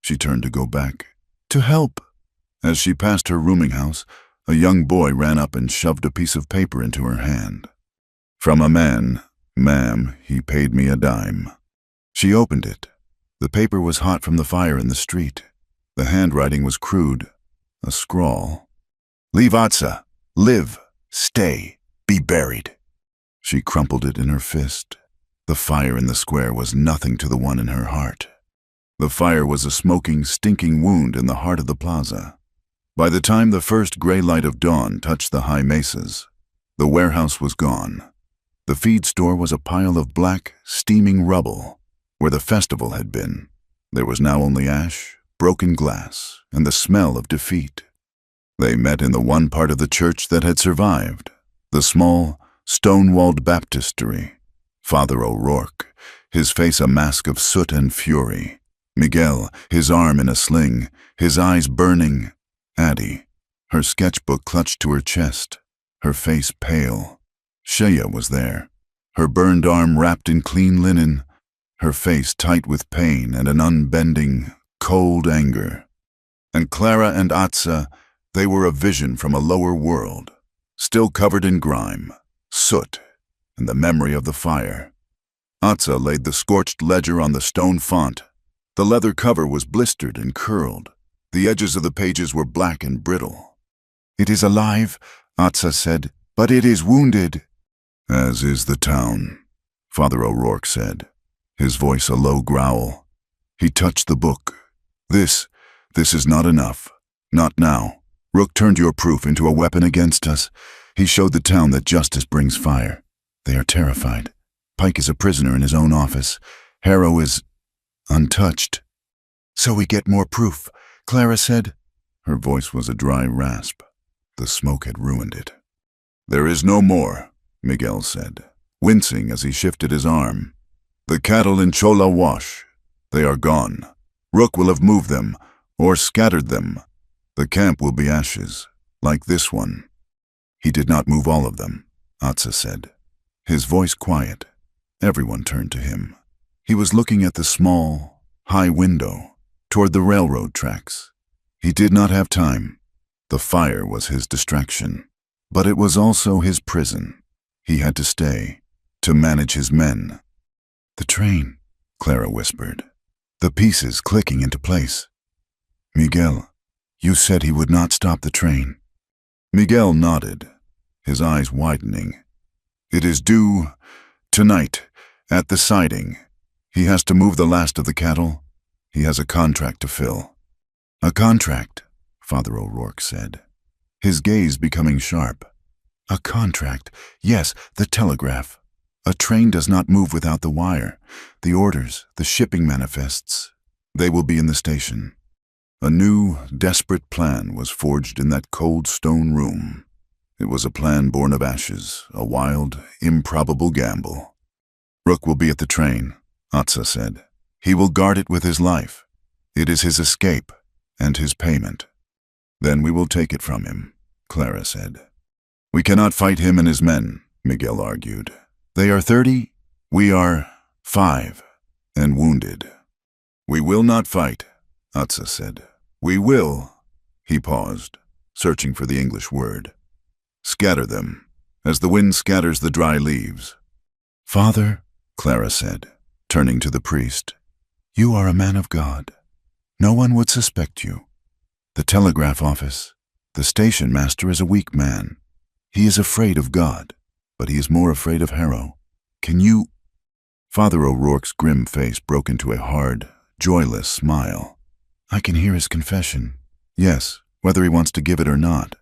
She turned to go back. To help. As she passed her rooming house, a young boy ran up and shoved a piece of paper into her hand. "From a man, ma'am, he paid me a dime." She opened it. The paper was hot from the fire in the street. The handwriting was crude, a scrawl. "Leave Atsa. Live. Stay. Be buried." She crumpled it in her fist. The fire in the square was nothing to the one in her heart. The fire was a smoking, stinking wound in the heart of the plaza. By the time the first gray light of dawn touched the high mesas, the warehouse was gone. The feed store was a pile of black, steaming rubble. Where the festival had been, there was now only ash, broken glass, and the smell of defeat. They met in the one part of the church that had survived, the small, stone-walled baptistery. Father O'Rourke, his face a mask of soot and fury. Miguel, his arm in a sling, his eyes burning. Addie, her sketchbook clutched to her chest, her face pale. Shea was there, her burned arm wrapped in clean linen, her face tight with pain and an unbending, cold anger. And Clara and Atsa, they were a vision from a lower world, still covered in grime, soot, and the memory of the fire. Atsa laid the scorched ledger on the stone font. The leather cover was blistered and curled. The edges of the pages were black and brittle. "It is alive," Atsa said, "but it is wounded." "As is the town," Father O'Rourke said, his voice a low growl. He touched the book. This is not enough. Not now. Rook turned your proof into a weapon against us. He showed the town that justice brings fire. They are terrified. Pike is a prisoner in his own office. Harrow is untouched. So we get more proof, Clara said. Her voice was a dry rasp. The smoke had ruined it. There is no more, Miguel said, wincing as he shifted his arm. The cattle in Chola Wash. They are gone. Rook will have moved them, or scattered them. The camp will be ashes, like this one. He did not move all of them, Atsa said, his voice quiet. Everyone turned to him. He was looking at the small, high window, toward the railroad tracks. He did not have time. The fire was his distraction, but it was also his prison. He had to stay, to manage his men. The train, Clara whispered, the pieces clicking into place. Miguel, you said he would not stop the train. Miguel nodded, his eyes widening. It is due tonight, at the siding. He has to move the last of the cattle. He has a contract to fill. A contract, Father O'Rourke said, his gaze becoming sharp. A contract, yes, the telegraph. A train does not move without the wire, the orders, the shipping manifests. They will be in the station. A new, desperate plan was forged in that cold stone room. It was a plan born of ashes, a wild, improbable gamble. Rook will be at the train, Atsa said. He will guard it with his life. It is his escape, and his payment. Then we will take it from him, Clara said. We cannot fight him and his men, Miguel argued. They are 30, we are 5, and wounded. We will not fight, Atsa said. We will, he paused, searching for the English word. Scatter them, as the wind scatters the dry leaves. Father, Clara said, turning to the priest, you are a man of God. No one would suspect you. The telegraph office, the station master is a weak man. He is afraid of God, but he is more afraid of Harrow. Can you... Father O'Rourke's grim face broke into a hard, joyless smile. I can hear his confession. Yes, whether he wants to give it or not.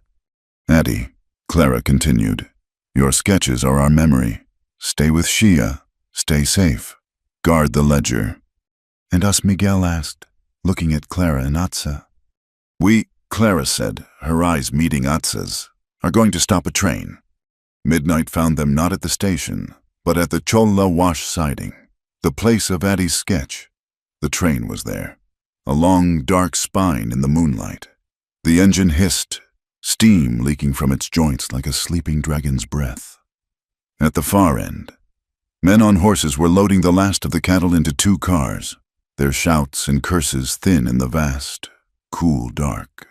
Addie, Clara continued, your sketches are our memory. Stay with Shia. Stay safe. Guard the ledger. And us, Miguel asked, looking at Clara and Atsa. We, Clara said, her eyes meeting Atsa's, are going to stop a train. Midnight found them not at the station, but at the Chola Wash siding, the place of Addie's sketch. The train was there, a long, dark spine in the moonlight. The engine hissed, steam leaking from its joints like a sleeping dragon's breath. At the far end, men on horses were loading the last of the cattle into 2 cars, their shouts and curses thin in the vast, cool dark.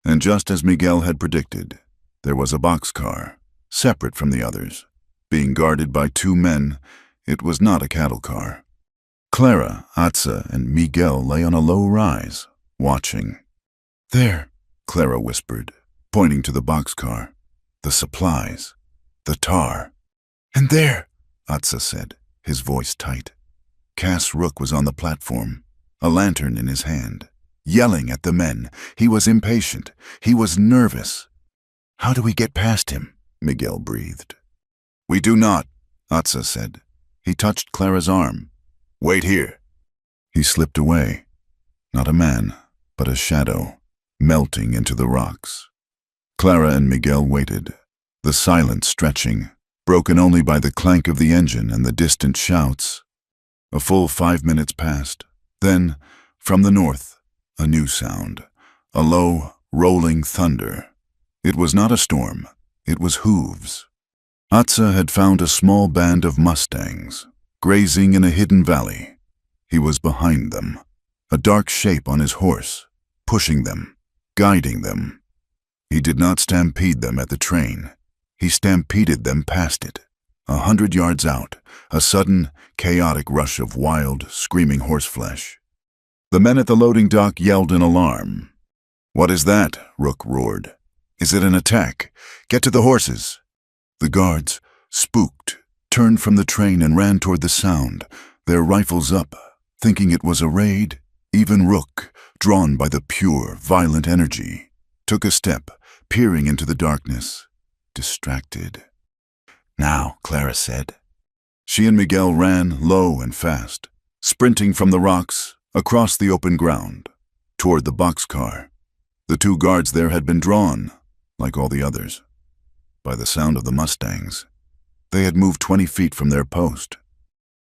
And just as Miguel had predicted, there was a boxcar, separate from the others. Being guarded by 2 men, it was not a cattle car. Clara, Atsa, and Miguel lay on a low rise, watching. There, Clara whispered, pointing to the boxcar. The supplies. The tar. And there, Atsa said, his voice tight. Cass Rook was on the platform, a lantern in his hand, yelling at the men. He was impatient. He was nervous. How do we get past him? Miguel breathed. We do not, Atsa said. He touched Clara's arm. Wait here. He slipped away. Not a man, but a shadow, melting into the rocks. Clara and Miguel waited, the silence stretching, broken only by the clank of the engine and the distant shouts. A full 5 minutes passed. Then, from the north, a new sound, a low, rolling thunder. It was not a storm, it was hooves. Atsa had found a small band of mustangs, grazing in a hidden valley. He was behind them, a dark shape on his horse, pushing them, guiding them. He did not stampede them at the train. He stampeded them past it. 100 yards out, a sudden, chaotic rush of wild, screaming horseflesh. The men at the loading dock yelled in alarm. What is that? Rook roared. Is it an attack? Get to the horses. The guards, spooked, turned from the train and ran toward the sound, their rifles up, thinking it was a raid. Even Rook, drawn by the pure, violent energy, took a step, peering into the darkness, distracted. "Now," Clara said. She and Miguel ran low and fast, sprinting from the rocks, across the open ground, toward the boxcar. The two guards there had been drawn, like all the others, by the sound of the Mustangs. They had moved 20 feet from their post.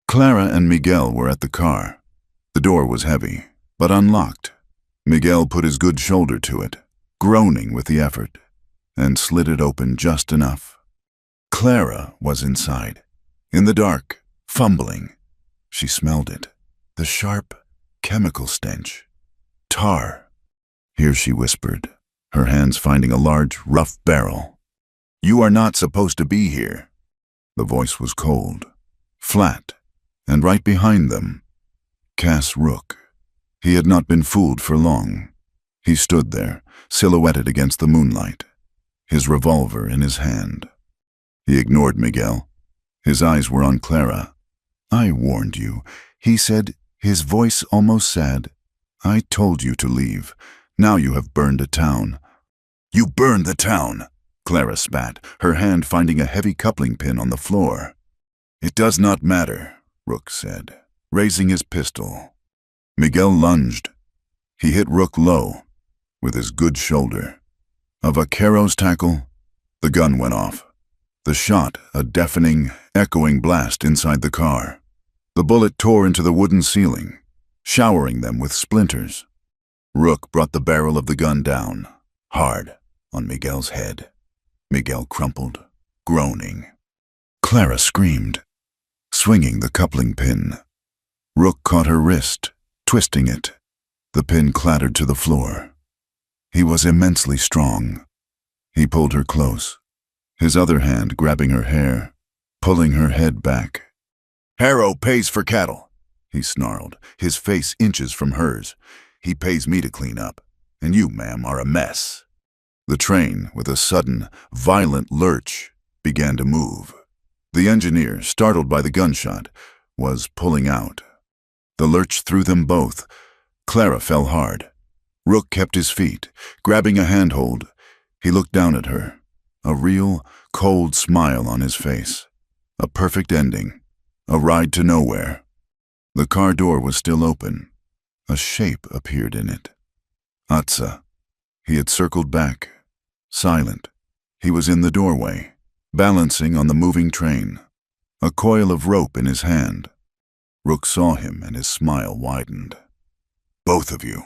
Clara and Miguel were at the car. The door was heavy, but unlocked. Miguel put his good shoulder to it, groaning with the effort, and slid it open just enough. Clara was inside, in the dark, fumbling. She smelled it, the sharp, chemical stench. Tar. "Here," she whispered, her hands finding a large, rough barrel. "You are not supposed to be here." The voice was cold, flat, and right behind them, Cass Rook. He had not been fooled for long. He stood there, silhouetted against the moonlight, his revolver in his hand. He ignored Miguel. His eyes were on Clara. "I warned you," he said, his voice almost sad. "I told you to leave. Now you have burned a town." "You burned the town," Clara spat, her hand finding a heavy coupling pin on the floor. "It does not matter," Rook said, raising his pistol. Miguel lunged. He hit Rook low, with his good shoulder. A vaquero's tackle, the gun went off. The shot, a deafening, echoing blast inside the car. The bullet tore into the wooden ceiling, showering them with splinters. Rook brought the barrel of the gun down, hard, on Miguel's head. Miguel crumpled, groaning. Clara screamed, swinging the coupling pin. Rook caught her wrist, twisting it. The pin clattered to the floor. He was immensely strong. He pulled her close, his other hand grabbing her hair, pulling her head back. "Harrow pays for cattle," he snarled, his face inches from hers. "He pays me to clean up, and you, ma'am, are a mess." The train, with a sudden, violent lurch, began to move. The engineer, startled by the gunshot, was pulling out. The lurch threw them both. Clara fell hard. Rook kept his feet, grabbing a handhold. He looked down at her, a real, cold smile on his face. A perfect ending, a ride to nowhere. The car door was still open. A shape appeared in it. Atsa. He had circled back, silent. He was in the doorway, balancing on the moving train, a coil of rope in his hand. Rook saw him and his smile widened. "Both of you."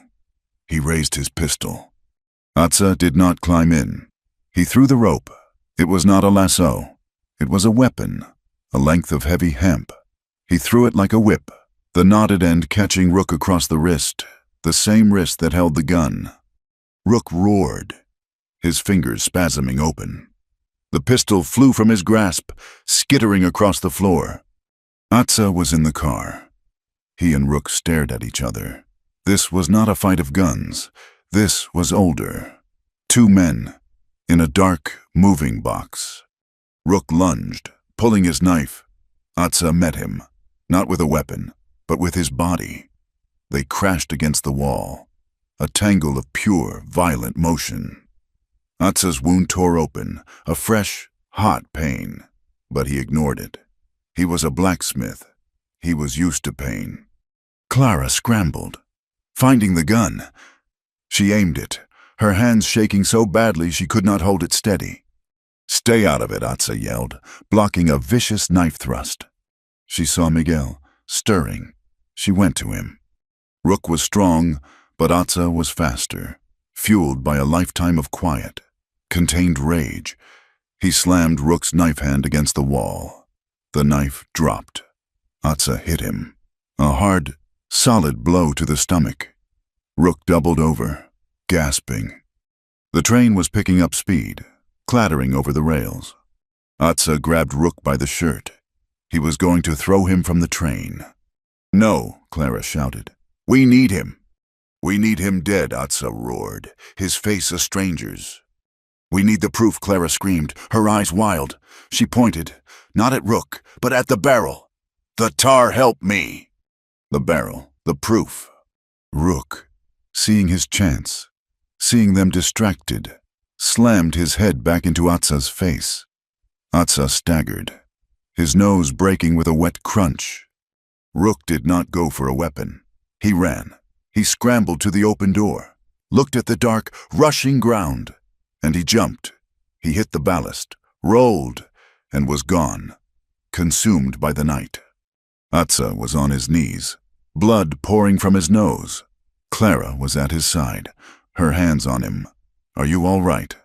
He raised his pistol. Atsa did not climb in. He threw the rope. It was not a lasso. It was a weapon, a length of heavy hemp. He threw it like a whip, the knotted end catching Rook across the wrist, the same wrist that held the gun. Rook roared, his fingers spasming open. The pistol flew from his grasp, skittering across the floor. Atsa was in the car. He and Rook stared at each other. This was not a fight of guns. This was older. Two men, in a dark, moving box. Rook lunged, pulling his knife. Atsa met him, not with a weapon, but with his body. They crashed against the wall, a tangle of pure, violent motion. Atsa's wound tore open, a fresh, hot pain, but he ignored it. He was a blacksmith. He was used to pain. Clara scrambled, finding the gun. She aimed it, her hands shaking so badly she could not hold it steady. "Stay out of it," Atsa yelled, blocking a vicious knife thrust. She saw Miguel, stirring. She went to him. Rook was strong, but Atsa was faster, fueled by a lifetime of quiet, contained rage. He slammed Rook's knife hand against the wall. The knife dropped. Atsa hit him. A hard, solid blow to the stomach. Rook doubled over, gasping. The train was picking up speed, clattering over the rails. Atsa grabbed Rook by the shirt. He was going to throw him from the train. "No," Clara shouted. "We need him." "We need him dead," Atsa roared, his face a stranger's. "We need the proof," Clara screamed, her eyes wild. She pointed, not at Rook, but at the barrel. "The tar help me." The barrel, the proof. Rook, seeing his chance, seeing them distracted, slammed his head back into Atsa's face. Atsa staggered, his nose breaking with a wet crunch. Rook did not go for a weapon. He ran. He scrambled to the open door, looked at the dark, rushing ground, and he jumped. He hit the ballast, rolled, and was gone, consumed by the night. Atsa was on his knees, blood pouring from his nose. Clara was at his side, her hands on him. "Are you all right?"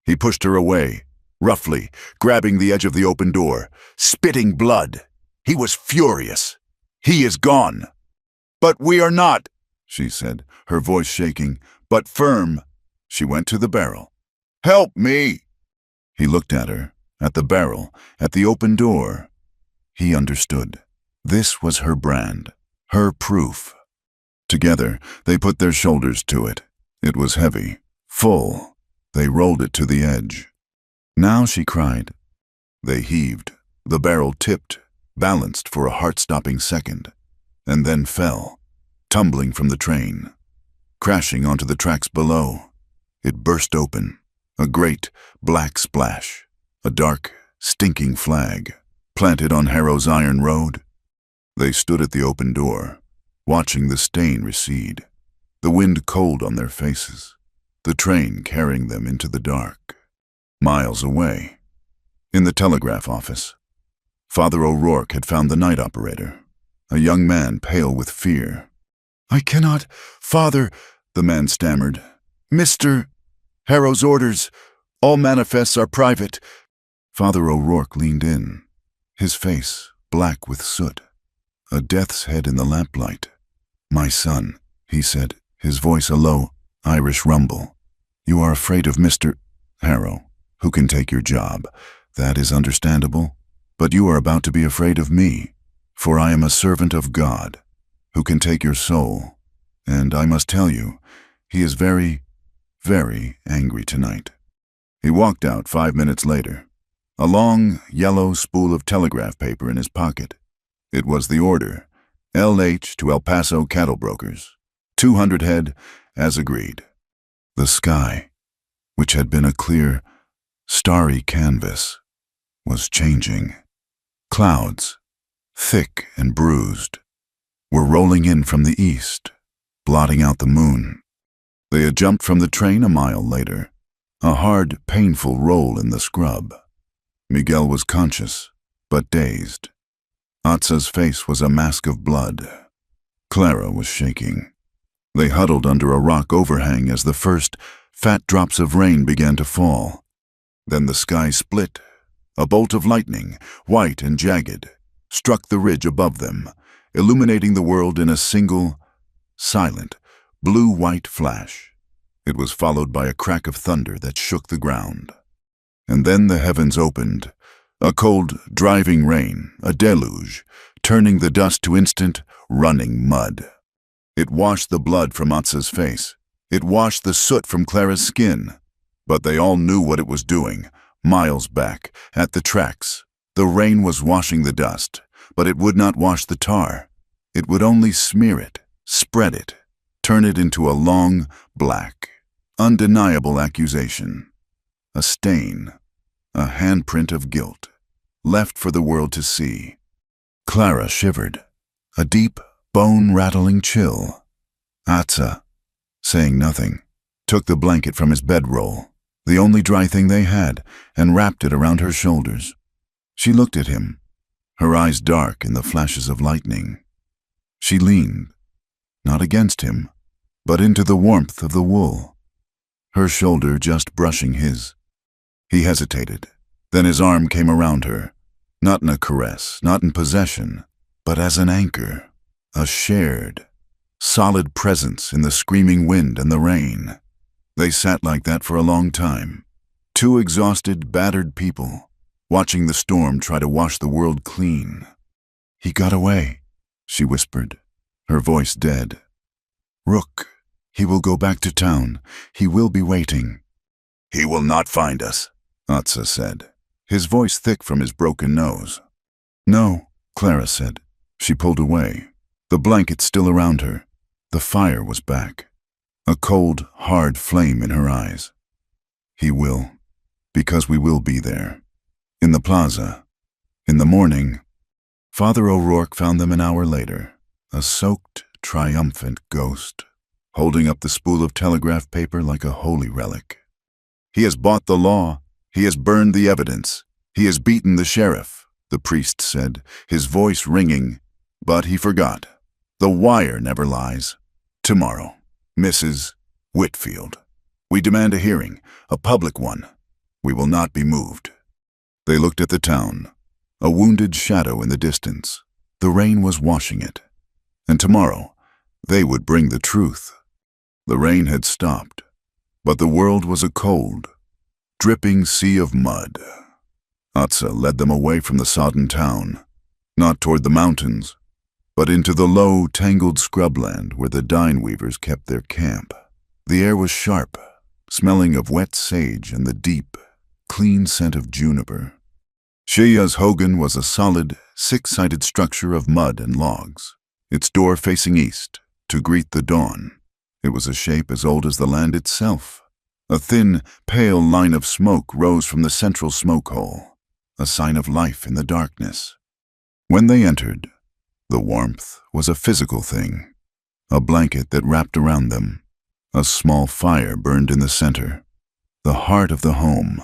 He pushed her away, roughly, grabbing the edge of the open door, spitting blood. He was furious. "He is gone." "But we are not," she said, her voice shaking, but firm. She went to the barrel. "Help me!" He looked at her, at the barrel, at the open door. He understood. This was her brand, her proof. Together, they put their shoulders to it. It was heavy, full. They rolled it to the edge. "Now," she cried. They heaved. The barrel tipped, balanced for a heart-stopping second, and then fell, tumbling from the train, crashing onto the tracks below. It burst open, a great black splash, a dark, stinking flag, planted on Harrow's iron road. They stood at the open door, watching the stain recede, the wind cold on their faces, the train carrying them into the dark. Miles away, in the telegraph office, Father O'Rourke had found the night operator, a young man pale with fear. "I cannot, Father," the man stammered. "Mr. Harrow's orders. All manifests are private." Father O'Rourke leaned in, his face black with soot, a death's head in the lamplight. "My son," he said, his voice a low, Irish rumble. "You are afraid of Mr. Harrow, who can take your job. That is understandable. But you are about to be afraid of me, for I am a servant of God, who can take your soul. And I must tell you, he is very, very angry tonight." He walked out 5 minutes later, a long, yellow spool of telegraph paper in his pocket. It was the order, LH to El Paso cattle brokers, 200 head, as agreed. The sky, which had been a clear, starry canvas, was changing. Clouds, thick and bruised, were rolling in from the east, blotting out the moon. They had jumped from the train a mile later, a hard, painful roll in the scrub. Miguel was conscious, but dazed. Atsa's face was a mask of blood. Clara was shaking. They huddled under a rock overhang as the first fat drops of rain began to fall. Then the sky split. A bolt of lightning, white and jagged, struck the ridge above them, illuminating the world in a single, silent, blue-white flash. It was followed by a crack of thunder that shook the ground. And then the heavens opened, a cold, driving rain, a deluge, turning the dust to instant, running mud. It washed the blood from Atsa's face. It washed the soot from Clara's skin. But they all knew what it was doing. Miles back, at the tracks, the rain was washing the dust, but it would not wash the tar. It would only smear it, spread it, turn it into a long, black, undeniable accusation. A stain, a handprint of guilt, left for the world to see. Clara shivered, a deep, bone-rattling chill. Atsa, saying nothing, took the blanket from his bedroll, the only dry thing they had, and wrapped it around her shoulders. She looked at him, her eyes dark in the flashes of lightning. She leaned, not against him, but into the warmth of the wool, her shoulder just brushing his. He hesitated. Then his arm came around her, not in a caress, not in possession, but as an anchor, a shared, solid presence in the screaming wind and the rain. They sat like that for a long time, two exhausted, battered people, watching the storm try to wash the world clean. "He got away," she whispered, her voice dead. "Rook, he will go back to town. He will be waiting." He will not find us, Atsa said, his voice thick from his broken nose. No, Clara said. She pulled away, the blanket still around her. The fire was back, a cold, hard flame in her eyes. He will, because we will be there. In the plaza. In the morning. Father O'Rourke found them an hour later, a soaked, triumphant ghost, holding up the spool of telegraph paper like a holy relic. He has bought the law. He has burned the evidence. He has beaten the sheriff, the priest said, his voice ringing. But he forgot. The wire never lies. Tomorrow, Mrs. Whitfield. We demand a hearing, a public one. We will not be moved. They looked at the town, a wounded shadow in the distance. The rain was washing it. And tomorrow, they would bring the truth. The rain had stopped, but the world was a cold, dripping sea of mud. Atsa led them away from the sodden town, not toward the mountains, but into the low, tangled scrubland where the dine weavers kept their camp. The air was sharp, smelling of wet sage and the deep, clean scent of juniper. Shia's hogan was a solid, six-sided structure of mud and logs, its door facing east, to greet the dawn. It was a shape as old as the land itself. A thin, pale line of smoke rose from the central smoke hole, a sign of life in the darkness. When they entered, the warmth was a physical thing, a blanket that wrapped around them. A small fire burned in the center, the heart of the home.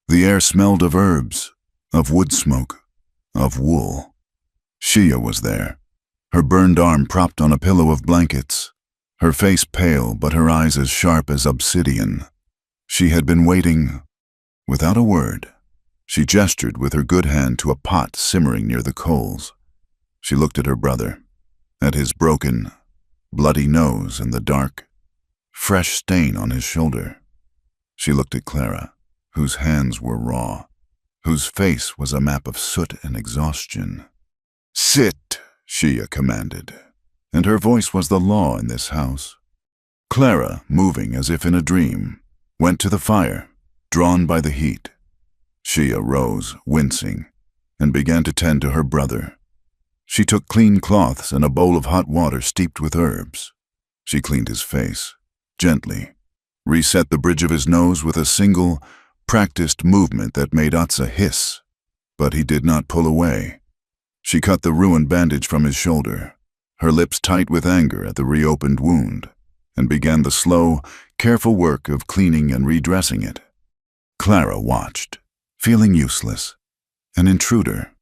The air smelled of herbs, of wood smoke, of wool. Shia was there, her burned arm propped on a pillow of blankets, her face pale but her eyes as sharp as obsidian. She had been waiting. Without a word, she gestured with her good hand to a pot simmering near the coals. She looked at her brother, at his broken, bloody nose and the dark, fresh stain on his shoulder. She looked at Clara, whose hands were raw, whose face was a map of soot and exhaustion. "Sit," Shia commanded, and her voice was the law in this house. Clara, moving as if in a dream, went to the fire, drawn by the heat. Shia rose, wincing, and began to tend to her brother. She took clean cloths and a bowl of hot water steeped with herbs. She cleaned his face, gently, reset the bridge of his nose with a single, practiced movement that made Atsa hiss, but he did not pull away. She cut the ruined bandage from his shoulder, her lips tight with anger at the reopened wound, and began the slow, careful work of cleaning and redressing it. Clara watched, feeling useless, an intruder.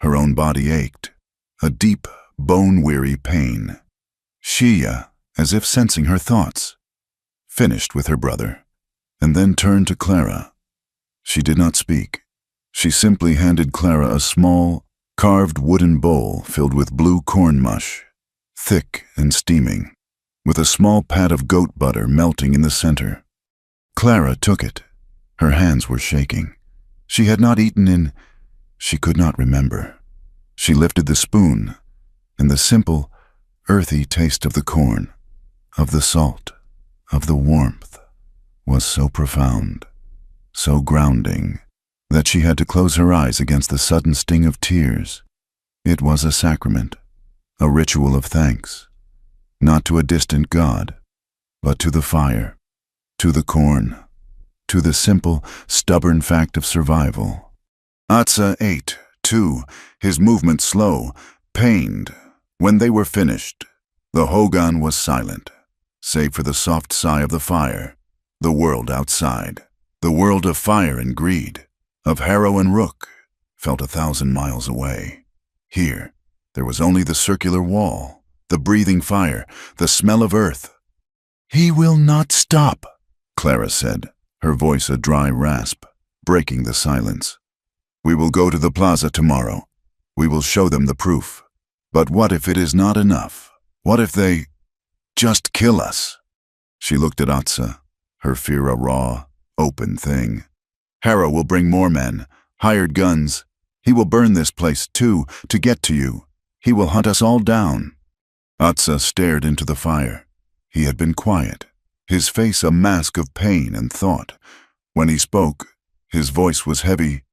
Her own body ached, a deep, bone-weary pain. Shia, as if sensing her thoughts, finished with her brother, and then turned to Clara. She did not speak. She simply handed Clara a small, carved wooden bowl filled with blue corn mush, thick and steaming, with a small pat of goat butter melting in the center. Clara took it. Her hands were shaking. She had not eaten in... She could not remember. She lifted the spoon, and the simple, earthy taste of the corn, of the salt, of the warmth, was so profound, so grounding, that she had to close her eyes against the sudden sting of tears. It was a sacrament, a ritual of thanks, not to a distant God, but to the fire, to the corn, to the simple, stubborn fact of survival. Atsa ate, too, his movement slow, pained. When they were finished, the hogan was silent, save for the soft sigh of the fire, the world outside, the world of fire and greed, of harrow and rook, felt 1,000 miles away. Here, there was only the circular wall, the breathing fire, the smell of earth. "He will not stop," Clara said, her voice a dry rasp, breaking the silence. "We will go to the plaza tomorrow. We will show them the proof. But what if it is not enough? What if they just kill us?" She looked at Atsa, her fear a raw, open thing. "Harrow will bring more men, hired guns. He will burn this place, too, to get to you. He will hunt us all down." Atsa stared into the fire. He had been quiet, his face a mask of pain and thought, When he spoke, his voice was heavy.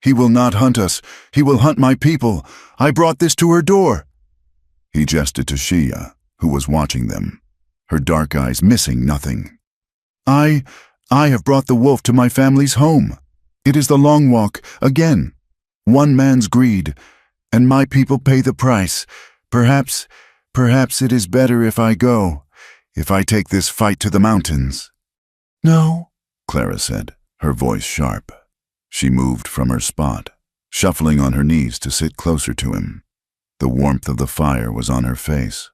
"He will not hunt us. He will hunt my people. I brought this to her door." He gestured to Shia, who was watching them, her dark eyes missing nothing. I have brought the wolf to my family's home. It is the long walk, again. One man's greed, and my people pay the price. Perhaps it is better if I go, if I take this fight to the mountains." "No," Clara said, her voice sharp. She moved from her spot, shuffling on her knees to sit closer to him. The warmth of the fire was on her face,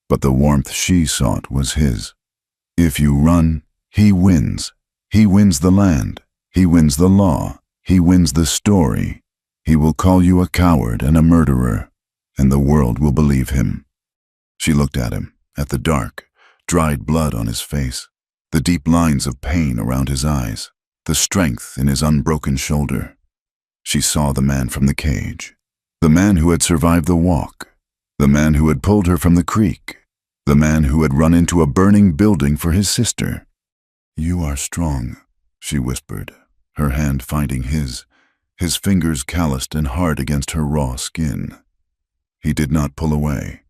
but the warmth she sought was his. If you run, he wins. He wins the land. He wins the law. He wins the story. He will call you a coward and a murderer, and the world will believe him. She looked at him, at the dark, dried blood on his face, the deep lines of pain around his eyes, the strength in his unbroken shoulder. She saw the man from the cage, the man who had survived the walk, the man who had pulled her from the creek, the man who had run into a burning building for his sister. "You are strong," she whispered, her hand finding his fingers calloused and hard against her raw skin. He did not pull away.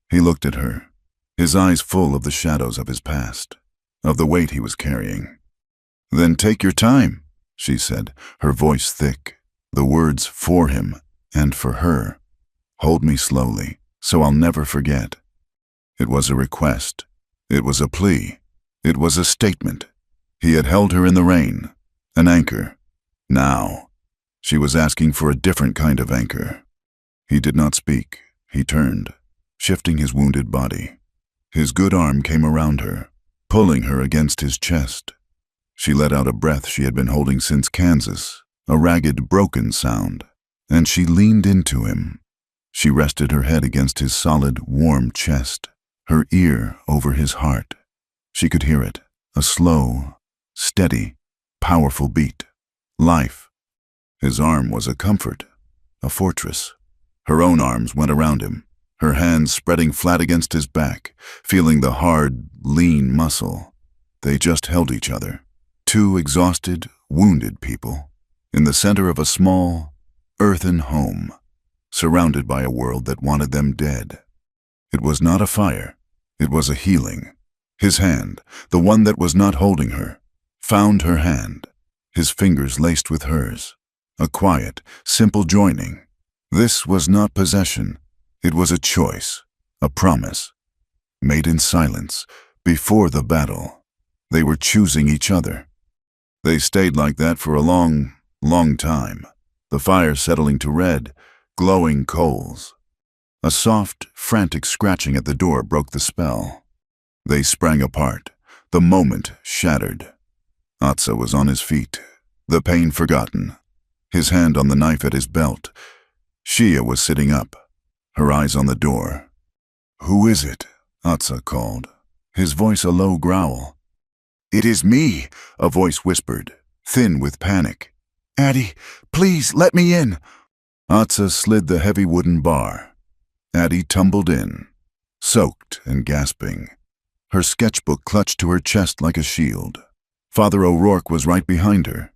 He looked at her, his eyes full of the shadows of his past, of the weight he was carrying. "Then take your time," she said, her voice thick, the words for him and for her. "Hold me slowly, so I'll never forget." It was a request. It was a plea. It was a statement. He had held her in the rain, an anchor. Now, she was asking for a different kind of anchor. He did not speak. He turned, shifting his wounded body. His good arm came around her, pulling her against his chest. She let out a breath she had been holding since Kansas, a ragged, broken sound, and she leaned into him. She rested her head against his solid, warm chest, her ear over his heart. She could hear it, a slow, steady, powerful beat. Life. His arm was a comfort, a fortress. Her own arms went around him, her hands spreading flat against his back, feeling the hard, lean muscle. They just held each other. Two exhausted, wounded people, in the center of a small, earthen home, surrounded by a world that wanted them dead. It was not a fire. It was a healing. His hand, the one that was not holding her, found her hand, his fingers laced with hers. A quiet, simple joining. This was not possession. It was a choice, a promise. Made in silence, before the battle. They were choosing each other. They stayed like that for a long, long time, the fire settling to red, glowing coals. A soft, frantic scratching at the door broke the spell. They sprang apart, the moment shattered. Atsa was on his feet, the pain forgotten, his hand on the knife at his belt. Shia was sitting up, her eyes on the door. "Who is it?" Atsa called, his voice a low growl. "It is me," a voice whispered, thin with panic. "Addie, please let me in." Atsa slid the heavy wooden bar. Addie tumbled in, soaked and gasping, her sketchbook clutched to her chest like a shield. Father O'Rourke was right behind her,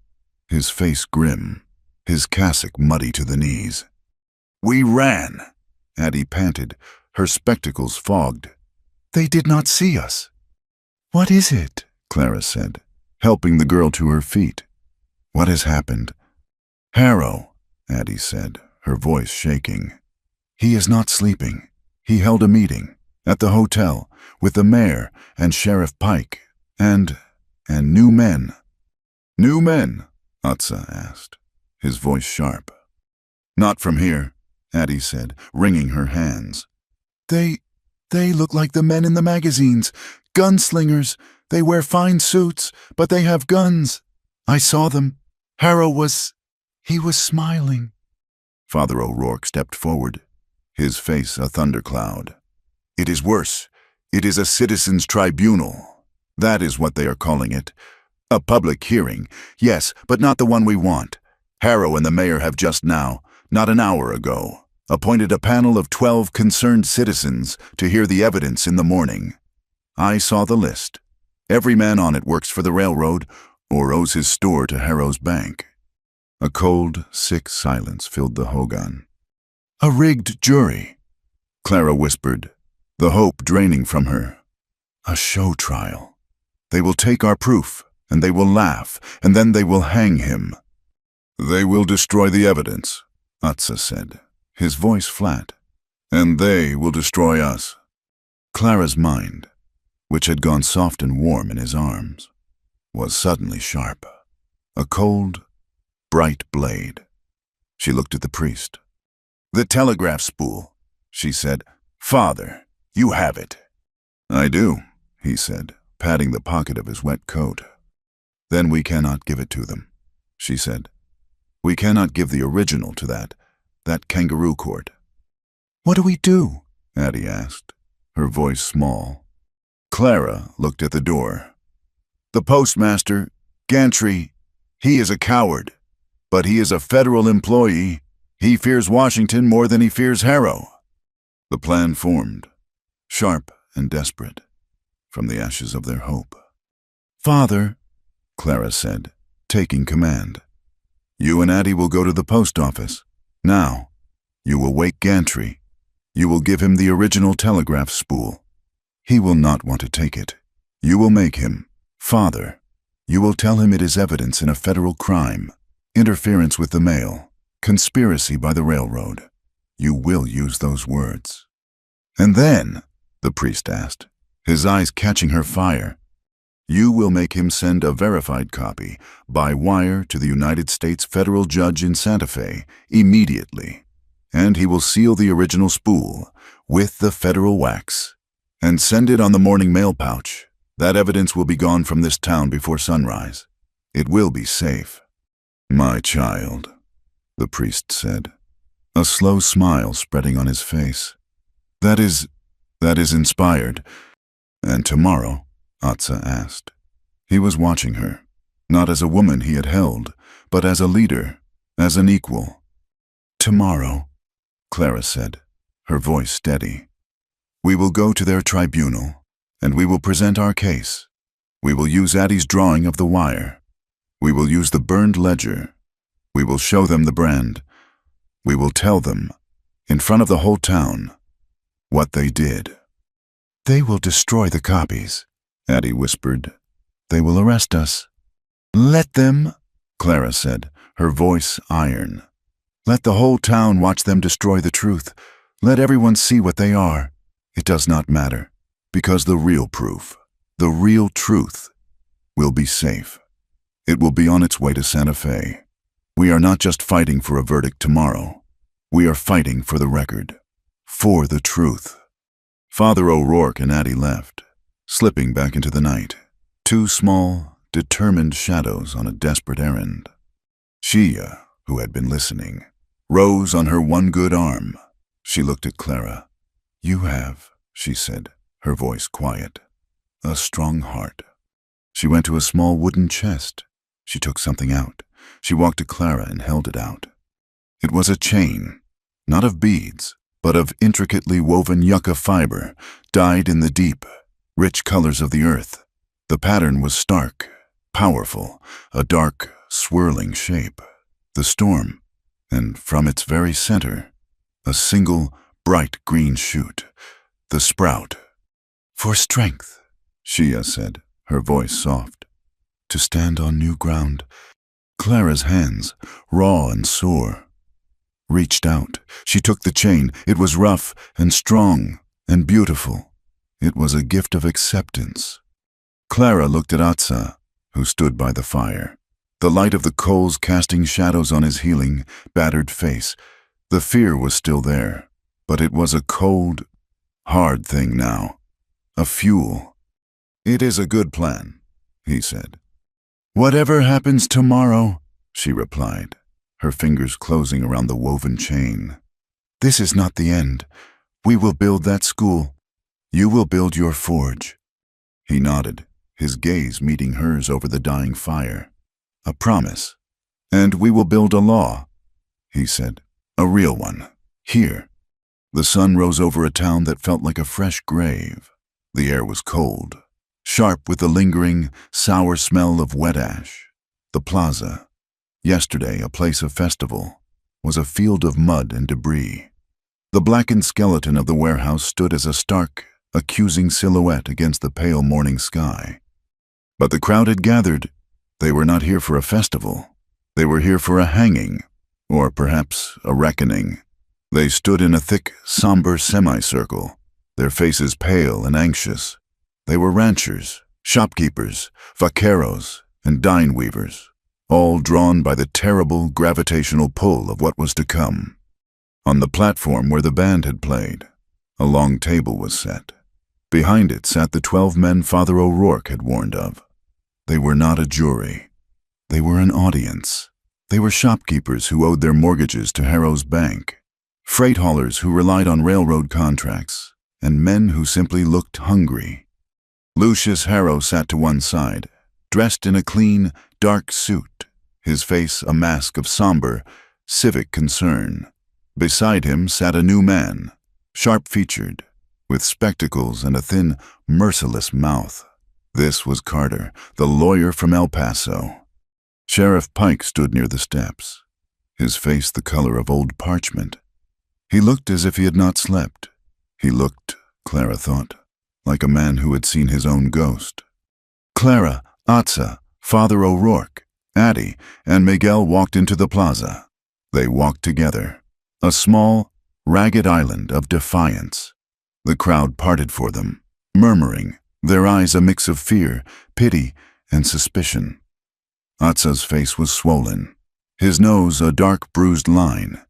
his face grim, his cassock muddy to the knees. "We ran," Addie panted, her spectacles fogged. "They did not see us." "What is it?" Clara said, helping the girl to her feet. "What has happened?" "Harrow," Addie said, her voice shaking. "He is not sleeping. He held a meeting at the hotel with the mayor and Sheriff Pike and new men." "New men?" Atsa asked, his voice sharp. "Not from here," Addie said, wringing her hands. They look like the men in the magazines, gunslingers. They wear fine suits, but they have guns. I saw them. Harrow he was smiling." Father O'Rourke stepped forward, his face a thundercloud. "It is worse. It is a citizens' tribunal. That is what they are calling it. A public hearing, yes, but not the one we want. Harrow and the mayor have just now, not an hour ago, appointed a panel of 12 concerned citizens to hear the evidence in the morning. I saw the list. Every man on it works for the railroad or owes his store to Harrow's bank. A cold, sick silence filled the hogan. A rigged jury, Clara whispered, the hope draining from her. A show trial. They will take our proof, and they will laugh, and then they will hang him. They will destroy the evidence, Atsa said, his voice flat. And they will destroy us. Clara's mind, which had gone soft and warm in his arms, was suddenly sharp. A cold, bright blade. She looked at the priest. The telegraph spool, she said. Father, you have it. I do, he said, patting the pocket of his wet coat. Then we cannot give it to them, she said. We cannot give the original to that kangaroo court. What do we do? Addie asked, her voice small. Clara looked at the door. The postmaster, Gantry, he is a coward, but he is a federal employee. He fears Washington more than he fears Harrow. The plan formed, sharp and desperate, from the ashes of their hope. Father, Clara said, taking command. You and Addie will go to the post office. Now, you will wake Gantry. You will give him the original telegraph spool. He will not want to take it. You will make him. Father, you will tell him it is evidence in a federal crime, interference with the mail, conspiracy by the railroad. You will use those words. And then, the priest asked, his eyes catching her fire, you will make him send a verified copy by wire to the United States federal judge in Santa Fe immediately. And he will seal the original spool with the federal wax and send it on the morning mail pouch. That evidence will be gone from this town before sunrise. It will be safe. My child, the priest said, a slow smile spreading on his face. That is inspired. And tomorrow, Atsa asked. He was watching her, not as a woman he had held, but as a leader, as an equal. Tomorrow, Clara said, her voice steady. We will go to their tribunal, and we will present our case. We will use Addie's drawing of the wire. We will use the burned ledger. We will show them the brand. We will tell them, in front of the whole town, what they did. They will destroy the copies, Addie whispered. They will arrest us. Let them, Clara said, her voice iron. Let the whole town watch them destroy the truth. Let everyone see what they are. It does not matter, because the real proof, the real truth, will be safe. It will be on its way to Santa Fe. We are not just fighting for a verdict tomorrow. We are fighting for the record, for the truth. Father O'Rourke and Addie left, slipping back into the night, two small, determined shadows on a desperate errand. Shia, who had been listening, rose on her one good arm. She looked at Clara. You have, she said, her voice quiet, a strong heart. She went to a small wooden chest. She took something out. She walked to Clara and held it out. It was a chain, not of beads, but of intricately woven yucca fiber, dyed in the deep, rich colors of the earth. The pattern was stark, powerful, a dark, swirling shape. The storm, and from its very center, a single, bright green shoot, the sprout. For strength, Shia said, her voice soft. To stand on new ground. Clara's hands, raw and sore, reached out. She took the chain. It was rough and strong and beautiful. It was a gift of acceptance. Clara looked at Atsa, who stood by the fire, the light of the coals casting shadows on his healing, battered face. The fear was still there, but it was a cold, hard thing now, a fuel. It is a good plan, he said. Whatever happens tomorrow, she replied, her fingers closing around the woven chain. This is not the end. We will build that school. You will build your forge. He nodded, his gaze meeting hers over the dying fire. A promise. And we will build a law, he said, a real one, here. The sun rose over a town that felt like a fresh grave. The air was cold, sharp with the lingering, sour smell of wet ash. The plaza, yesterday a place of festival, was a field of mud and debris. The blackened skeleton of the warehouse stood as a stark, accusing silhouette against the pale morning sky. But the crowd had gathered. They were not here for a festival. They were here for a hanging, or perhaps a reckoning. They stood in a thick, somber semicircle, their faces pale and anxious. They were ranchers, shopkeepers, vaqueros, and dine weavers, all drawn by the terrible gravitational pull of what was to come. On the platform where the band had played, a long table was set. Behind it sat the 12 men Father O'Rourke had warned of. They were not a jury. They were an audience. They were shopkeepers who owed their mortgages to Harrow's bank, freight haulers who relied on railroad contracts, and men who simply looked hungry. Lucius Harrow sat to one side, dressed in a clean, dark suit, his face a mask of somber, civic concern. Beside him sat a new man, sharp-featured, with spectacles and a thin, merciless mouth. This was Carter, the lawyer from El Paso. Sheriff Pike stood near the steps, his face the color of old parchment. He looked as if he had not slept. He looked, Clara thought, like a man who had seen his own ghost. Clara, Atza, Father O'Rourke, Addie, and Miguel walked into the plaza. They walked together, a small, ragged island of defiance. The crowd parted for them, murmuring, their eyes a mix of fear, pity, and suspicion. Atza's face was swollen, his nose a dark bruised line.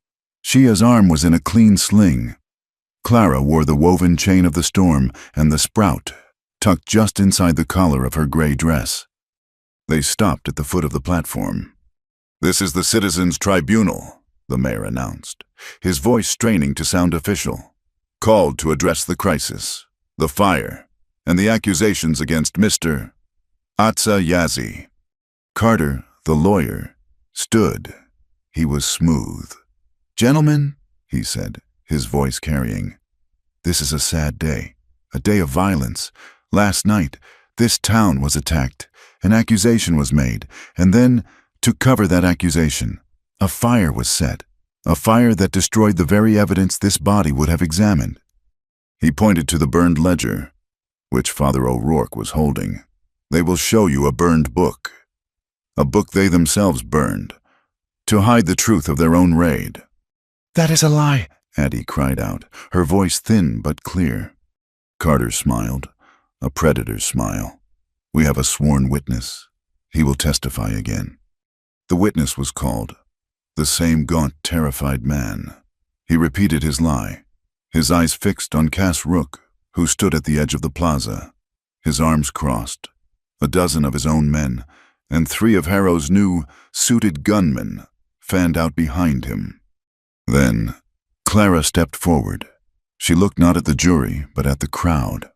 Shia's arm was in a clean sling. Clara wore the woven chain of the storm and the sprout, tucked just inside the collar of her gray dress. They stopped at the foot of the platform. "This is the Citizens' Tribunal," the mayor announced, his voice straining to sound official. "Called to address the crisis, the fire, and the accusations against Mr. Atza Yazzie." Carter, the lawyer, stood. He was smooth. "Gentlemen," he said, his voice carrying, "this is a sad day, a day of violence. Last night, this town was attacked, an accusation was made, and then, to cover that accusation, a fire was set, a fire that destroyed the very evidence this body would have examined." He pointed to the burned ledger, which Father O'Rourke was holding. "They will show you a burned book. A book they themselves burned, to hide the truth of their own raid." "That is a lie," Addie cried out, her voice thin but clear. Carter smiled, a predator's smile. "We have a sworn witness. He will testify again." The witness was called, the same gaunt, terrified man. He repeated his lie, his eyes fixed on Cass Rook, who stood at the edge of the plaza, his arms crossed. A dozen of his own men, and 3 of Harrow's new, suited gunmen, fanned out behind him. Then, Clara stepped forward. She looked not at the jury, but at the crowd.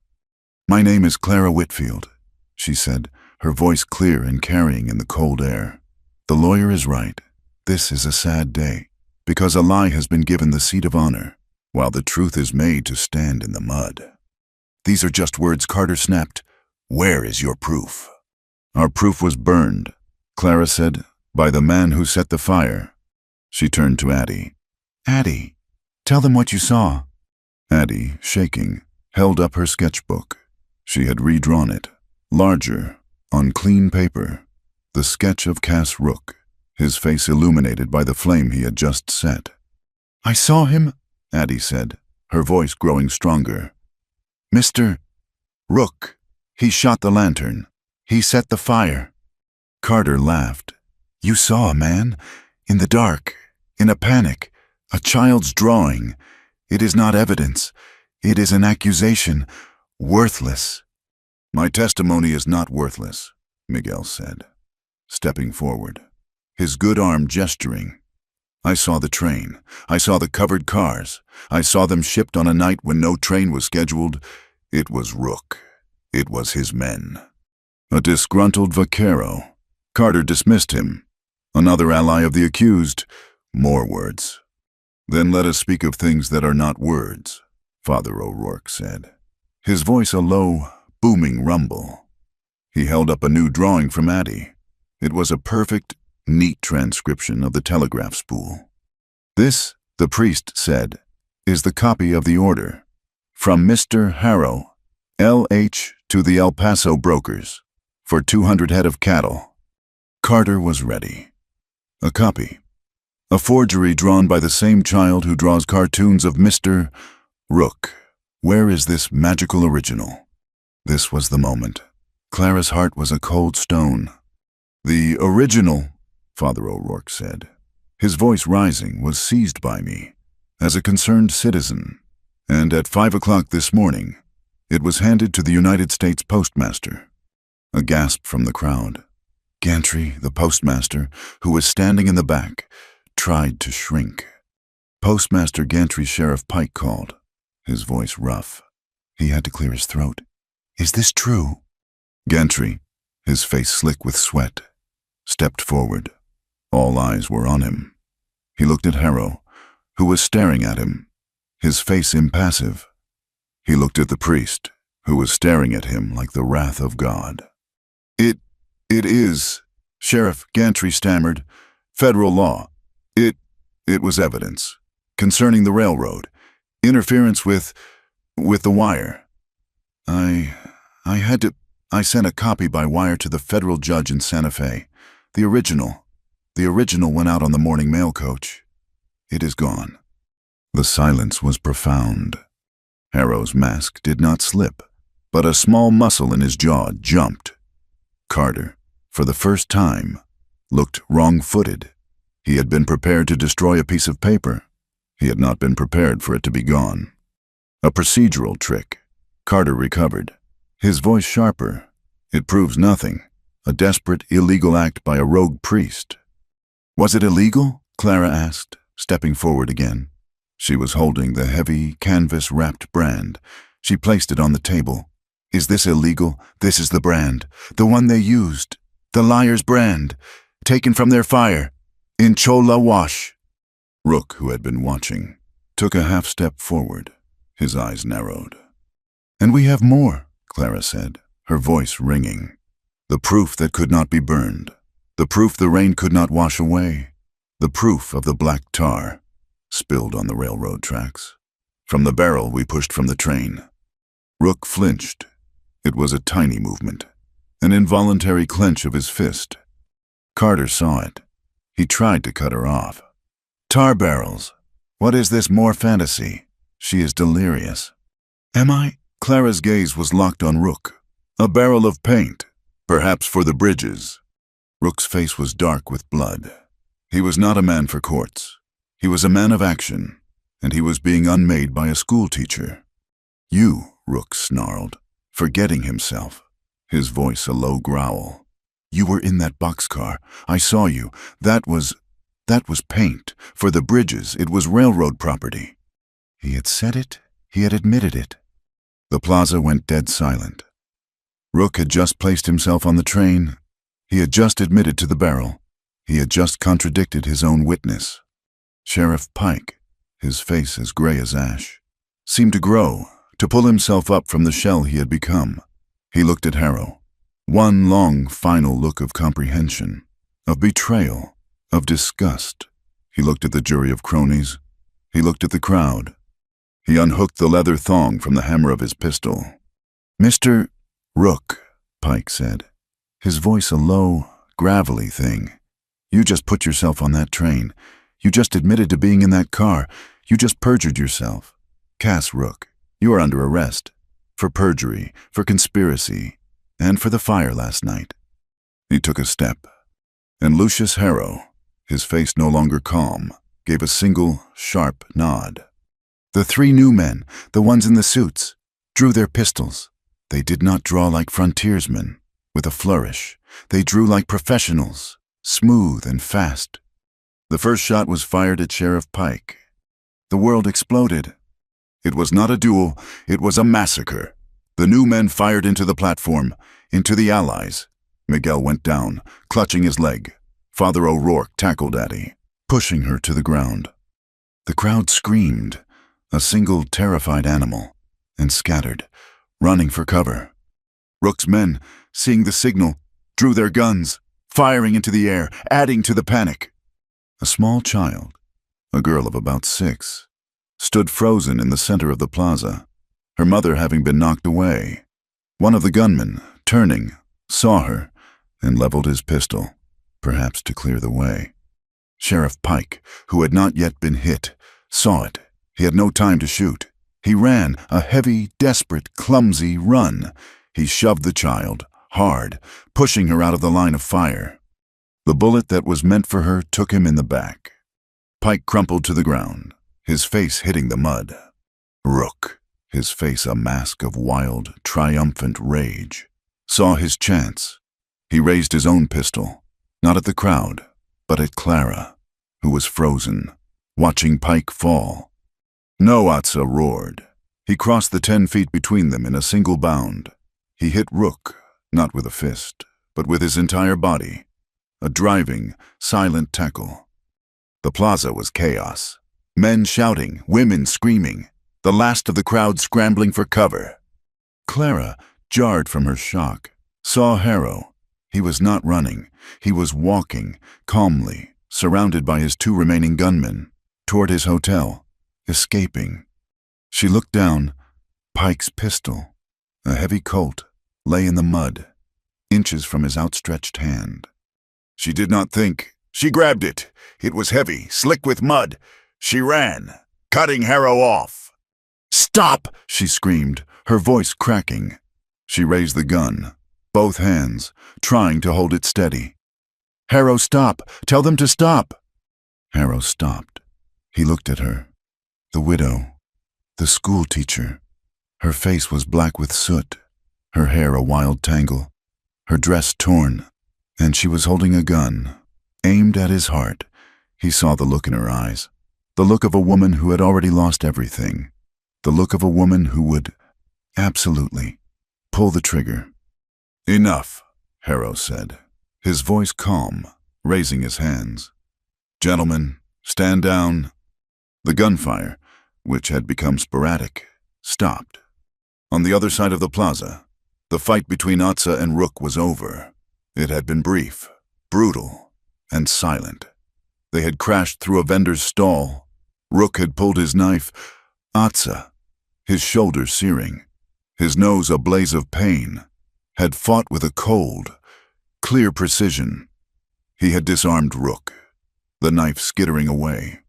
"My name is Clara Whitfield," she said, her voice clear and carrying in the cold air. "The lawyer is right. This is a sad day, because a lie has been given the seat of honor, while the truth is made to stand in the mud." "These are just words," Carter snapped. "Where is your proof?" "Our proof was burned," Clara said, "by the man who set the fire." She turned to Addie. "Addie, tell them what you saw." Addie, shaking, held up her sketchbook. She had redrawn it, larger, on clean paper, the sketch of Cass Rook, his face illuminated by the flame he had just set. "I saw him," Addie said, her voice growing stronger. "Mr. Rook, he shot the lantern. He set the fire." Carter laughed. "You saw a man? In the dark, in a panic, a child's drawing. It is not evidence. It is an accusation. Worthless." "My testimony is not worthless," Miguel said, stepping forward, his good arm gesturing. "I saw the train. I saw the covered cars. I saw them shipped on a night when no train was scheduled. It was Rook. It was his men." A disgruntled vaquero. Carter dismissed him. Another ally of the accused. More words. "Then let us speak of things that are not words," Father O'Rourke said, his voice a low, booming rumble. He held up a new drawing from Addie. It was a perfect, neat transcription of the telegraph spool. "This," the priest said, "is the copy of the order. From Mr. Harrow, L.H. to the El Paso brokers, for 200 head of cattle." Carter was ready. A copy. A forgery drawn by the same child who draws cartoons of Mr. Rook. Where is this magical original? This was the moment. Clara's heart was a cold stone. "The original," Father O'Rourke said, his voice rising, "was seized by me as a concerned citizen, and at 5 o'clock this morning, it was handed to the United States Postmaster." A gasp from the crowd. Gantry, the postmaster, who was standing in the back, tried to shrink. Postmaster Gantry, Sheriff Pike called, his voice rough. He had to clear his throat. "Is this true?" Gantry, his face slick with sweat, stepped forward. All eyes were on him. He looked at Harrow, who was staring at him, his face impassive. He looked at the priest, who was staring at him like the wrath of God. It is," Sheriff Gantry stammered, "federal law. It was evidence concerning the railroad, interference with the wire. I sent a copy by wire to the federal judge in Santa Fe. The original went out on the morning mail coach. It is gone." The silence was profound. Harrow's mask did not slip, but a small muscle in his jaw jumped. Carter, for the first time, looked wrong-footed. He had been prepared to destroy a piece of paper. He had not been prepared for it to be gone. A procedural trick. Carter recovered, his voice sharper. "It proves nothing. A desperate, illegal act by a rogue priest." "Was it illegal?" Clara asked, stepping forward again. She was holding the heavy, canvas-wrapped brand. She placed it on the table. "Is this illegal? This is the brand. The one they used. The liar's brand. Taken from their fire. In Chola Wash." Rook, who had been watching, took a half-step forward. His eyes narrowed. "And we have more," Clara said, her voice ringing. "The proof that could not be burned. The proof the rain could not wash away. The proof of the black tar spilled on the railroad tracks. From the barrel we pushed from the train." Rook flinched. It was a tiny movement, an involuntary clench of his fist. Carter saw it. He tried to cut her off. "Tar barrels. What is this more fantasy? She is delirious." "Am I?" Clara's gaze was locked on Rook. "A barrel of paint, perhaps for the bridges." Rook's face was dark with blood. He was not a man for courts. He was a man of action, and he was being unmade by a schoolteacher. "You," Rook snarled, forgetting himself, his voice a low growl. "You were in that boxcar. I saw you. That was paint. For the bridges, it was railroad property." He had said it. He had admitted it. The plaza went dead silent. Rook had just placed himself on the train. He had just admitted to the barrel. He had just contradicted his own witness. Sheriff Pike, his face as gray as ash, seemed to grow, to pull himself up from the shell he had become. He looked at Harrow. One long, final look of comprehension, of betrayal, of disgust. He looked at the jury of cronies. He looked at the crowd. He unhooked the leather thong from the hammer of his pistol. "Mr. Rook," Pike said, his voice a low, gravelly thing. "You just put yourself on that train. You just admitted to being in that car. You just perjured yourself. Cass Rook, you are under arrest. For perjury, for conspiracy, and for the fire last night." He took a step, and Lucius Harrow, his face no longer calm, gave a single, sharp nod. "The three new men, the ones in the suits, drew their pistols. They did not draw like frontiersmen, with a flourish. They drew like professionals, smooth and fast. The first shot was fired at Sheriff Pike. The world exploded. It was not a duel, it was a massacre. The new men fired into the platform, into the Allies. Miguel went down, clutching his leg. Father O'Rourke tackled Addie, pushing her to the ground. The crowd screamed, a single terrified animal, and scattered, running for cover. Rook's men, seeing the signal, drew their guns, firing into the air, adding to the panic. A small child, a girl of about 6, stood frozen in the center of the plaza, her mother having been knocked away. One of the gunmen, turning, saw her and leveled his pistol, perhaps to clear the way. Sheriff Pike, who had not yet been hit, saw it. He had no time to shoot. He ran, a heavy, desperate, clumsy run. He shoved the child, hard, pushing her out of the line of fire. The bullet that was meant for her took him in the back. Pike crumpled to the ground, his face hitting the mud. Rook, his face a mask of wild, triumphant rage, saw his chance. He raised his own pistol, not at the crowd, but at Clara, who was frozen, watching Pike fall. No, Atsa roared. He crossed the 10 feet between them in a single bound. He hit Rook, not with a fist, but with his entire body. A driving, silent tackle. The plaza was chaos. Men shouting, women screaming, the last of the crowd scrambling for cover. Clara, jarred from her shock, saw Harrow. He was not running. He was walking, calmly, surrounded by his 2 remaining gunmen, toward his hotel, escaping. She looked down. Pike's pistol, a heavy Colt, lay in the mud, inches from his outstretched hand. She did not think. She grabbed it. It was heavy, slick with mud. She ran, cutting Harrow off. "Stop!" she screamed, her voice cracking. She raised the gun, both hands, trying to hold it steady. "Harrow, stop! Tell them to stop!" Harrow stopped. He looked at her. The widow, the school teacher. Her face was black with soot, her hair a wild tangle, her dress torn, and she was holding a gun, aimed at his heart. He saw the look in her eyes, the look of a woman who had already lost everything, the look of a woman who would, absolutely, pull the trigger. "Enough," Harrow said, his voice calm, raising his hands. "Gentlemen, stand down." The gunfire, which had become sporadic, stopped. On the other side of the plaza, the fight between Atsa and Rook was over. It had been brief, brutal, and silent. They had crashed through a vendor's stall. Rook had pulled his knife. Atsa, his shoulder searing, his nose a blaze of pain, had fought with a cold, clear precision. He had disarmed Rook, the knife skittering away.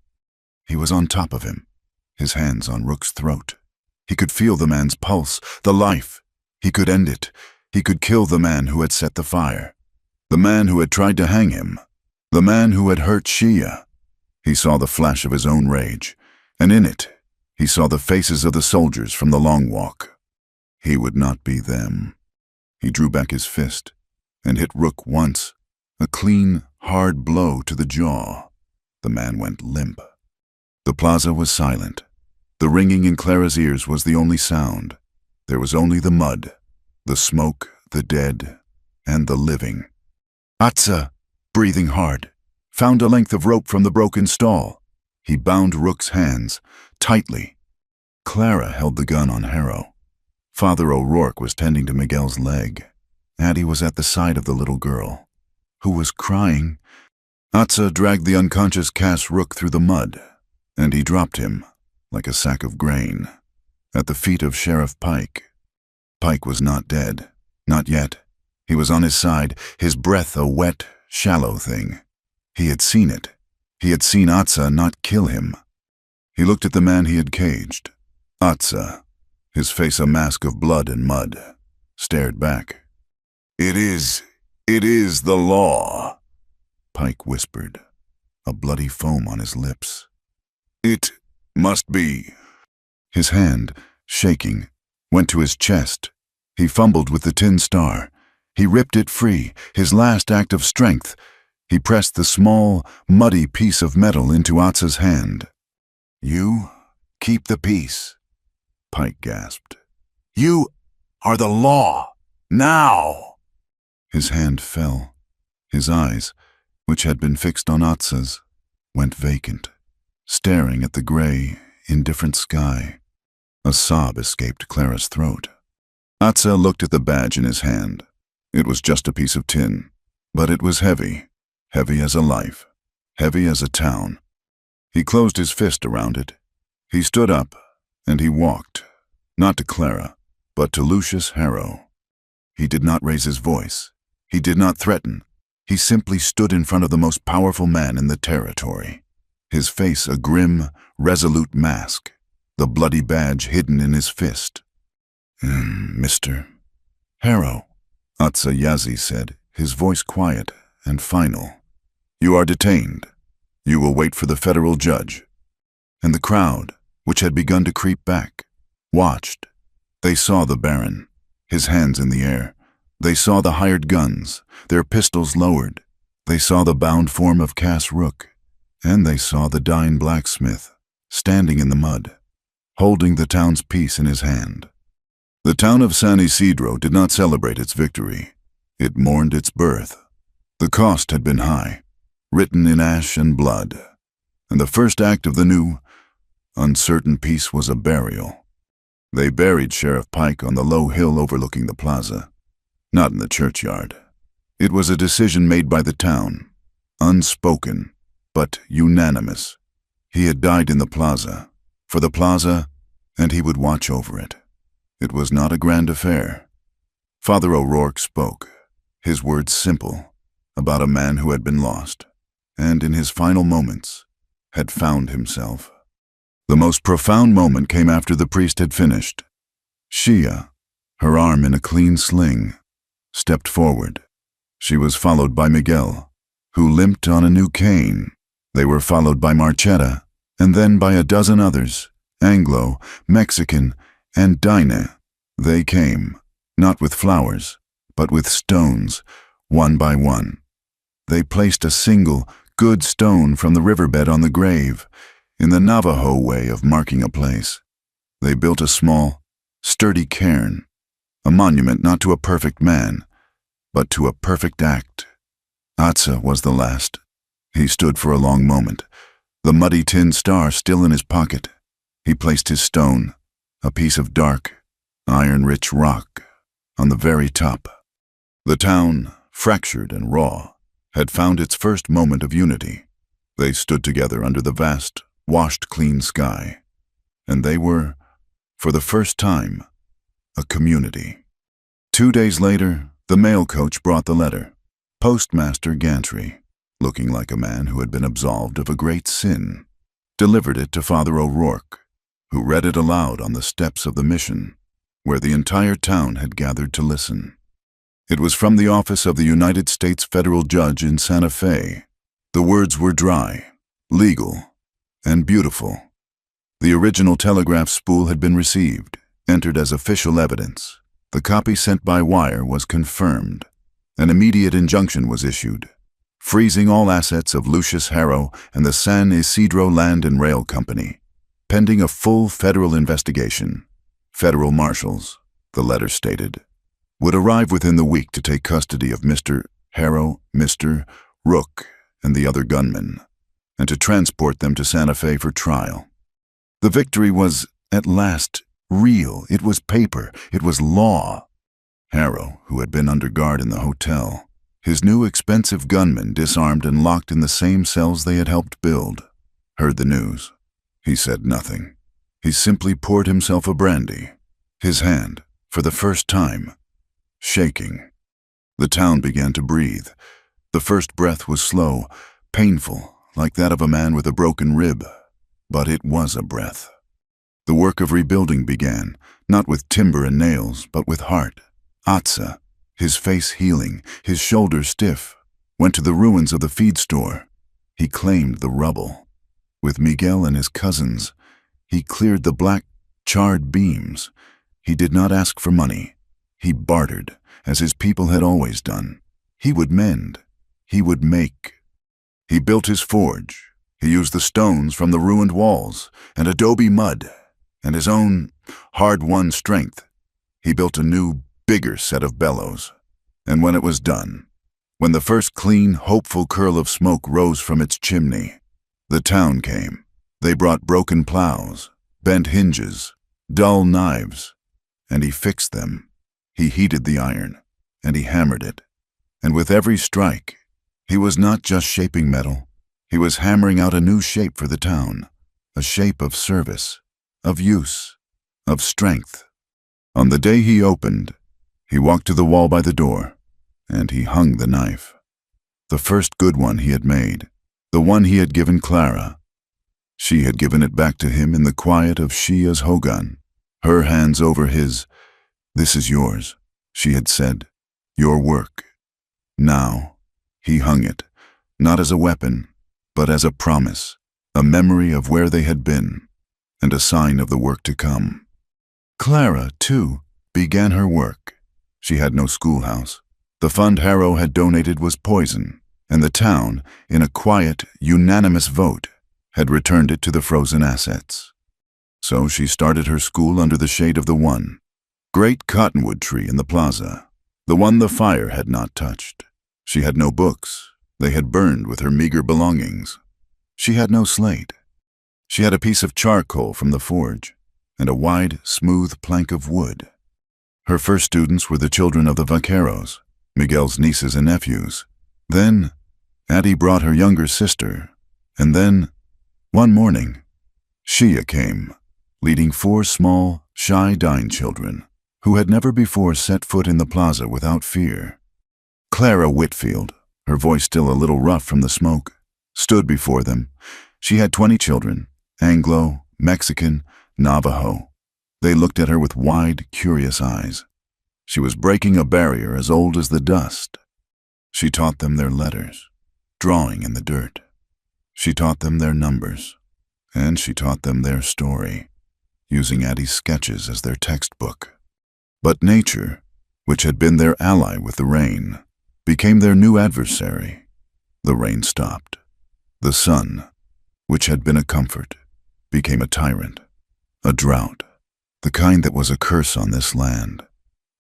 He was on top of him, his hands on Rook's throat. He could feel the man's pulse, the life. He could end it. He could kill the man who had set the fire, the man who had tried to hang him, the man who had hurt Shia. He saw the flash of his own rage, and in it, he saw the faces of the soldiers from the long walk. He would not be them. He drew back his fist and hit Rook once, a clean, hard blow to the jaw. The man went limp. The plaza was silent. The ringing in Clara's ears was the only sound. There was only the mud, the smoke, the dead, and the living. Atsa, breathing hard, found a length of rope from the broken stall. He bound Rook's hands, tightly. Clara held the gun on Harrow. Father O'Rourke was tending to Miguel's leg. Addie was at the side of the little girl, who was crying. Atsa dragged the unconscious Cass Rook through the mud, and he dropped him, like a sack of grain, at the feet of Sheriff Pike. Pike was not dead, not yet. He was on his side, his breath a wet, shallow thing. He had seen it. He had seen Atsa not kill him. He looked at the man he had caged. Atsa, his face a mask of blood and mud, stared back. It is the law," Pike whispered, a bloody foam on his lips. "It must be." His hand, shaking, went to his chest. He fumbled with the tin star. He ripped it free, his last act of strength. He pressed the small, muddy piece of metal into Atsa's hand. "You keep the peace," Pike gasped. "You are the law, now." His hand fell. His eyes, which had been fixed on Atsa's, went vacant, staring at the gray, indifferent sky. A sob escaped Clara's throat. Atsa looked at the badge in his hand. It was just a piece of tin, But it was heavy, heavy as a life, heavy as a town. He closed his fist around it. He stood up, and he walked, not to Clara, but to Lucius Harrow. He did not raise his voice. He did not threaten. He simply stood in front of the most powerful man in the territory. His face a grim, resolute mask, the bloody badge hidden in his fist. Mr. Harrow, Atsayazi said, his voice quiet and final. You are detained. You will wait for the federal judge. And the crowd, which had begun to creep back, watched. They saw the Baron, his hands in the air. They saw the hired guns, their pistols lowered. They saw the bound form of Cass Rook, and they saw the dying blacksmith, standing in the mud, holding the town's peace in his hand. The town of San Isidro did not celebrate its victory. It mourned its birth. The cost had been high, written in ash and blood, and the first act of the new, uncertain peace was a burial. They buried Sheriff Pike on the low hill overlooking the plaza, not in the churchyard. It was a decision made by the town, unspoken, but unanimous. He had died in the plaza, for the plaza, and he would watch over it. It was not a grand affair. Father O'Rourke spoke, his words simple, about a man who had been lost, and in his final moments, had found himself. The most profound moment came after the priest had finished. Shia, her arm in a clean sling, stepped forward. She was followed by Miguel, who limped on a new cane. They were followed by Marchetta, and then by a dozen others, Anglo, Mexican, and Dinah. They came, not with flowers, but with stones, one by one. They placed a single, good stone from the riverbed on the grave, in the Navajo way of marking a place. They built a small, sturdy cairn, a monument not to a perfect man, but to a perfect act. Atsa was the last. He stood for a long moment, the muddy tin star still in his pocket. He placed his stone, a piece of dark, iron-rich rock, on the very top. The town, fractured and raw, had found its first moment of unity. They stood together under the vast, washed clean sky, and they were, for the first time, a community. 2 days later, the mail coach brought the letter. Postmaster Gantry, looking like a man who had been absolved of a great sin, delivered it to Father O'Rourke, who read it aloud on the steps of the mission, where the entire town had gathered to listen. It was from the office of the United States Federal Judge in Santa Fe. The words were dry, legal, and beautiful. The original telegraph spool had been received, entered as official evidence. The copy sent by wire was confirmed. An immediate injunction was issued, freezing all assets of Lucius Harrow and the San Isidro Land and Rail Company, pending a full federal investigation. Federal marshals, the letter stated, would arrive within the week to take custody of Mr. Harrow, Mr. Rook, and the other gunmen, and to transport them to Santa Fe for trial. The victory was, at last, real. It was paper. It was law. Harrow, who had been under guard in the hotel, his new expensive gunmen disarmed and locked in the same cells they had helped build, heard the news. He said nothing. He simply poured himself a brandy, his hand, for the first time, shaking. The town began to breathe. The first breath was slow, painful, like that of a man with a broken rib, but it was a breath. The work of rebuilding began, not with timber and nails, but with heart. Atsa, his face healing, his shoulders stiff, went to the ruins of the feed store. He claimed the rubble. With Miguel and his cousins, he cleared the black, charred beams. He did not ask for money. He bartered, as his people had always done. He would mend. He would make. He built his forge. He used the stones from the ruined walls and adobe mud and his own hard-won strength. He built a new, bigger set of bellows. And when it was done, when the first clean, hopeful curl of smoke rose from its chimney, the town came. They brought broken plows, bent hinges, dull knives, and he fixed them. He heated the iron, and he hammered it. And with every strike, he was not just shaping metal, he was hammering out a new shape for the town, a shape of service, of use, of strength. On the day he opened, he walked to the wall by the door, and he hung the knife. The first good one he had made, the one he had given Clara. She had given it back to him in the quiet of Shia's hogan, her hands over his. "This is yours," she had said, "your work." Now, he hung it, not as a weapon, but as a promise, a memory of where they had been, and a sign of the work to come. Clara, too, began her work. She had no schoolhouse. The fund Harrow had donated was poison, and the town, in a quiet, unanimous vote, had returned it to the frozen assets. So she started her school under the shade of the one great cottonwood tree in the plaza, the one the fire had not touched. She had no books. They had burned with her meager belongings. She had no slate. She had a piece of charcoal from the forge and a wide, smooth plank of wood. Her first students were the children of the vaqueros, Miguel's nieces and nephews. Then, Addie brought her younger sister, and then, one morning, Shia came, leading 4 small, shy dine children who had never before set foot in the plaza without fear. Clara Whitfield, her voice still a little rough from the smoke, stood before them. She had 20 children, Anglo, Mexican, Navajo. They looked at her with wide, curious eyes. She was breaking a barrier as old as the dust. She taught them their letters, drawing in the dirt. She taught them their numbers, and she taught them their story, using Addie's sketches as their textbook. But nature, which had been their ally with the rain, became their new adversary. The rain stopped. The sun, which had been a comfort, became a tyrant, a drought, the kind that was a curse on this land.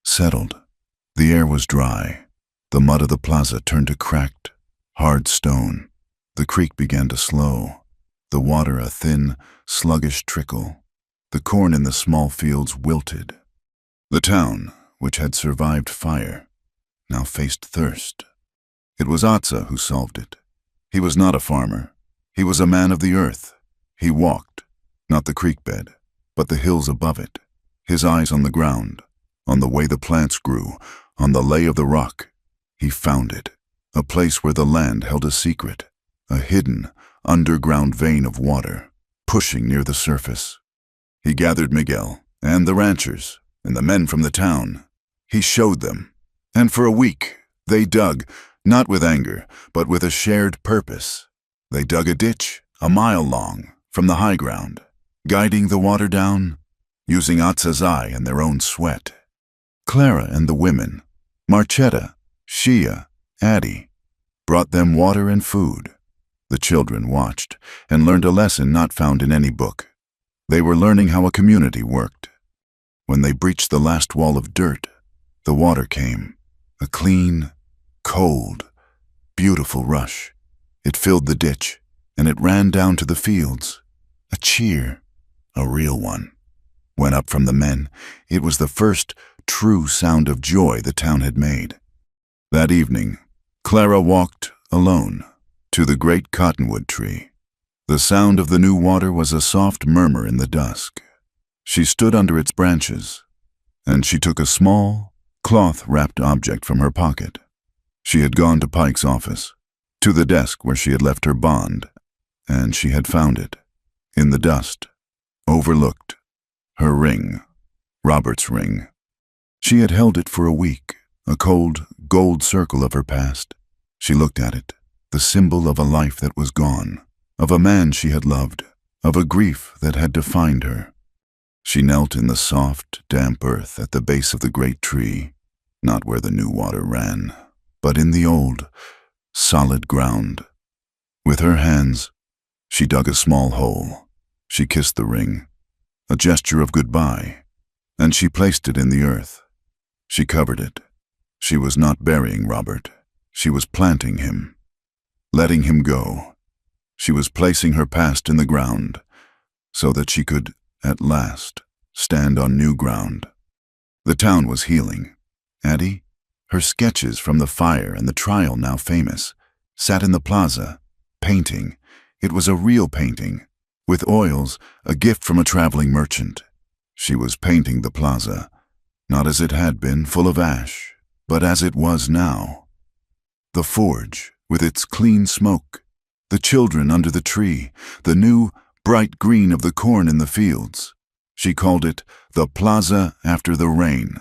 Settled. The air was dry. The mud of the plaza turned to cracked, hard stone. The creek began to slow, the water a thin, sluggish trickle. The corn in the small fields wilted. The town, which had survived fire, now faced thirst. It was Atza who solved it. He was not a farmer. He was a man of the earth. He walked, not the creek bed, but the hills above it, his eyes on the ground, on the way the plants grew, on the lay of the rock. He found it, a place where the land held a secret, a hidden, underground vein of water, pushing near the surface. He gathered Miguel, and the ranchers, and the men from the town. He showed them, and for a week they dug, not with anger, but with a shared purpose. They dug a ditch, a mile long, from the high ground, guiding the water down, using Atza's eye and their own sweat. Clara and the women, Marchetta, Shia, Addie, brought them water and food. The children watched and learned a lesson not found in any book. They were learning how a community worked. When they breached the last wall of dirt, the water came, a clean, cold, beautiful rush. It filled the ditch, and it ran down to the fields. A cheer, a real one, went up from the men. It was the first true sound of joy the town had made. That evening, Clara walked, alone, to the great cottonwood tree. The sound of the new water was a soft murmur in the dusk. She stood under its branches, and she took a small, cloth-wrapped object from her pocket. She had gone to Pike's office, to the desk where she had left her bond, and she had found it, in the dust, overlooked, her ring, Robert's ring. She had held it for a week, a cold, gold circle of her past. She looked at it, the symbol of a life that was gone, of a man she had loved, of a grief that had defined her. She knelt in the soft, damp earth at the base of the great tree, not where the new water ran, but in the old, solid ground. With her hands, she dug a small hole. She kissed the ring, a gesture of goodbye, and she placed it in the earth. She covered it. She was not burying Robert. She was planting him, letting him go. She was placing her past in the ground so that she could, at last, stand on new ground. The town was healing. Addie, her sketches from the fire and the trial now famous, sat in the plaza, painting. It was a real painting, with oils, a gift from a traveling merchant. She was painting the plaza, not as it had been, full of ash, but as it was now. The forge, with its clean smoke, the children under the tree, the new, bright green of the corn in the fields. She called it the plaza after the rain.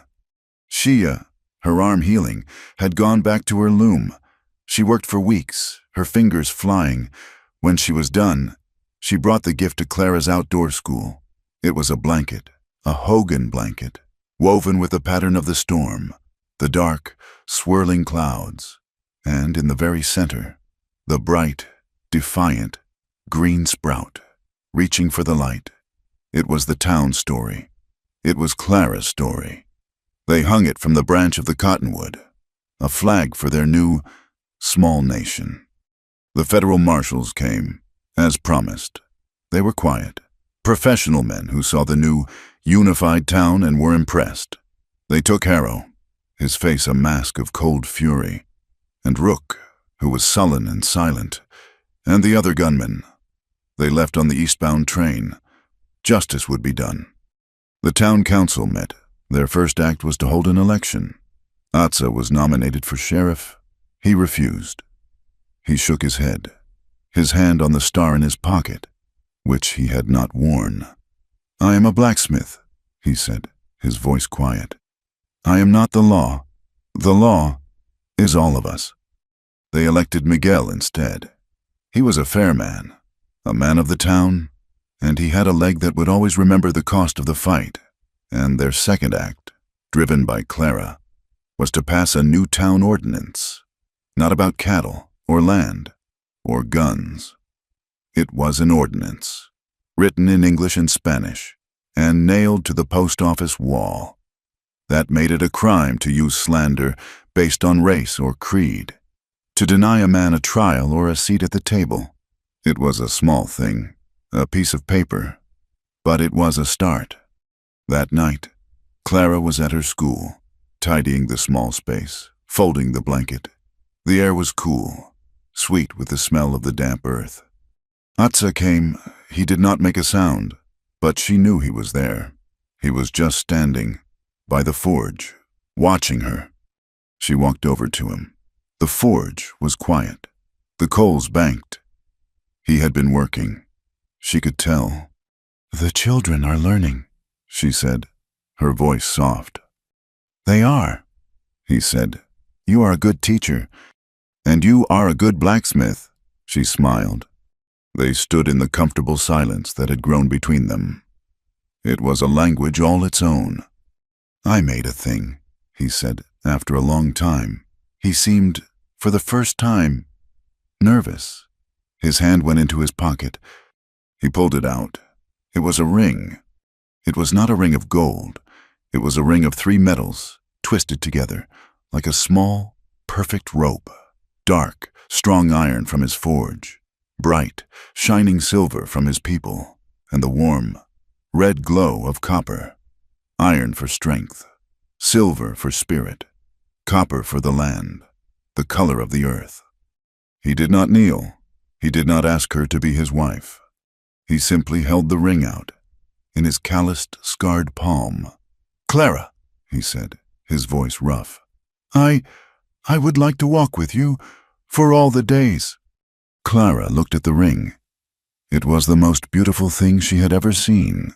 Shia, her arm healing, had gone back to her loom. She worked for weeks, her fingers flying. When she was done, she brought the gift to Clara's outdoor school. It was a blanket, a Hogan blanket, woven with the pattern of the storm, the dark, swirling clouds, and in the very center, the bright, defiant, green sprout, reaching for the light. It was the town story. It was Clara's story. They hung it from the branch of the cottonwood, a flag for their new, small nation. The federal marshals came, as promised. They were quiet, professional men who saw the new, unified town and were impressed. They took Harrow, his face a mask of cold fury, and Rook, who was sullen and silent, and the other gunmen. They left on the eastbound train. Justice would be done. The town council met. Their first act was to hold an election. Atza was nominated for sheriff. He refused. He shook his head, his hand on the star in his pocket, which he had not worn. "I am a blacksmith," he said, his voice quiet. "I am not the law. The law is all of us." They elected Miguel instead. He was a fair man, a man of the town, and he had a leg that would always remember the cost of the fight. And their second act, driven by Clara, was to pass a new town ordinance, not about cattle or land or guns. It was an ordinance, written in English and Spanish, and nailed to the post office wall. That made it a crime to use slander based on race or creed, to deny a man a trial or a seat at the table. It was a small thing, a piece of paper, but it was a start. That night, Clara was at her school, tidying the small space, folding the blanket. The air was cool, sweet with the smell of the damp earth. Atza came. He did not make a sound, but she knew he was there. He was just standing by the forge, watching her. She walked over to him. The forge was quiet. The coals banked. He had been working. She could tell. "The children are learning," she said, her voice soft. "They are," he said. "You are a good teacher, and you are a good blacksmith," she smiled. They stood in the comfortable silence that had grown between them. It was a language all its own. "I made a thing," he said, after a long time. He seemed, for the first time, nervous. His hand went into his pocket. He pulled it out. It was a ring. It was not a ring of gold. It was a ring of 3 metals, twisted together, like a small, perfect rope. Dark, strong iron from his forge. Bright, shining silver from his people, and the warm, red glow of copper. Iron for strength, silver for spirit, copper for the land, the color of the earth. He did not kneel. He did not ask her to be his wife. He simply held the ring out, in his calloused, scarred palm. "Clara," he said, his voice rough, I would like to walk with you for all the days." Clara looked at the ring. It was the most beautiful thing she had ever seen.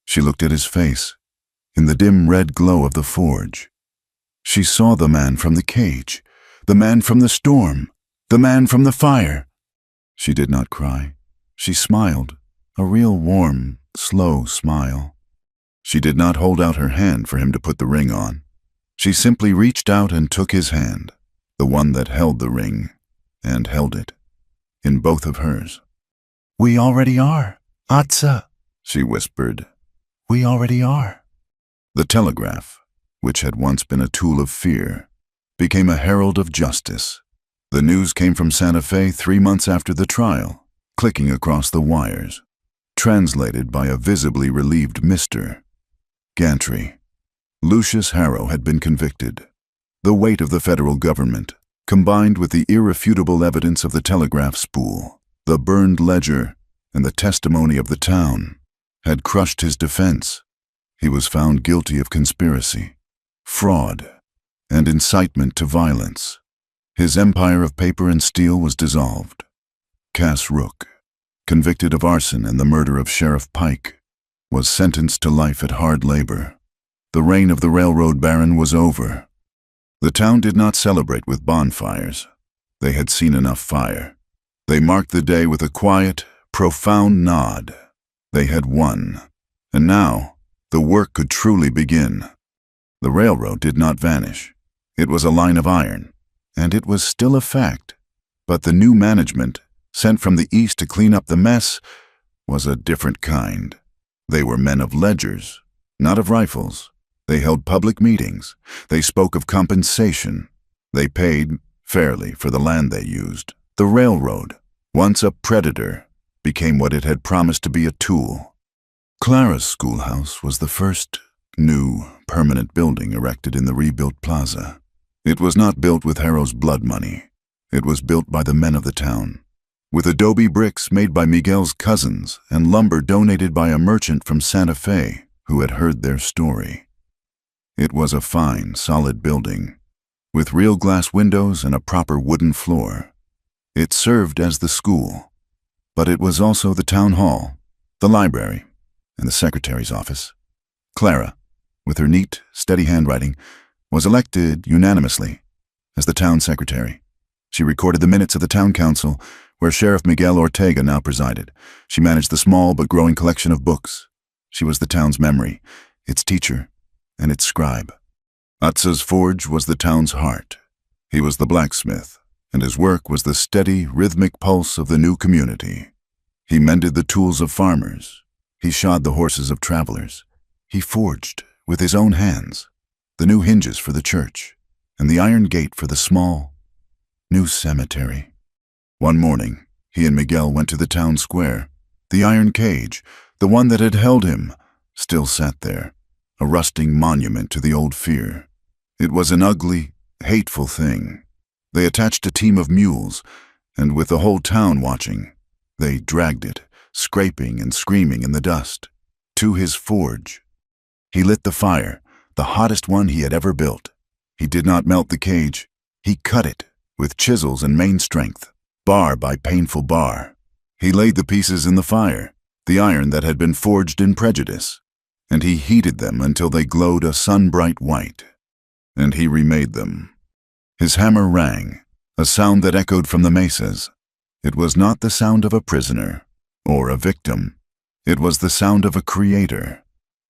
She looked at his face, in the dim red glow of the forge. She saw the man from the cage, the man from the storm, the man from the fire. She did not cry. She smiled, a real warm, slow smile. She did not hold out her hand for him to put the ring on. She simply reached out and took his hand, the one that held the ring, and held it, in both of hers. "We already are, Atza," she whispered. "We already are." The telegraph, which had once been a tool of fear, became a herald of justice. The news came from Santa Fe 3 months after the trial, clicking across the wires, translated by a visibly relieved Mr. Gantry. Lucius Harrow had been convicted. The weight of the federal government, combined with the irrefutable evidence of the telegraph spool, the burned ledger, and the testimony of the town, had crushed his defense. He was found guilty of conspiracy, fraud, and incitement to violence. His empire of paper and steel was dissolved. Cass Rook, convicted of arson and the murder of Sheriff Pike, was sentenced to life at hard labor. The reign of the railroad baron was over. The town did not celebrate with bonfires. They had seen enough fire. They marked the day with a quiet, profound nod. They had won, and now the work could truly begin. The railroad did not vanish. It was a line of iron, and it was still a fact. But the new management, sent from the east to clean up the mess, was a different kind. They were men of ledgers, not of rifles. They held public meetings. They spoke of compensation. They paid fairly for the land they used. The railroad, once a predator, became what it had promised to be, a tool. Clara's schoolhouse was the first new, permanent building erected in the rebuilt plaza. It was not built with Harrow's blood money. It was built by the men of the town, with adobe bricks made by Miguel's cousins and lumber donated by a merchant from Santa Fe who had heard their story. It was a fine, solid building, with real glass windows and a proper wooden floor. It served as the school, but it was also the town hall, the library, and the secretary's office. Clara, with her neat, steady handwriting, was elected unanimously as the town secretary. She recorded the minutes of the town council, where Sheriff Miguel Ortega now presided. She managed the small but growing collection of books. She was the town's memory, its teacher, and its scribe. Atza's forge was the town's heart. He was the blacksmith, and his work was the steady, rhythmic pulse of the new community. He mended the tools of farmers. He shod the horses of travelers. He forged, with his own hands, the new hinges for the church and the iron gate for the small, new cemetery. One morning, he and Miguel went to the town square. The iron cage, the one that had held him, still sat there, a rusting monument to the old fear. It was an ugly, hateful thing. They attached a team of mules, and with the whole town watching, they dragged it, scraping and screaming in the dust, to his forge. He lit the fire, the hottest one he had ever built. He did not melt the cage. He cut it with chisels and main strength, bar by painful bar. He laid the pieces in the fire, the iron that had been forged in prejudice, and he heated them until they glowed a sun-bright white. And he remade them. His hammer rang, a sound that echoed from the mesas. It was not the sound of a prisoner or a victim. It was the sound of a creator.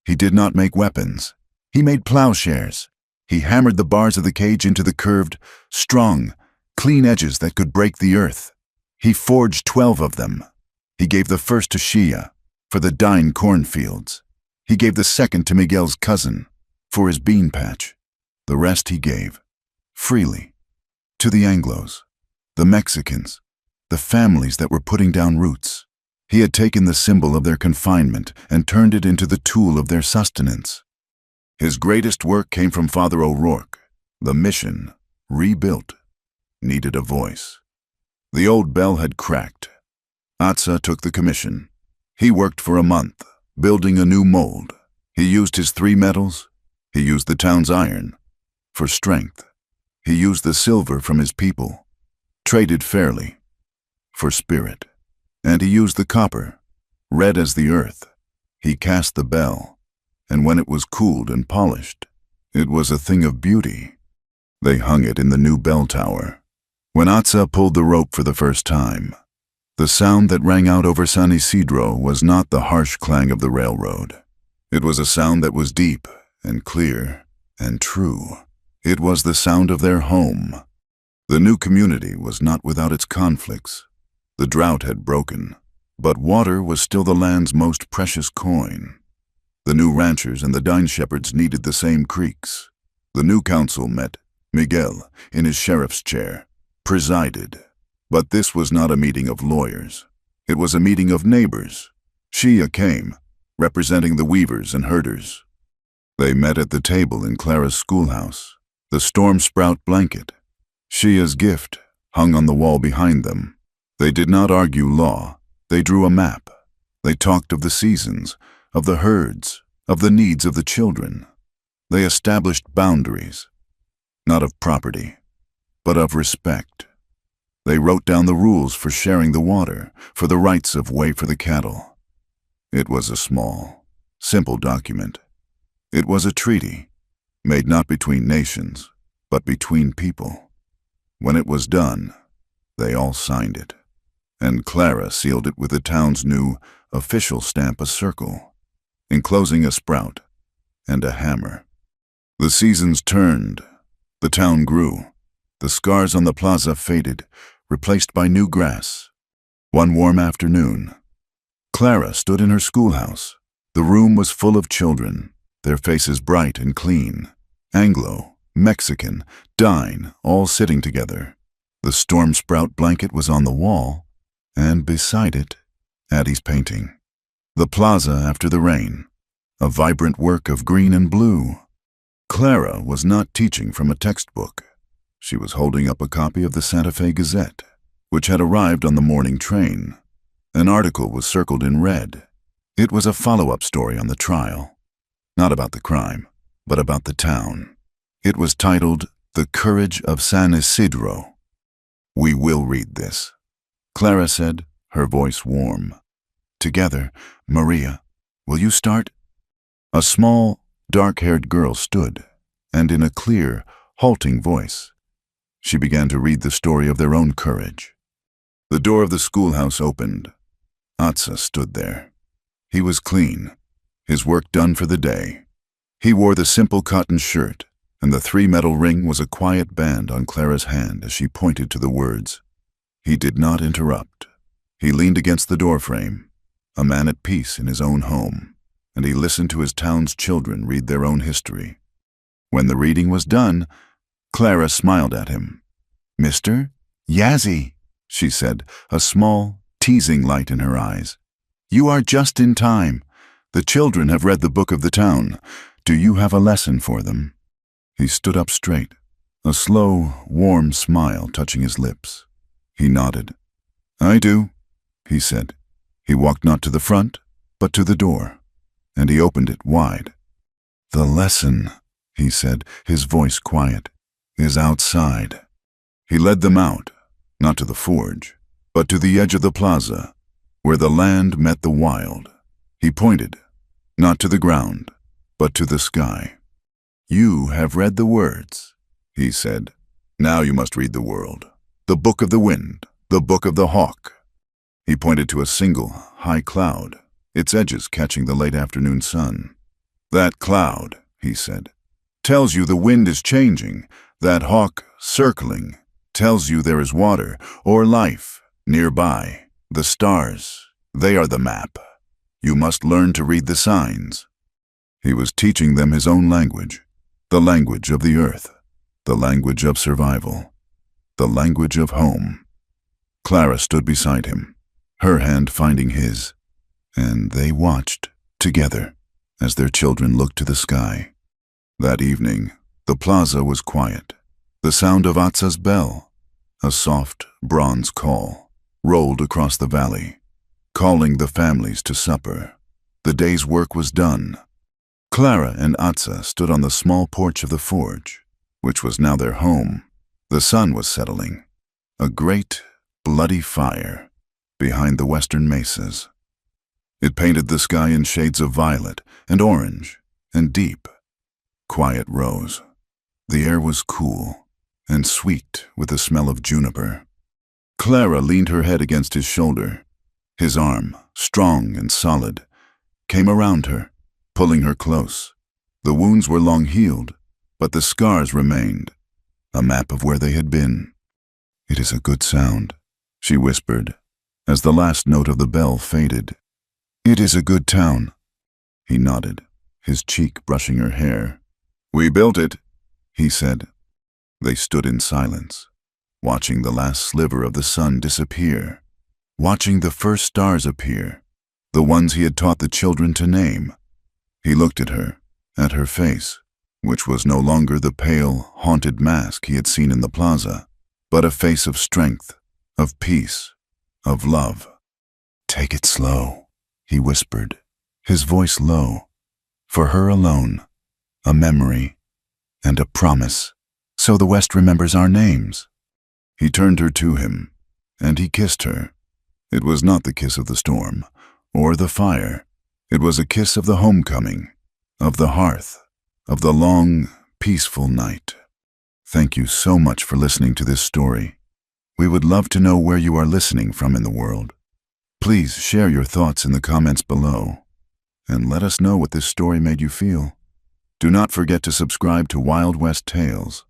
He did not make weapons. He made plowshares. He hammered the bars of the cage into the curved, strong, clean edges that could break the earth. He forged 12 of them. He gave the first to Shia, for the dying cornfields. He gave the second to Miguel's cousin, for his bean patch. The rest he gave, freely, to the Anglos, the Mexicans, the families that were putting down roots. He had taken the symbol of their confinement and turned it into the tool of their sustenance. His greatest work came from Father O'Rourke. The mission, rebuilt, needed a voice. The old bell had cracked. Atza took the commission. He worked for a month, building a new mold. He used his 3 metals. He used the town's iron for strength. He used the silver from his people, traded fairly, for spirit. And he used the copper, red as the earth. He cast the bell, and when it was cooled and polished, it was a thing of beauty. They hung it in the new bell tower. When Atza pulled the rope for the first time, the sound that rang out over San Isidro was not the harsh clang of the railroad. It was a sound that was deep and clear and true. It was the sound of their home. The new community was not without its conflicts. The drought had broken, but water was still the land's most precious coin. The new ranchers and the dine shepherds needed the same creeks. The new council met. Miguel, in his sheriff's chair, presided. But this was not a meeting of lawyers. It was a meeting of neighbors. Shia came, representing the weavers and herders. They met at the table in Clara's schoolhouse. The storm sprout blanket, Shia's gift, hung on the wall behind them. They did not argue law. They drew a map. They talked of the seasons, of the herds, of the needs of the children. They established boundaries, not of property, but of respect. They wrote down the rules for sharing the water, for the rights of way for the cattle. It was a small, simple document. It was a treaty, made not between nations, but between people. When it was done, they all signed it, and Clara sealed it with the town's new official stamp, a circle, enclosing a sprout and a hammer. The seasons turned. The town grew. The scars on the plaza faded, replaced by new grass. One warm afternoon, Clara stood in her schoolhouse. The room was full of children, their faces bright and clean. Anglo, Mexican, Dine, all sitting together. The storm sprout blanket was on the wall, and beside it, Addie's painting. The plaza after the rain, a vibrant work of green and blue. Clara was not teaching from a textbook. She was holding up a copy of the Santa Fe Gazette, which had arrived on the morning train. An article was circled in red. It was a follow-up story on the trial. Not about the crime, but about the town. It was titled, "The Courage of San Isidro." "We will read this," Clara said, her voice warm. "Together, Maria, will you start?" A small, dark-haired girl stood, and in a clear, halting voice, she began to read the story of their own courage. The door of the schoolhouse opened. Atsa stood there. He was clean, his work done for the day. He wore the simple cotton shirt, and the 3-metal ring was a quiet band on Clara's hand as she pointed to the words. He did not interrupt. He leaned against the doorframe, a man at peace in his own home, and he listened to his town's children read their own history. When the reading was done, Clara smiled at him. "Mr. Yazzie," she said, a small, teasing light in her eyes. "You are just in time. The children have read the book of the town. Do you have a lesson for them?" He stood up straight, a slow, warm smile touching his lips. He nodded. "I do," he said. He walked not to the front, but to the door, and he opened it wide. "The lesson," he said, his voice quiet, "is outside." He led them out, not to the forge, but to the edge of the plaza, where the land met the wild. He pointed, not to the ground, but to the sky. "You have read the words," he said. "Now you must read the world, the book of the wind, the book of the hawk." He pointed to a single, high cloud, its edges catching the late afternoon sun. "That cloud," he said, "tells you the wind is changing. That hawk, circling, tells you there is water or life nearby. The stars, they are the map. You must learn to read the signs." He was teaching them his own language, the language of the earth, the language of survival, the language of home. Clara stood beside him, her hand finding his, and they watched, together, as their children looked to the sky. That evening, the plaza was quiet. The sound of Atsa's bell, a soft, bronze call, rolled across the valley, calling the families to supper. The day's work was done. Clara and Atsa stood on the small porch of the forge, which was now their home. The sun was settling, a great, bloody fire, behind the western mesas. It painted the sky in shades of violet and orange and deep, quiet rose. The air was cool and sweet with the smell of juniper. Clara leaned her head against his shoulder. His arm, strong and solid, came around her, pulling her close. The wounds were long healed, but the scars remained, a map of where they had been. "It is a good sound," she whispered, as the last note of the bell faded. "It is a good town." He nodded, his cheek brushing her hair. "We built it," he said. They stood in silence, watching the last sliver of the sun disappear, watching the first stars appear, the ones he had taught the children to name. He looked at her face, which was no longer the pale, haunted mask he had seen in the plaza, but a face of strength, of peace, of love. "Take it slow," he whispered, his voice low. "For her alone, a memory and a promise, so the West remembers our names." He turned her to him, and he kissed her. It was not the kiss of the storm, or the fire. It was a kiss of the homecoming, of the hearth, of the long, peaceful night. Thank you so much for listening to this story. We would love to know where you are listening from in the world. Please share your thoughts in the comments below, and let us know what this story made you feel. Do not forget to subscribe to Wild West Tales.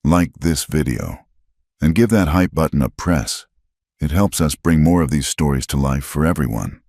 Like this video, and give that hype button a press. It helps us bring more of these stories to life for everyone.